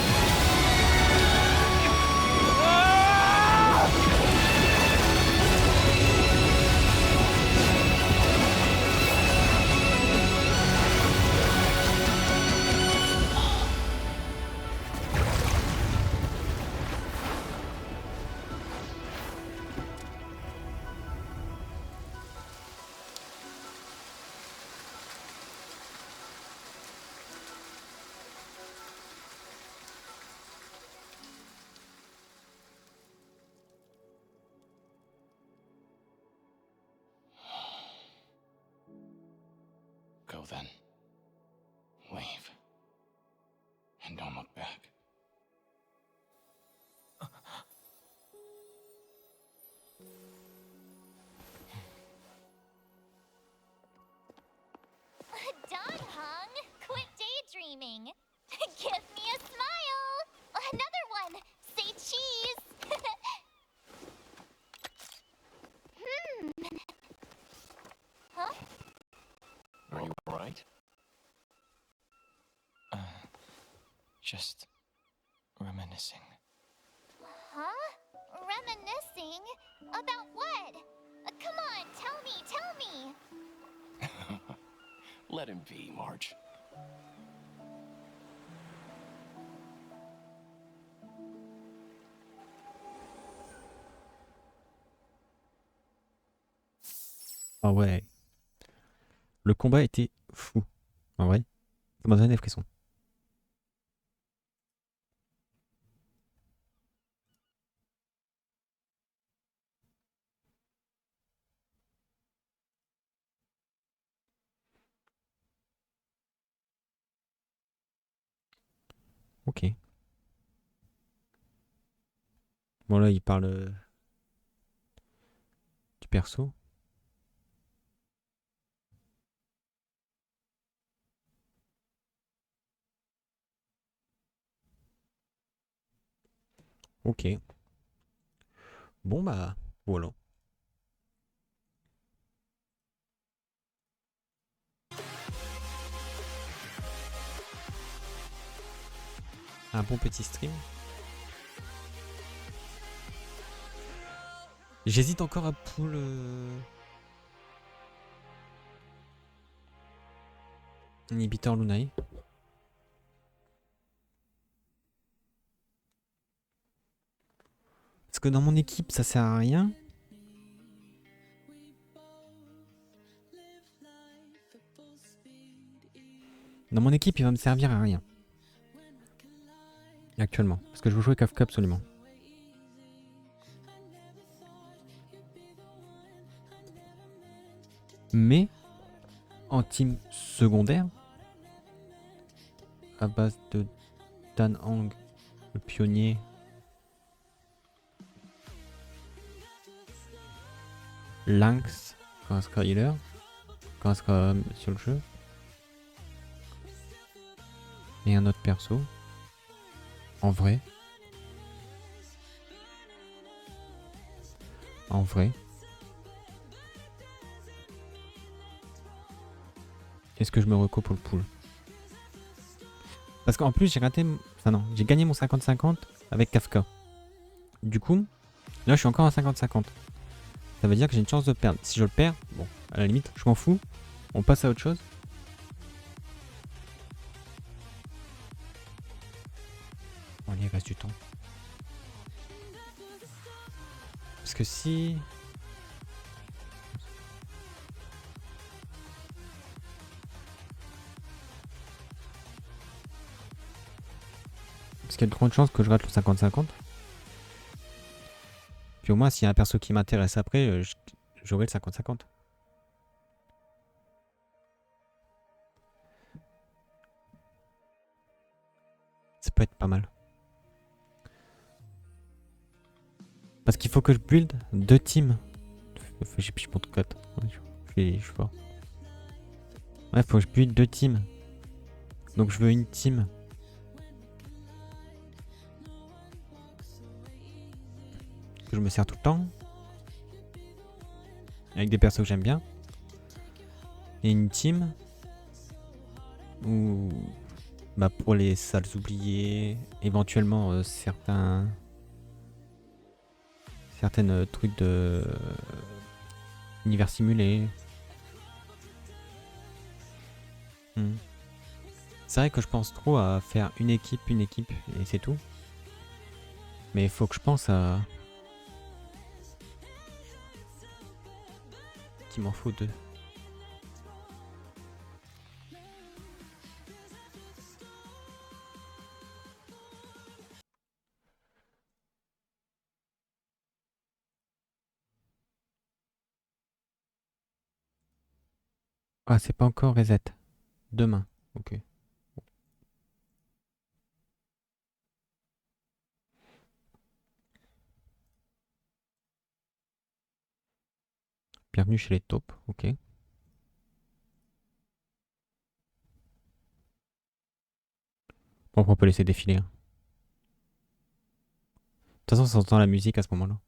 Go then. Leave. And don't look back. Dan Heng, quit daydreaming. Give me a smile. Another one. Say cheese. Huh? Are you alright? Just reminiscing. Huh? Reminiscing? About what? Come on, tell me. Let him be, Marge. Ah ouais. Le combat était fou. En vrai, ça m'a donné des frissons. Ok. Bon là il parle du perso. Ok. Bon bah voilà. Un bon petit stream. J'hésite encore à pull inhibiteur Lunai. Parce que dans mon équipe ça sert à rien. Dans mon équipe il va me servir à rien. Actuellement. Parce que je veux jouer Kafka absolument. Mais en team secondaire, à base de Dan Heng, le pionnier, Lynx, quand elle sera healer, quand elle sera sur le jeu, et un autre perso, en vrai, est-ce que je me reco pour le pool? Parce qu'en plus j'ai raté, enfin non, j'ai gagné mon 50-50 avec Kafka. Du coup, là je suis encore à 50-50. Ça veut dire que j'ai une chance de perdre. Si je le perds, bon, à la limite, je m'en fous. On passe à autre chose. Bon, allez, il reste du temps. Parce que si... Parce qu'il y a de grandes chances que je rate le 50-50. Puis au moins, s'il y a un perso qui m'intéresse après, j'aurai le 50-50. Ça peut être pas mal. Parce qu'il faut que je build 2 teams. J'ai plus mon 4. Je suis fort. Ouais, faut que je build 2 teams. Donc je veux une team. Que je me sers tout le temps. Avec des persos que j'aime bien. Et une team où... Bah pour les salles oubliées, éventuellement certaines trucs de univers simulé. C'est vrai que je pense trop à faire une équipe et c'est tout. Mais il faut que je pense à... qu'il m'en faut 2. Ah, c'est pas encore reset. Demain. Ok. Bienvenue chez les taupes. Ok. Bon, on peut laisser défiler. De toute façon, ça entend la musique à ce moment-là.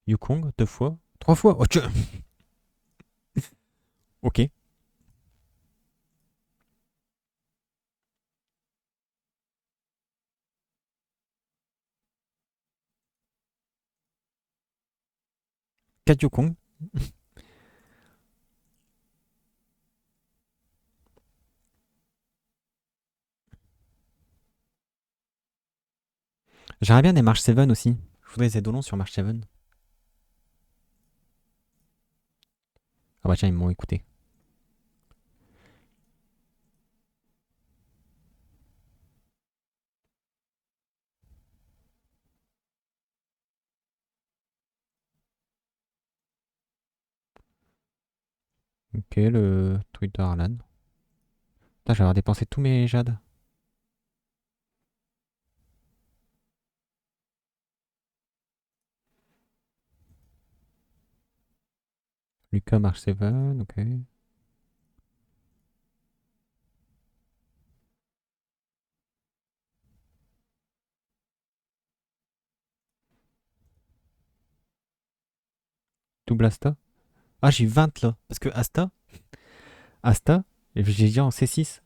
Yukong, 2 fois. 3 fois. Oh, ok. Quatre Yukong. J'aimerais bien des March 7 aussi. Je voudrais des Eidolons sur March 7. Ah bah tiens, ils m'ont écouté. Ok, le tweet de Harlan. Putain, je vais avoir dépensé tous mes jades. Lucas marche 7, ok. Double Asta. Ah, j'ai 20 là. Parce que Asta, j'ai déjà en C6.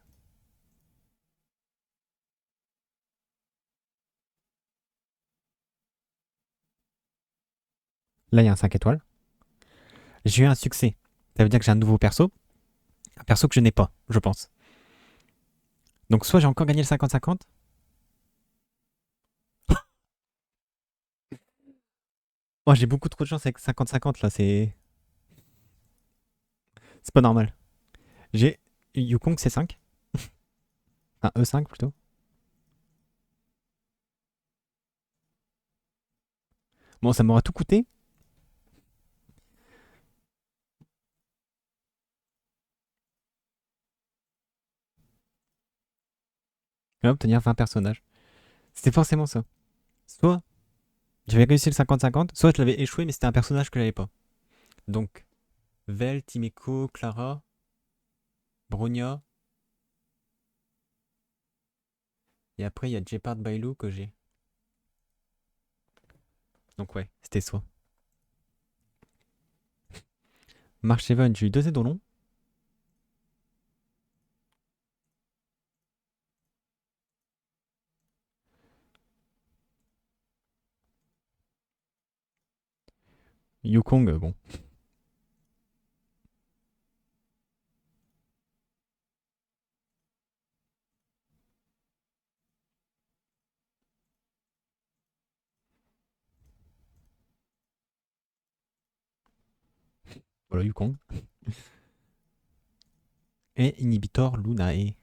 Là, il y a un 5 étoiles. J'ai eu un succès. Ça veut dire que j'ai un nouveau perso. Un perso que je n'ai pas, je pense. Donc, soit j'ai encore gagné le 50-50. Oh, j'ai beaucoup trop de chance avec 50-50 là. C'est pas normal. J'ai Yukong C5. Enfin, E5 plutôt. Bon, ça m'aura tout coûté. Et obtenir 20 personnages. C'était forcément ça. Soit j'avais réussi le 50-50, soit je l'avais échoué, mais c'était un personnage que j'avais pas. Donc, Vel, Timeko, Clara, Bronya. Et après, il y a Jeopard Bailou que j'ai. Donc, ouais, c'était soit. March Event, j'ai eu 2 édolons. Yukong, bon. Voilà, Yukong. Et Inhibitor Lunae.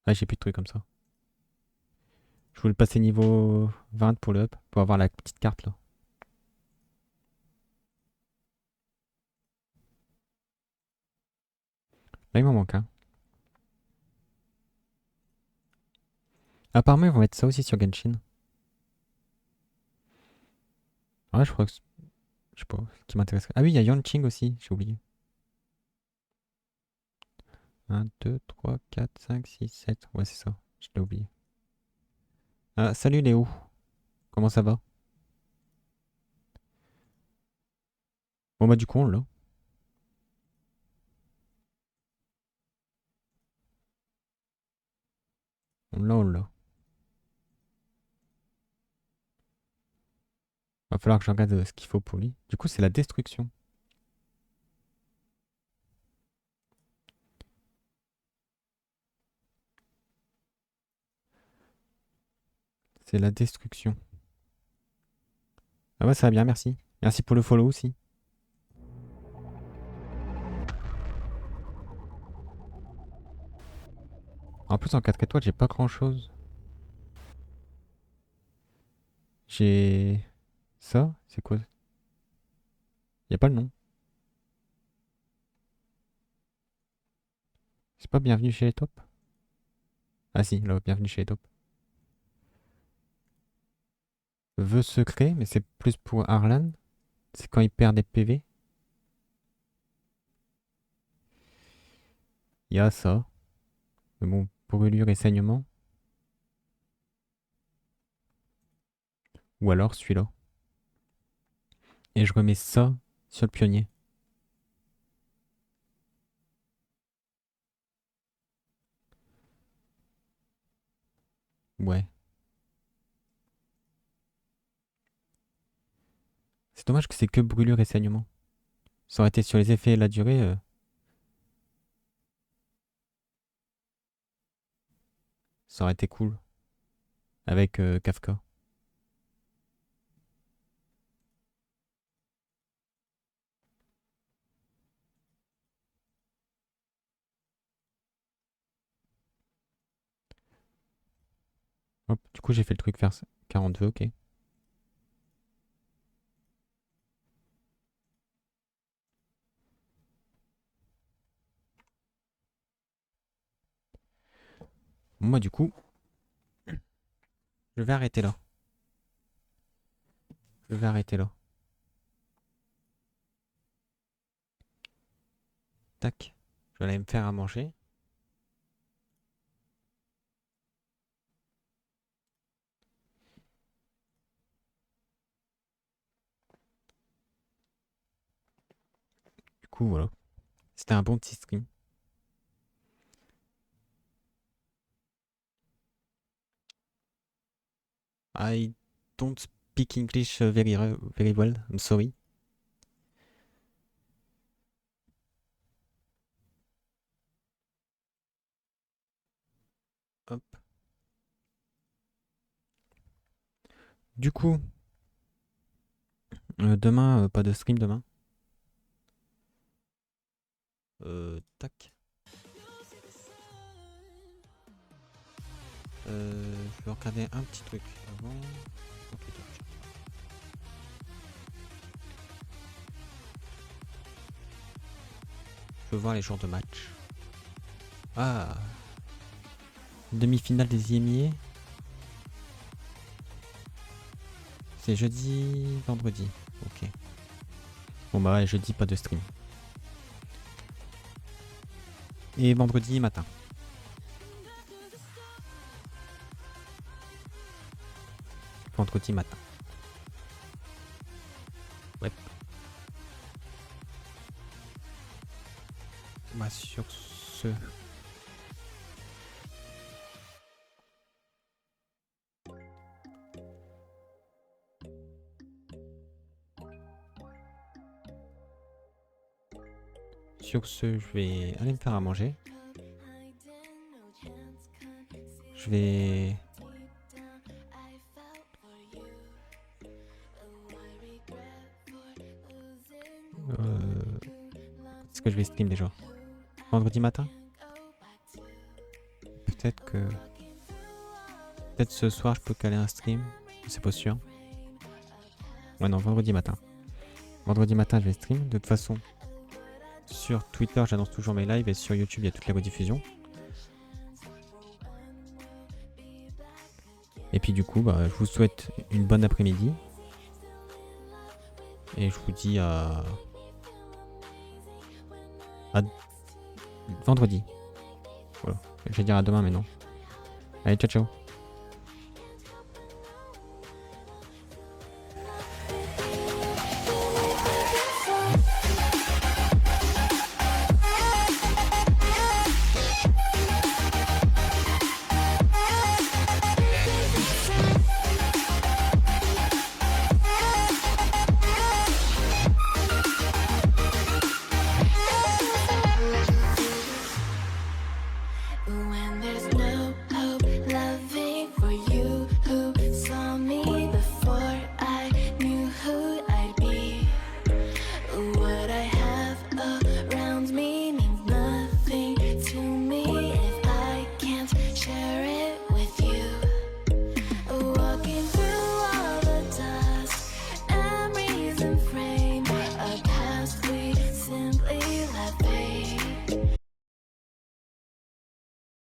Ah, j'ai plus de trucs comme ça. Je voulais passer niveau 20 pour le up, pour avoir la petite carte là. Là, il m'en manque un. Apparemment, ils vont mettre ça aussi sur Genshin. Ouais, je crois que. Je sais pas, ce qui m'intéresserait. Ah oui, il y a Yanqing aussi, j'ai oublié. 1, 2, 3, 4, 5, 6, 7. Ouais, c'est ça, je l'ai oublié. Ah, salut Léo. Comment ça va? Bon, bah, du coup, on l'a. On l'a. Va falloir que je regarde ce qu'il faut pour lui. Du coup, c'est la destruction. C'est la destruction. Ah ouais, ça va bien, merci. Merci pour le follow aussi. En plus, en 4 étoiles, j'ai pas grand chose. J'ai. Ça, c'est quoi? Y a pas le nom. C'est pas bienvenue chez les tops? Ah si, là, bienvenue chez les tops. Vœux secret, mais c'est plus pour Arlan. C'est quand il perd des PV. Il y a ça. Mais bon, brûlure et saignement. Ou alors celui-là. Et je remets ça sur le pionnier. Ouais. C'est dommage que c'est que brûlure et saignement. Ça aurait été sur les effets et la durée. Ça aurait été cool. Avec Kafka. Hop, du coup j'ai fait le truc faire 40 vœux, ok. Moi du coup, je vais arrêter là. Je vais arrêter là. Tac. Je vais aller me faire à manger. Du coup, voilà. C'était un bon petit stream. I don't speak English very well. I'm sorry. Hop. Du coup, demain, pas de stream demain. Tac. Je vais regarder un petit truc avant. Ok, tac. Je veux voir les jours de match. Ah, demi-finale des IMIA. C'est jeudi, vendredi. Ok. Bon bah ouais, jeudi pas de stream. Et vendredi matin. Vendredi matin. Ouais. Bah sur ce... Sur ce, je vais aller me faire à manger. Je vais... Est-ce que je vais stream déjà? Vendredi matin? Peut-être que... Peut-être ce soir je peux caler un stream. C'est pas sûr. Ouais non, vendredi matin. Vendredi matin je vais stream. De toute façon, sur Twitter j'annonce toujours mes lives et sur YouTube il y a toutes les rediffusions. Et puis du coup, bah, je vous souhaite une bonne après-midi. Et je vous dis à vendredi. Voilà. Je vais dire à demain mais non. Allez, ciao ciao.